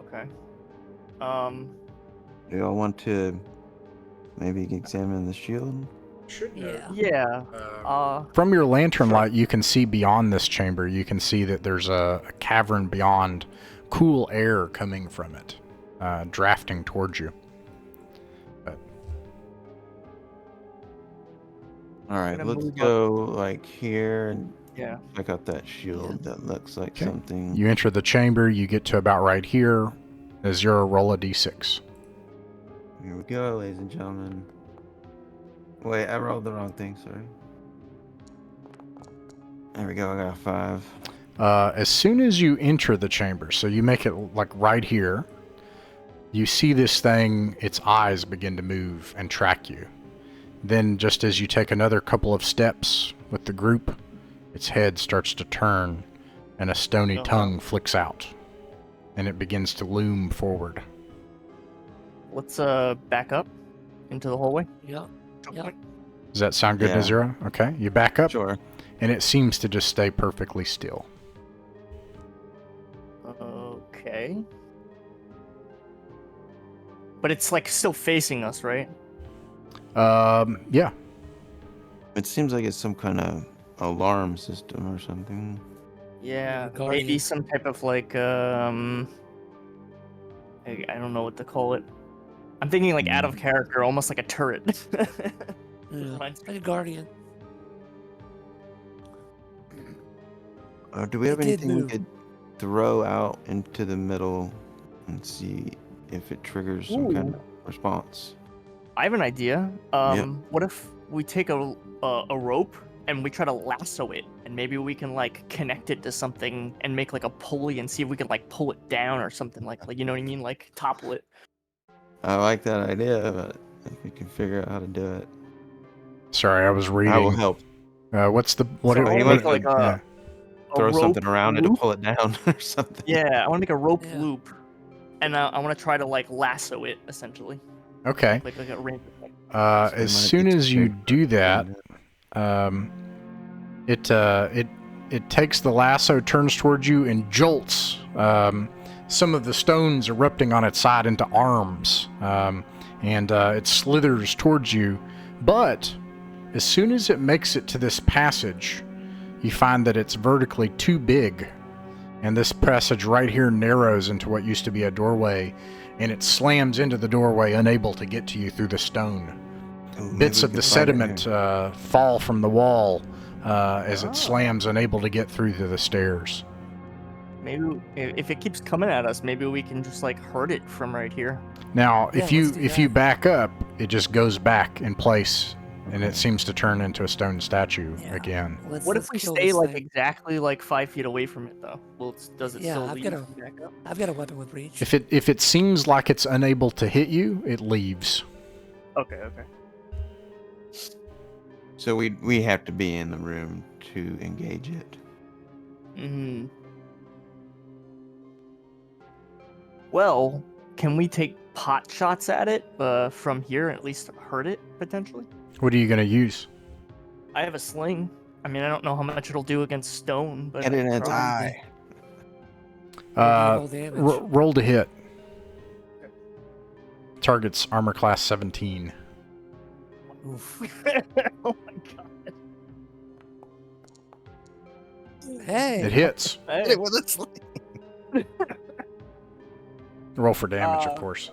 [SPEAKER 3] Okay.
[SPEAKER 4] Do y'all want to maybe examine the shield?
[SPEAKER 2] Yeah.
[SPEAKER 3] Yeah.
[SPEAKER 1] From your lantern
[SPEAKER 3] Sure.
[SPEAKER 1] light, you can see beyond this chamber. You can see that there's a cavern beyond, cool air coming from it, drafting towards you.
[SPEAKER 4] All right,
[SPEAKER 3] Gonna
[SPEAKER 4] let's
[SPEAKER 3] move up.
[SPEAKER 4] go like here and
[SPEAKER 3] Yeah.
[SPEAKER 4] check out that shield. That looks like
[SPEAKER 1] Okay.
[SPEAKER 4] something.
[SPEAKER 1] You enter the chamber, you get to about right here. As your roll a d6.
[SPEAKER 4] Here we go, ladies and gentlemen. Wait, I rolled the wrong thing, sorry. There we go, I got a 5.
[SPEAKER 1] As soon as you enter the chamber, so you make it like right here, you see this thing, its eyes begin to move and track you. Then just as you take another couple of steps with the group, its head starts to turn and a stony tongue flicks out and it begins to loom forward.
[SPEAKER 3] Let's back up into the hallway.
[SPEAKER 2] Yep. Yep.
[SPEAKER 1] Does that sound good,
[SPEAKER 4] Yeah.
[SPEAKER 1] 𝕬𝖚𝖋𝖍𝖆? Okay, you back up
[SPEAKER 4] Sure.
[SPEAKER 1] and it seems to just stay perfectly still.
[SPEAKER 3] Okay. But it's like still facing us, right?
[SPEAKER 1] Yeah.
[SPEAKER 4] It seems like it's some kind of alarm system or something.
[SPEAKER 3] Yeah,
[SPEAKER 2] Guardian.
[SPEAKER 3] maybe some type of like I don't know what to call it. I'm thinking like out of character, almost like a turret.
[SPEAKER 2] Yeah.
[SPEAKER 3] Reminds me-
[SPEAKER 2] Like a guardian.
[SPEAKER 4] Do we have
[SPEAKER 2] It did
[SPEAKER 4] anything we
[SPEAKER 2] move.
[SPEAKER 4] could throw out into the middle and see if it triggers some kind of response?
[SPEAKER 3] I have an idea.
[SPEAKER 4] Yeah.
[SPEAKER 3] What if we take a rope and we try to lasso it, and maybe we can like connect it to something and make like a pulley and see if we can like pull it down or something like you know what I mean, like topple it.
[SPEAKER 4] I like that idea, but if we can figure out how to do it,
[SPEAKER 1] Sorry, I was reading.
[SPEAKER 4] I will help.
[SPEAKER 1] What's the what?
[SPEAKER 3] So I wanna make like
[SPEAKER 1] yeah.
[SPEAKER 3] a
[SPEAKER 4] Throw
[SPEAKER 3] rope
[SPEAKER 4] something around it to
[SPEAKER 3] loop.
[SPEAKER 4] pull it down or something.
[SPEAKER 3] Yeah, I want to make a rope
[SPEAKER 2] Yeah.
[SPEAKER 3] loop, and I want to try to like lasso it essentially,
[SPEAKER 1] Okay.
[SPEAKER 3] like a ring.
[SPEAKER 1] As soon as you do that, it takes the lasso, turns towards you, and jolts some of the stones erupting on its side into arms, and it slithers towards you. But as soon as it makes it to this passage, you find that it's vertically too big, and this passage right here narrows into what used to be a doorway, and it slams into the doorway, unable to get to you through the stone. Bits of the sediment fall from the wall as it slams, unable to get through to the stairs.
[SPEAKER 3] Maybe if it keeps coming at us, maybe we can just like hurt it from right here.
[SPEAKER 1] Now,
[SPEAKER 2] Yeah,
[SPEAKER 1] if you
[SPEAKER 2] let's do that.
[SPEAKER 1] back up, it just goes back in place, and it seems to turn into a stone statue
[SPEAKER 2] Yeah.
[SPEAKER 1] again.
[SPEAKER 3] What if we
[SPEAKER 2] kill
[SPEAKER 3] stay
[SPEAKER 2] this
[SPEAKER 3] like
[SPEAKER 2] thing.
[SPEAKER 3] exactly like 5 feet away from it though? Well, does it
[SPEAKER 2] Yeah,
[SPEAKER 3] still
[SPEAKER 2] I've
[SPEAKER 3] leave
[SPEAKER 2] got
[SPEAKER 3] if we back up?
[SPEAKER 2] I've got a weapon with reach.
[SPEAKER 1] If it seems like it's unable to hit you, it leaves.
[SPEAKER 3] Okay.
[SPEAKER 4] So we have to be in the room to engage it.
[SPEAKER 3] Hmm. Well, can we take pot shots at it from here and at least hurt it potentially?
[SPEAKER 1] What are you going to use?
[SPEAKER 3] I have a sling. I mean, I don't know how much it'll do against stone, but
[SPEAKER 4] Get it in
[SPEAKER 3] I
[SPEAKER 4] its
[SPEAKER 3] probably-
[SPEAKER 4] eye.
[SPEAKER 2] Roll damage.
[SPEAKER 1] Roll to hit. Target's armor class 17.
[SPEAKER 2] Oof.
[SPEAKER 3] Oh my god.
[SPEAKER 2] Hey.
[SPEAKER 1] It hits.
[SPEAKER 3] Hey.
[SPEAKER 4] with a sling.
[SPEAKER 1] Roll for damage, of course.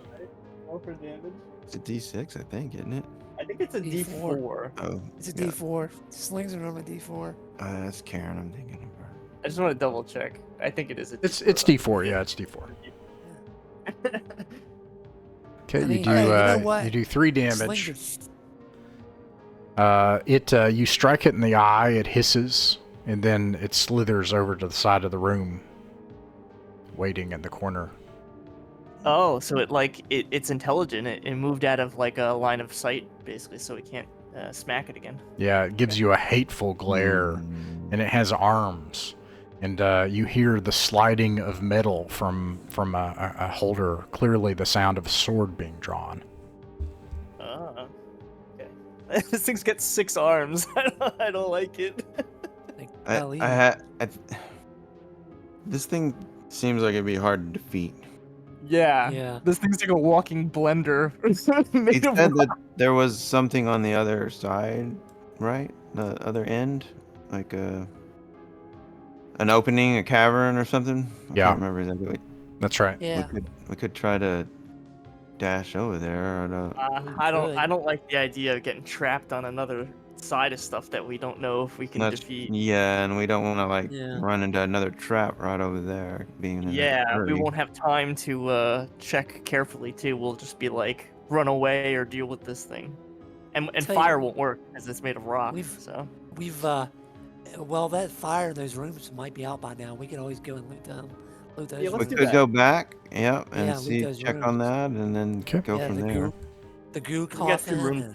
[SPEAKER 3] Roll for damage.
[SPEAKER 4] It's a D6, I think, isn't it?
[SPEAKER 3] I think it's a
[SPEAKER 2] D4.
[SPEAKER 3] D4.
[SPEAKER 4] Oh,
[SPEAKER 2] It's a
[SPEAKER 4] yeah.
[SPEAKER 2] D4. Slings are normally D4.
[SPEAKER 4] That's Karen I'm thinking about.
[SPEAKER 3] I just want to double check. I think it is a D4.
[SPEAKER 1] It's D4. Yeah, it's D4. Okay,
[SPEAKER 2] I mean,
[SPEAKER 1] you do
[SPEAKER 2] hey, you know what?
[SPEAKER 1] you do 3
[SPEAKER 2] Slings
[SPEAKER 1] damage.
[SPEAKER 2] are
[SPEAKER 1] You strike it in the eye. It hisses, and then it slithers over to the side of the room, waiting in the corner.
[SPEAKER 3] Oh, so it's intelligent. It moved out of like a line of sight, basically, so we can't smack it again.
[SPEAKER 1] Yeah, it gives you a hateful glare, and it has arms. And you hear the sliding of metal from a holder. Clearly, the sound of a sword being drawn.
[SPEAKER 3] Okay. This thing's got 6 arms. I don't like it.
[SPEAKER 4] This thing seems like it'd be hard to defeat.
[SPEAKER 2] Yeah.
[SPEAKER 3] This thing's like a walking blender.
[SPEAKER 4] He said that there was something on the other side, right? The other end, like an opening, a cavern or something. I
[SPEAKER 1] Yeah.
[SPEAKER 4] can't remember exactly.
[SPEAKER 1] That's right.
[SPEAKER 2] Yeah.
[SPEAKER 4] We could try to dash over there. Or
[SPEAKER 3] I don't like the idea of getting trapped on another side of stuff that we don't know if we can defeat.
[SPEAKER 4] Yeah, and we don't want to
[SPEAKER 2] Yeah.
[SPEAKER 4] run into another trap right over there. Being in a
[SPEAKER 3] Yeah, we
[SPEAKER 4] hurry.
[SPEAKER 3] won't have time to check carefully too. We'll just be like run away or deal with this thing, and
[SPEAKER 2] Tell
[SPEAKER 3] fire
[SPEAKER 2] you-
[SPEAKER 3] won't work because it's made of rock.
[SPEAKER 2] We've-
[SPEAKER 3] So
[SPEAKER 2] We've, well, that fire in those rooms might be out by now. We could always go and loot them. Loot those
[SPEAKER 3] Yeah,
[SPEAKER 4] We
[SPEAKER 3] let's do
[SPEAKER 2] rooms.
[SPEAKER 4] could go back, and
[SPEAKER 2] Yeah, loot
[SPEAKER 4] see,
[SPEAKER 2] those
[SPEAKER 4] check on
[SPEAKER 2] rooms.
[SPEAKER 4] that, and then
[SPEAKER 1] Okay.
[SPEAKER 4] go
[SPEAKER 2] Yeah,
[SPEAKER 4] from
[SPEAKER 2] the
[SPEAKER 4] there.
[SPEAKER 2] The goo
[SPEAKER 3] we got 2
[SPEAKER 2] coffin.
[SPEAKER 3] rooms.
[SPEAKER 2] and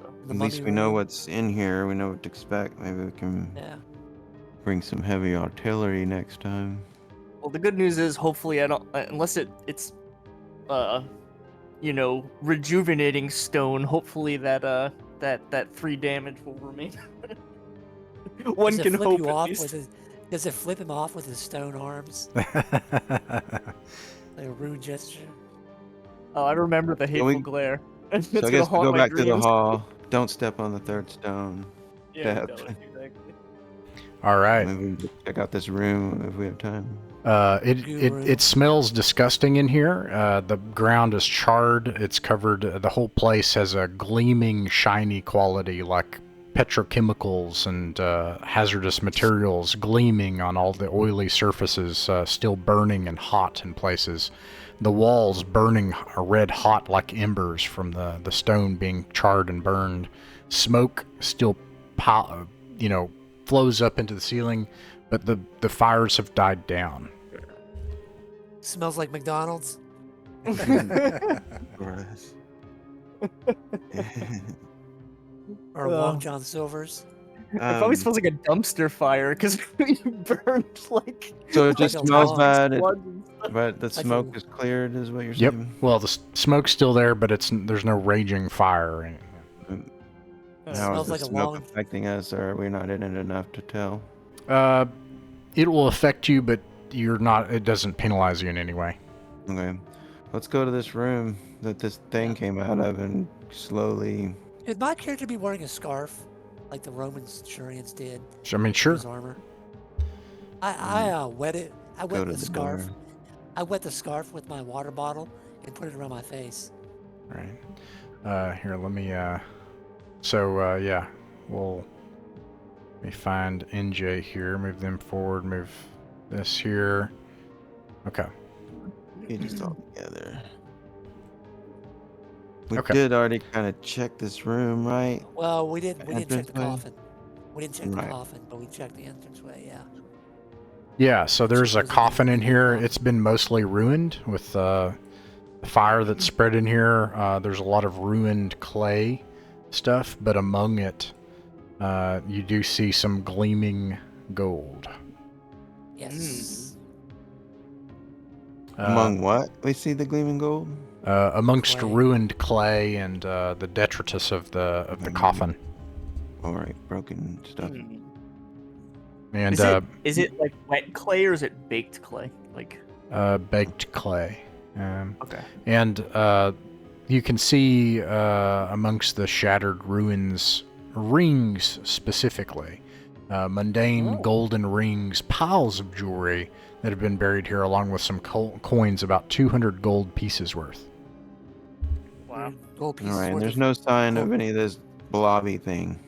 [SPEAKER 3] So.
[SPEAKER 2] the
[SPEAKER 4] At least
[SPEAKER 2] mummy
[SPEAKER 4] we know
[SPEAKER 2] room.
[SPEAKER 4] what's in here. We know what to expect. Maybe we can
[SPEAKER 2] Yeah.
[SPEAKER 4] bring some heavy artillery next time.
[SPEAKER 3] Well, the good news is hopefully I don't unless it's rejuvenating stone. Hopefully that 3 damage will remain. One
[SPEAKER 2] Does it
[SPEAKER 3] can
[SPEAKER 2] flip
[SPEAKER 3] hope
[SPEAKER 2] you
[SPEAKER 3] at
[SPEAKER 2] off
[SPEAKER 3] least.
[SPEAKER 2] with his, Does it flip him off with his stone arms? Like a rude gesture?
[SPEAKER 3] Oh, I remember the hateful
[SPEAKER 4] we-
[SPEAKER 3] glare.
[SPEAKER 4] So I guess we go back to the hall. Don't step on the 3rd stone.
[SPEAKER 3] Yeah,
[SPEAKER 4] Step.
[SPEAKER 3] no, exactly.
[SPEAKER 1] All right.
[SPEAKER 4] Maybe we can check out this room if we have time.
[SPEAKER 1] It smells disgusting in here. The ground is charred. It's covered. The whole place has a gleaming, shiny quality, like petrochemicals and hazardous materials gleaming on all the oily surfaces, still burning and hot in places. The walls burning red hot like embers from the stone being charred and burned. Smoke still, flows up into the ceiling, but the fires have died down.
[SPEAKER 2] Smells like McDonald's?
[SPEAKER 4] Gross.
[SPEAKER 2] Or Long John Silver's?
[SPEAKER 3] It probably smells like a dumpster fire because we burned like.
[SPEAKER 4] So it just
[SPEAKER 2] like a
[SPEAKER 4] smells
[SPEAKER 2] log.
[SPEAKER 4] bad,
[SPEAKER 3] blood and stuff.
[SPEAKER 4] but the
[SPEAKER 2] Like a-
[SPEAKER 4] smoke is cleared, is what you're
[SPEAKER 1] Yep.
[SPEAKER 4] saying?
[SPEAKER 1] Well, the smoke's still there, but there's no raging fire or anything.
[SPEAKER 4] How
[SPEAKER 2] smells
[SPEAKER 4] is the
[SPEAKER 2] like a
[SPEAKER 4] smoke
[SPEAKER 2] long-
[SPEAKER 4] affecting us, or are we not in it enough to tell?
[SPEAKER 1] It will affect you, but you're not. It doesn't penalize you in any way.
[SPEAKER 4] Okay. Let's go to this room that this thing came out of and slowly...
[SPEAKER 2] Should my character be wearing a scarf like the Roman centurions did?
[SPEAKER 1] I mean,
[SPEAKER 2] with
[SPEAKER 1] sure.
[SPEAKER 2] His armor. I wet it. I
[SPEAKER 4] Go
[SPEAKER 2] wet
[SPEAKER 4] to
[SPEAKER 2] the
[SPEAKER 4] the
[SPEAKER 2] scarf.
[SPEAKER 4] door.
[SPEAKER 2] I wet the scarf with my water bottle and put it around my face.
[SPEAKER 1] Right. Here, let me. Let me find NJ here. Move them forward. Move this here. Okay.
[SPEAKER 4] Get us all together. We
[SPEAKER 1] Okay.
[SPEAKER 4] did already kind of check this room, right?
[SPEAKER 2] Well, we didn't check the
[SPEAKER 4] Entranceway?
[SPEAKER 2] coffin. We didn't check
[SPEAKER 4] Right.
[SPEAKER 2] the coffin, but we checked the entranceway. Yeah.
[SPEAKER 1] Yeah. So there's a
[SPEAKER 2] Supposedly
[SPEAKER 1] coffin in here.
[SPEAKER 2] coffin.
[SPEAKER 1] It's been mostly ruined with the fire that's spread in here. There's a lot of ruined clay stuff, but among it, you do see some gleaming gold.
[SPEAKER 2] Yes.
[SPEAKER 4] Among what? We see the gleaming gold?
[SPEAKER 1] Amongst
[SPEAKER 2] Clay.
[SPEAKER 1] ruined clay and the detritus of the coffin.
[SPEAKER 4] All right, broken stuff.
[SPEAKER 1] And
[SPEAKER 3] Is it like wet clay or is it baked clay? Like
[SPEAKER 1] baked clay.
[SPEAKER 3] okay.
[SPEAKER 1] And you can see amongst the shattered ruins rings specifically. Mundane golden rings, piles of jewelry that have been buried here, along with some coins, about 200 gold pieces worth.
[SPEAKER 3] Wow.
[SPEAKER 2] Gold pieces
[SPEAKER 4] All right, and
[SPEAKER 2] worth
[SPEAKER 4] there's
[SPEAKER 2] of
[SPEAKER 4] no sign of
[SPEAKER 2] gold.
[SPEAKER 4] any of this blobby thing.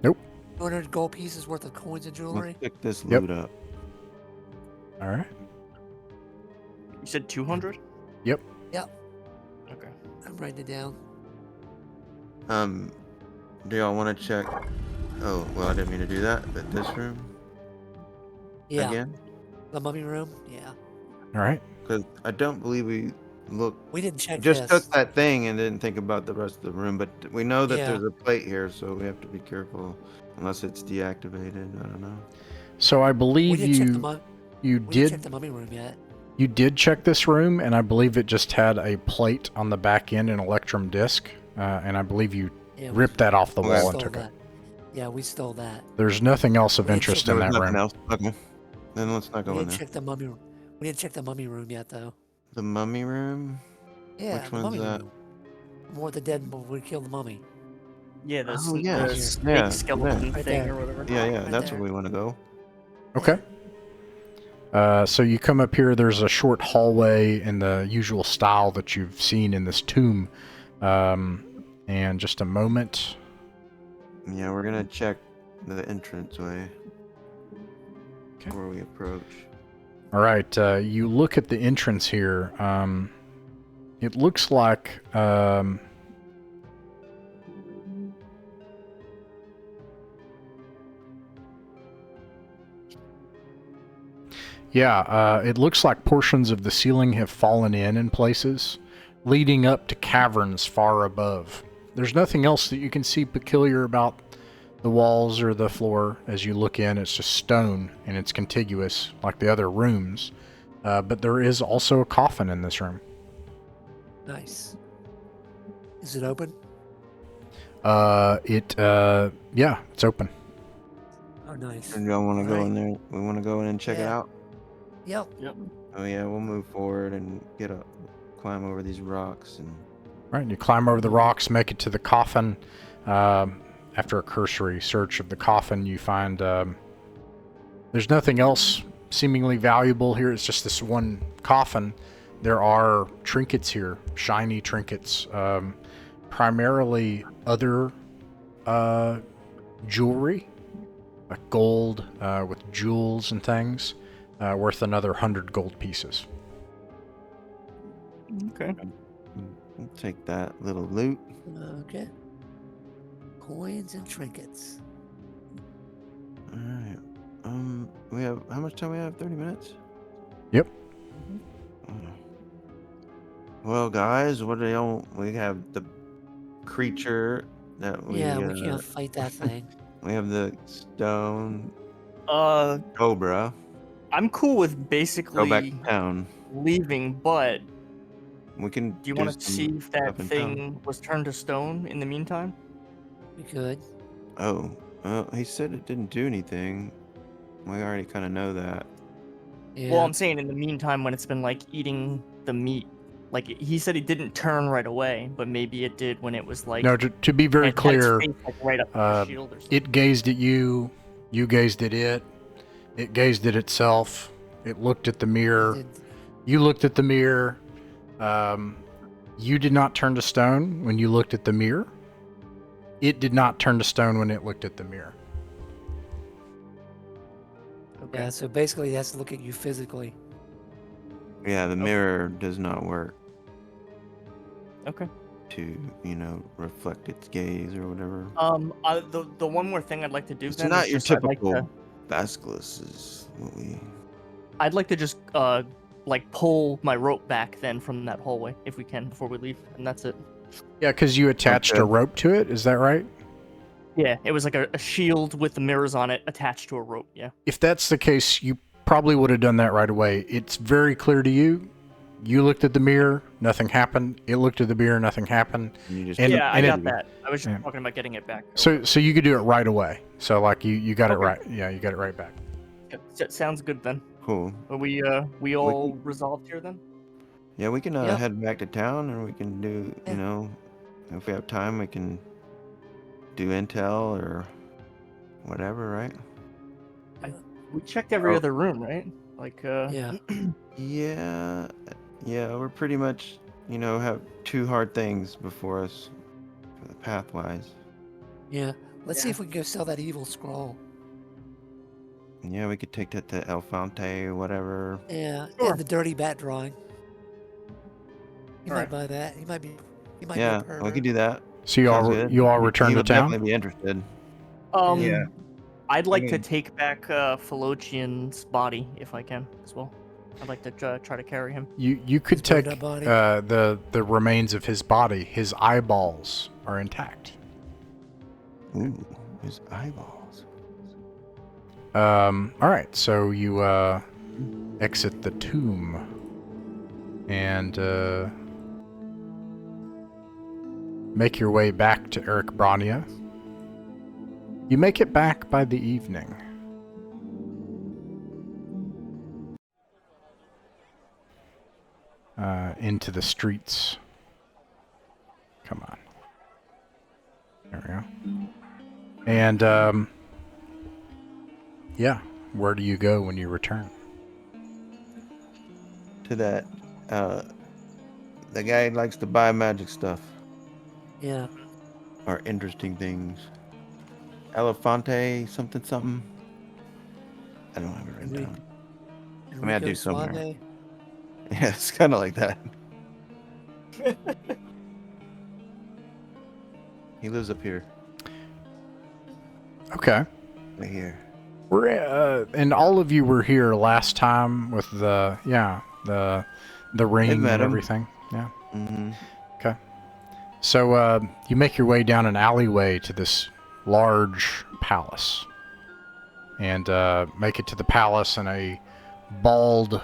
[SPEAKER 1] Nope.
[SPEAKER 2] 200 gold pieces worth of coins and jewelry.
[SPEAKER 4] Let's pick this
[SPEAKER 1] Yep.
[SPEAKER 4] loot up.
[SPEAKER 1] All right.
[SPEAKER 3] You said 200?
[SPEAKER 1] Yep.
[SPEAKER 2] Yep.
[SPEAKER 3] Okay.
[SPEAKER 2] I'm writing it down.
[SPEAKER 4] Do y'all want to check? Oh, well, I didn't mean to do that, but this room
[SPEAKER 2] Yeah.
[SPEAKER 4] again?
[SPEAKER 2] The mummy room. Yeah.
[SPEAKER 1] All right.
[SPEAKER 4] Because I don't believe we
[SPEAKER 2] We didn't check
[SPEAKER 4] just
[SPEAKER 2] this.
[SPEAKER 4] took that thing and didn't think about the rest of the room, but we know that
[SPEAKER 2] Yeah.
[SPEAKER 4] there's a plate here, so we have to be careful unless it's deactivated. I don't know.
[SPEAKER 1] So I
[SPEAKER 2] We
[SPEAKER 1] believe
[SPEAKER 2] didn't check the
[SPEAKER 1] you
[SPEAKER 2] we didn't check
[SPEAKER 1] did
[SPEAKER 2] the mummy room yet.
[SPEAKER 1] you did check this room, and I believe it just had a plate on the back end, an electrum disc, and I believe you
[SPEAKER 2] Yeah,
[SPEAKER 1] ripped that off the
[SPEAKER 2] we
[SPEAKER 1] wall and
[SPEAKER 2] stole
[SPEAKER 1] took
[SPEAKER 2] that.
[SPEAKER 1] it.
[SPEAKER 2] Yeah, we stole that.
[SPEAKER 1] There's nothing else of
[SPEAKER 2] We didn't
[SPEAKER 1] interest
[SPEAKER 2] check
[SPEAKER 1] in
[SPEAKER 4] There was
[SPEAKER 1] that
[SPEAKER 4] nothing
[SPEAKER 1] room.
[SPEAKER 4] else. Okay. Then let's not
[SPEAKER 2] We
[SPEAKER 4] go in
[SPEAKER 2] didn't
[SPEAKER 4] there.
[SPEAKER 2] check the mummy room. We didn't check the mummy room yet, though.
[SPEAKER 4] The mummy room?
[SPEAKER 2] Yeah,
[SPEAKER 4] Which
[SPEAKER 2] the
[SPEAKER 4] one's
[SPEAKER 2] mummy
[SPEAKER 4] that?
[SPEAKER 2] room. More the dead when we killed the mummy.
[SPEAKER 3] Yeah, the,
[SPEAKER 4] Oh,
[SPEAKER 3] the
[SPEAKER 4] yes.
[SPEAKER 3] snake
[SPEAKER 4] Yeah,
[SPEAKER 3] skeleton
[SPEAKER 2] right
[SPEAKER 3] thing
[SPEAKER 2] there.
[SPEAKER 3] or whatever.
[SPEAKER 4] Yeah,
[SPEAKER 2] Right
[SPEAKER 4] that's
[SPEAKER 2] there.
[SPEAKER 4] where we want to go.
[SPEAKER 1] Okay. So you come up here. There's a short hallway in the usual style that you've seen in this tomb. And just a moment.
[SPEAKER 4] Yeah, we're gonna check the entranceway
[SPEAKER 1] Okay.
[SPEAKER 4] before we approach.
[SPEAKER 1] All right. You look at the entrance here. It looks like it looks like portions of the ceiling have fallen in places, leading up to caverns far above. There's nothing else that you can see peculiar about the walls or the floor as you look in. It's just stone, and it's contiguous like the other rooms. But there is also a coffin in this room.
[SPEAKER 2] Nice. Is it open?
[SPEAKER 1] It's open.
[SPEAKER 2] Oh, nice.
[SPEAKER 4] And y'all want to go
[SPEAKER 2] Alright.
[SPEAKER 4] in there? We want to go in and check it
[SPEAKER 2] Yeah.
[SPEAKER 4] out?
[SPEAKER 2] Yep.
[SPEAKER 4] Oh yeah, we'll move forward and climb over these rocks and.
[SPEAKER 1] Right, and you climb over the rocks, make it to the coffin. After a cursory search of the coffin, you find there's nothing else seemingly valuable here. It's just this one coffin. There are trinkets here, shiny trinkets, primarily other jewelry, like gold with jewels and things, worth another 100 gold pieces.
[SPEAKER 3] Okay.
[SPEAKER 4] We'll take that little loot.
[SPEAKER 2] Okay. Coins and trinkets.
[SPEAKER 4] All right. We have how much time we have? 30 minutes.
[SPEAKER 1] Yep.
[SPEAKER 4] Oh. Well, guys, what do y'all? We have the creature that we.
[SPEAKER 2] Yeah, we can't fight that thing.
[SPEAKER 4] We have the stone
[SPEAKER 3] Uh,
[SPEAKER 4] cobra.
[SPEAKER 3] I'm cool with
[SPEAKER 4] Go back
[SPEAKER 3] basically
[SPEAKER 4] to town.
[SPEAKER 3] leaving, but
[SPEAKER 4] We can.
[SPEAKER 3] do you want to
[SPEAKER 4] some
[SPEAKER 3] see if that
[SPEAKER 4] stuff in town.
[SPEAKER 3] thing was turned to stone in the meantime?
[SPEAKER 2] We could.
[SPEAKER 4] Oh, he said it didn't do anything. We already kind of know that.
[SPEAKER 2] Yeah.
[SPEAKER 3] Well, I'm saying in the meantime when it's been like eating the meat. Like he said he didn't turn right away, but maybe it did when it was like
[SPEAKER 1] No, to be very
[SPEAKER 3] had its
[SPEAKER 1] clear,
[SPEAKER 3] face, like, right up the shield or something.
[SPEAKER 1] it gazed at you, you gazed at it, it gazed at itself, it looked at the mirror,
[SPEAKER 2] Did-
[SPEAKER 1] you looked at the mirror. You did not turn to stone when you looked at the mirror. It did not turn to stone when it looked at the mirror.
[SPEAKER 3] Okay.
[SPEAKER 2] Yeah, so basically it has to look at you physically.
[SPEAKER 4] Yeah, the mirror does not work
[SPEAKER 3] Okay.
[SPEAKER 4] to, reflect its gaze or whatever.
[SPEAKER 3] The one more thing I'd like to do
[SPEAKER 4] It's
[SPEAKER 3] then
[SPEAKER 4] not
[SPEAKER 3] is
[SPEAKER 4] your
[SPEAKER 3] just I'd like
[SPEAKER 4] typical
[SPEAKER 3] to-
[SPEAKER 4] basilisk is what we.
[SPEAKER 3] I'd like to just like pull my rope back then from that hallway if we can before we leave, and that's it.
[SPEAKER 1] Yeah, because you attached
[SPEAKER 4] Okay.
[SPEAKER 1] a rope to it, is that right?
[SPEAKER 3] Yeah, it was like a shield with the mirrors on it attached to a rope. Yeah.
[SPEAKER 1] If that's the case, you probably would have done that right away. It's very clear to you. You looked at the mirror, nothing happened. It looked at the mirror, nothing happened.
[SPEAKER 4] You just
[SPEAKER 1] And-
[SPEAKER 3] yeah, I
[SPEAKER 1] and
[SPEAKER 3] got
[SPEAKER 1] it-
[SPEAKER 3] that. I was just
[SPEAKER 1] Yeah.
[SPEAKER 3] talking about getting it back.
[SPEAKER 1] So you could do it right away. So like you got it
[SPEAKER 3] Okay.
[SPEAKER 1] right. Yeah, you got it right back.
[SPEAKER 3] Sounds good then.
[SPEAKER 4] Cool.
[SPEAKER 3] Are we all resolved here then?
[SPEAKER 4] Yeah, we can
[SPEAKER 2] Yeah.
[SPEAKER 4] head back to town, or we can do,
[SPEAKER 2] Yeah.
[SPEAKER 4] you know, if we have time, we can do intel or whatever, right?
[SPEAKER 3] We checked every other room, right? Like,
[SPEAKER 2] Yeah.
[SPEAKER 4] Yeah, we're pretty much, have two hard things before us for the pathwise.
[SPEAKER 2] Yeah. Let's see if we can go sell that evil scroll.
[SPEAKER 4] Yeah, we could take that to El Fonte or whatever.
[SPEAKER 2] Yeah.
[SPEAKER 3] Sure.
[SPEAKER 2] And the dirty bat drawing. You might
[SPEAKER 3] Alright.
[SPEAKER 2] buy that. He might be a
[SPEAKER 4] Yeah,
[SPEAKER 2] pervert.
[SPEAKER 4] we could do that.
[SPEAKER 1] So
[SPEAKER 4] Sounds good.
[SPEAKER 1] you all
[SPEAKER 4] He
[SPEAKER 1] return to
[SPEAKER 4] would
[SPEAKER 1] town?
[SPEAKER 4] definitely be interested.
[SPEAKER 3] Yeah. I'd like to
[SPEAKER 4] mean-
[SPEAKER 3] take back Philocian's body if I can as well. I'd like to try to carry him.
[SPEAKER 1] You could
[SPEAKER 2] His
[SPEAKER 1] take
[SPEAKER 2] burned up body?
[SPEAKER 1] the remains of his body. His eyeballs are intact.
[SPEAKER 4] Ooh, his eyeballs.
[SPEAKER 1] All right, so you exit the tomb and make your way back to Eric Brania. You make it back by the evening. Into the streets. Come on. There we go. And, yeah, where do you go when you return?
[SPEAKER 4] To that, the guy likes to buy magic stuff
[SPEAKER 2] Yeah.
[SPEAKER 4] or interesting things. Elefante, something. I don't have it written down. I mean, I do somewhere.
[SPEAKER 2] Suave.
[SPEAKER 4] Yeah, it's kind of like that. He lives up here.
[SPEAKER 1] Okay.
[SPEAKER 4] Right here.
[SPEAKER 1] We're and all of you were here last time with the ring
[SPEAKER 4] met
[SPEAKER 1] and
[SPEAKER 4] him.
[SPEAKER 1] everything. Yeah.
[SPEAKER 4] Mm-hmm.
[SPEAKER 1] Okay. So you make your way down an alleyway to this large palace, and make it to the palace, and a bald,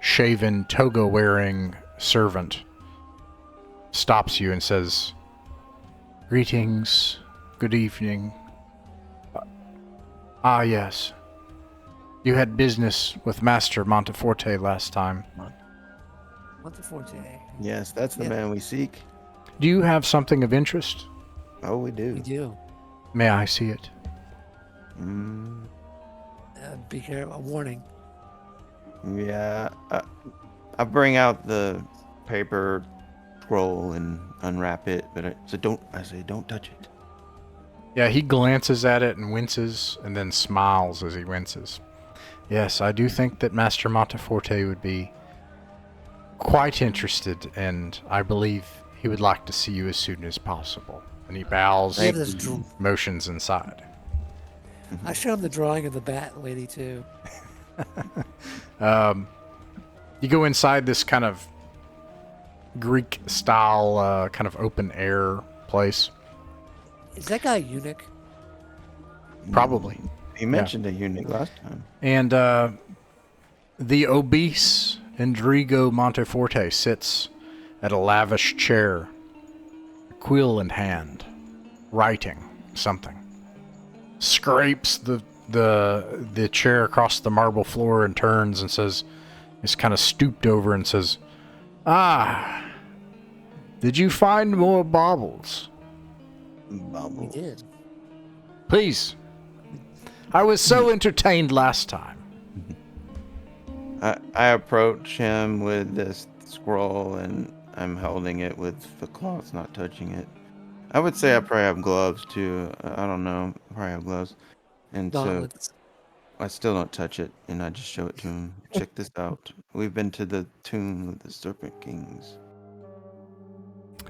[SPEAKER 1] shaven, toga-wearing servant stops you and says, "Greetings. Good evening. Yes. You had business with Master Monteforte last time.
[SPEAKER 2] Monteforte.
[SPEAKER 4] Yes, that's the
[SPEAKER 2] Yeah.
[SPEAKER 4] man we seek.
[SPEAKER 1] Do you have something of interest?
[SPEAKER 4] Oh, we do.
[SPEAKER 2] We do.
[SPEAKER 1] May I see it?"
[SPEAKER 4] Mm,
[SPEAKER 2] Be careful. A warning.
[SPEAKER 4] yeah. I bring out the paper scroll and unwrap it, but I say don't touch it.
[SPEAKER 1] Yeah, he glances at it and winces, and then smiles as he winces. "Yes, I do think that Master Monteforte would be quite interested, and I believe he would like to see you as soon as possible." And he bows,
[SPEAKER 2] We have this
[SPEAKER 1] motions inside.
[SPEAKER 2] I showed him the drawing of the bat lady too.
[SPEAKER 1] You go inside this kind of Greek-style, kind of open-air place.
[SPEAKER 2] Is that guy a eunuch?
[SPEAKER 1] Probably.
[SPEAKER 4] He mentioned a eunuch last time.
[SPEAKER 1] And the obese Endrigo Monteforte sits at a lavish chair, a quill in hand, writing something. Scrapes the chair across the marble floor and turns and says, he's kind of stooped over and says, "Ah, did you find more baubles?
[SPEAKER 2] We did.
[SPEAKER 1] Please. I was so entertained last time."
[SPEAKER 4] I approach him with this scroll, and I'm holding it with the cloth, not touching it. I would say I probably have gloves too. I don't know. I probably have gloves. And
[SPEAKER 2] Gauntlets.
[SPEAKER 4] so I still don't touch it, and I just show it to him. Check this out. We've been to the tomb of the Serpent Kings.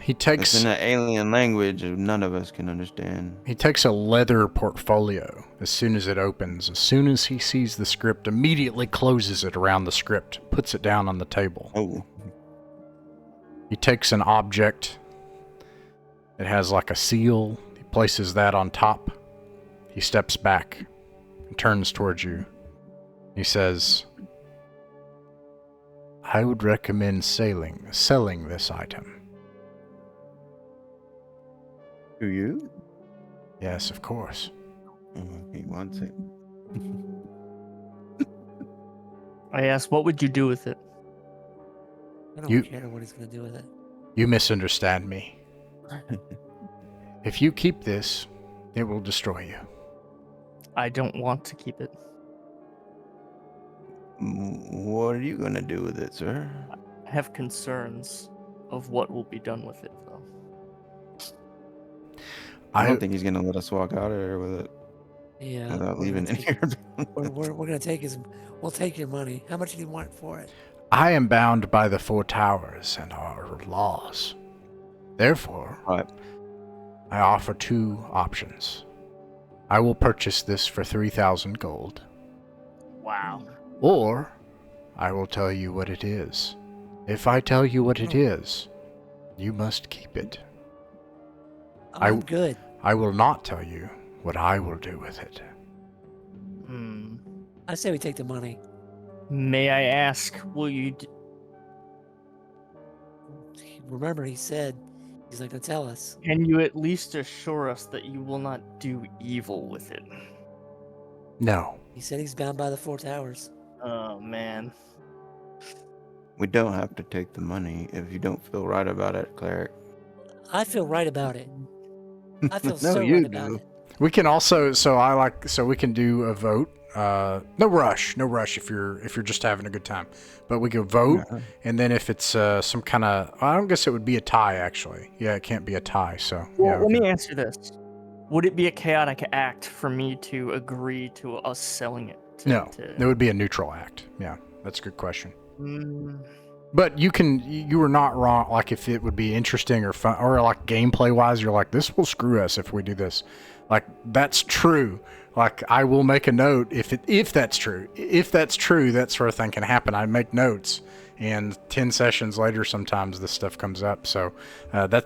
[SPEAKER 1] He
[SPEAKER 4] It's
[SPEAKER 1] takes
[SPEAKER 4] in an alien language none of us can understand.
[SPEAKER 1] He takes a leather portfolio as soon as it opens. As soon as he sees the script, immediately closes it around the script, puts it down on the table.
[SPEAKER 4] Oh,
[SPEAKER 1] He takes an object. It has like a seal. He places that on top. He steps back and turns towards you. He says, "I would recommend selling this item."
[SPEAKER 4] do you?
[SPEAKER 1] "Yes, of course."
[SPEAKER 4] He wants it.
[SPEAKER 3] I asked, what would you do with it?
[SPEAKER 2] I don't
[SPEAKER 1] You-
[SPEAKER 2] care what he's going to do with it.
[SPEAKER 1] You misunderstand me. If you keep this, it will destroy you.
[SPEAKER 3] I don't want to keep it.
[SPEAKER 4] What are you going to do with it, sir?
[SPEAKER 3] I have concerns of what will be done with it, though.
[SPEAKER 4] I don't think he's going to let us walk out of here with it
[SPEAKER 2] Yeah.
[SPEAKER 4] without
[SPEAKER 2] we're
[SPEAKER 4] leaving
[SPEAKER 2] gonna
[SPEAKER 4] it
[SPEAKER 2] take-
[SPEAKER 4] here.
[SPEAKER 2] We're going to take we'll take your money. How much do you want for it?
[SPEAKER 1] I am bound by the Four Towers and our laws. Therefore,
[SPEAKER 4] Right.
[SPEAKER 1] I offer two options. I will purchase this for 3,000 gold,
[SPEAKER 3] Wow.
[SPEAKER 1] or I will tell you what it is. If I tell you what it is, you must keep it.
[SPEAKER 2] I'm good.
[SPEAKER 1] I will not tell you what I will do with it.
[SPEAKER 2] I say we take the money.
[SPEAKER 3] May I ask, will you...
[SPEAKER 2] Remember, he said he's not going to tell us.
[SPEAKER 3] Can you at least assure us that you will not do evil with it?
[SPEAKER 1] No.
[SPEAKER 2] He said he's bound by the Four Towers.
[SPEAKER 3] Oh, man.
[SPEAKER 4] We don't have to take the money if you don't feel right about it, cleric.
[SPEAKER 2] I feel right about it. I feel
[SPEAKER 4] No,
[SPEAKER 2] so
[SPEAKER 4] you
[SPEAKER 2] right about
[SPEAKER 4] do.
[SPEAKER 2] it.
[SPEAKER 1] We can also, so we can do a vote. No rush if you're just having a good time. But we can vote, and then if it's some kind of, I don't guess it would be a tie actually. Yeah, it can't be a tie. So
[SPEAKER 3] Well,
[SPEAKER 1] yeah,
[SPEAKER 3] let me answer this. Would it be a chaotic act for me to agree to us selling it?
[SPEAKER 1] No, it would be a neutral act. Yeah, that's a good question.
[SPEAKER 3] Mm,
[SPEAKER 1] But you were not wrong. Like if it would be interesting or fun, or like gameplay wise, you're like, this will screw us if we do this. Like that's true. Like I will make a note if that's true. If that's true, that sort of thing can happen. I make notes, and 10 sessions later, sometimes this stuff comes up. So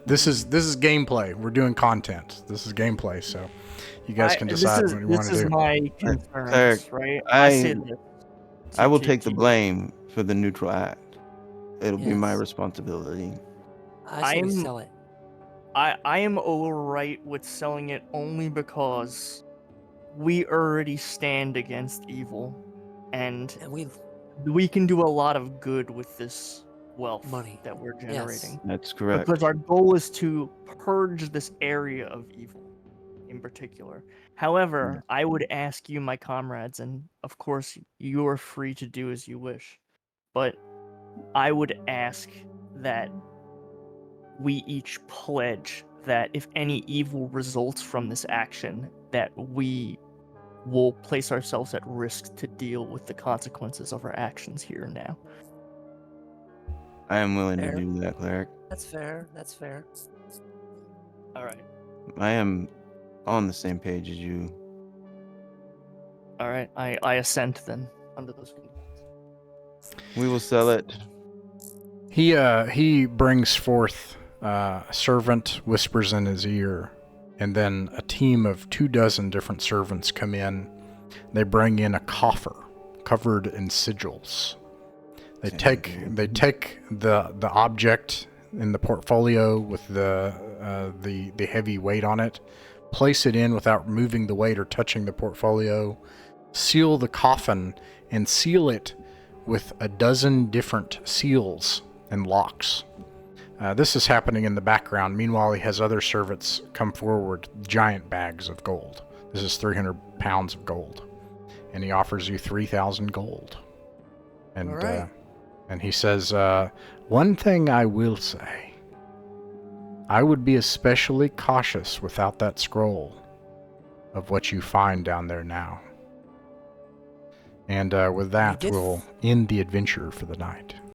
[SPEAKER 1] this is gameplay. We're doing content. This is gameplay. So you guys can decide what you want to do.
[SPEAKER 3] This is my concerns,
[SPEAKER 4] Cleric,
[SPEAKER 3] right?
[SPEAKER 4] I will
[SPEAKER 3] to-
[SPEAKER 4] take the
[SPEAKER 3] to-
[SPEAKER 4] blame for the neutral act. It'll be my
[SPEAKER 2] Yes.
[SPEAKER 4] responsibility.
[SPEAKER 2] I say we
[SPEAKER 3] I'm-
[SPEAKER 2] sell it.
[SPEAKER 3] I am alright with selling it only because we already stand against evil, and
[SPEAKER 2] And
[SPEAKER 3] we can do a lot of good with this wealth
[SPEAKER 2] Money.
[SPEAKER 3] that we're
[SPEAKER 2] Yes.
[SPEAKER 3] generating.
[SPEAKER 4] That's correct.
[SPEAKER 3] Because our goal is to purge this area of evil in particular. However, I would ask you, my comrades, and of course you are free to do as you wish, but I would ask that we each pledge that if any evil results from this action, that we will place ourselves at risk to deal with the consequences of our actions here and now.
[SPEAKER 4] I am willing
[SPEAKER 2] Fair.
[SPEAKER 4] to do that, cleric.
[SPEAKER 2] That's fair. That's fair.
[SPEAKER 3] All right.
[SPEAKER 4] I am on the same page as you.
[SPEAKER 3] All right. I assent then under those conditions.
[SPEAKER 4] We will sell it.
[SPEAKER 1] He brings forth a servant, whispers in his ear, and then a team of 24 different servants come in. They bring in a coffer covered in sigils. They take the object in the portfolio with the heavy weight on it, place it in without moving the weight or touching the portfolio, seal the coffin, and seal it with 12 different seals and locks. This is happening in the background. Meanwhile, he has other servants come forward, giant bags of gold. This is 300 pounds of gold. And he offers you 3,000 gold. And,
[SPEAKER 2] All right.
[SPEAKER 1] and he says, one thing I will say. I would be especially cautious without that scroll of what you find down there now. And with that,
[SPEAKER 2] did-
[SPEAKER 1] we'll end the adventure for the night.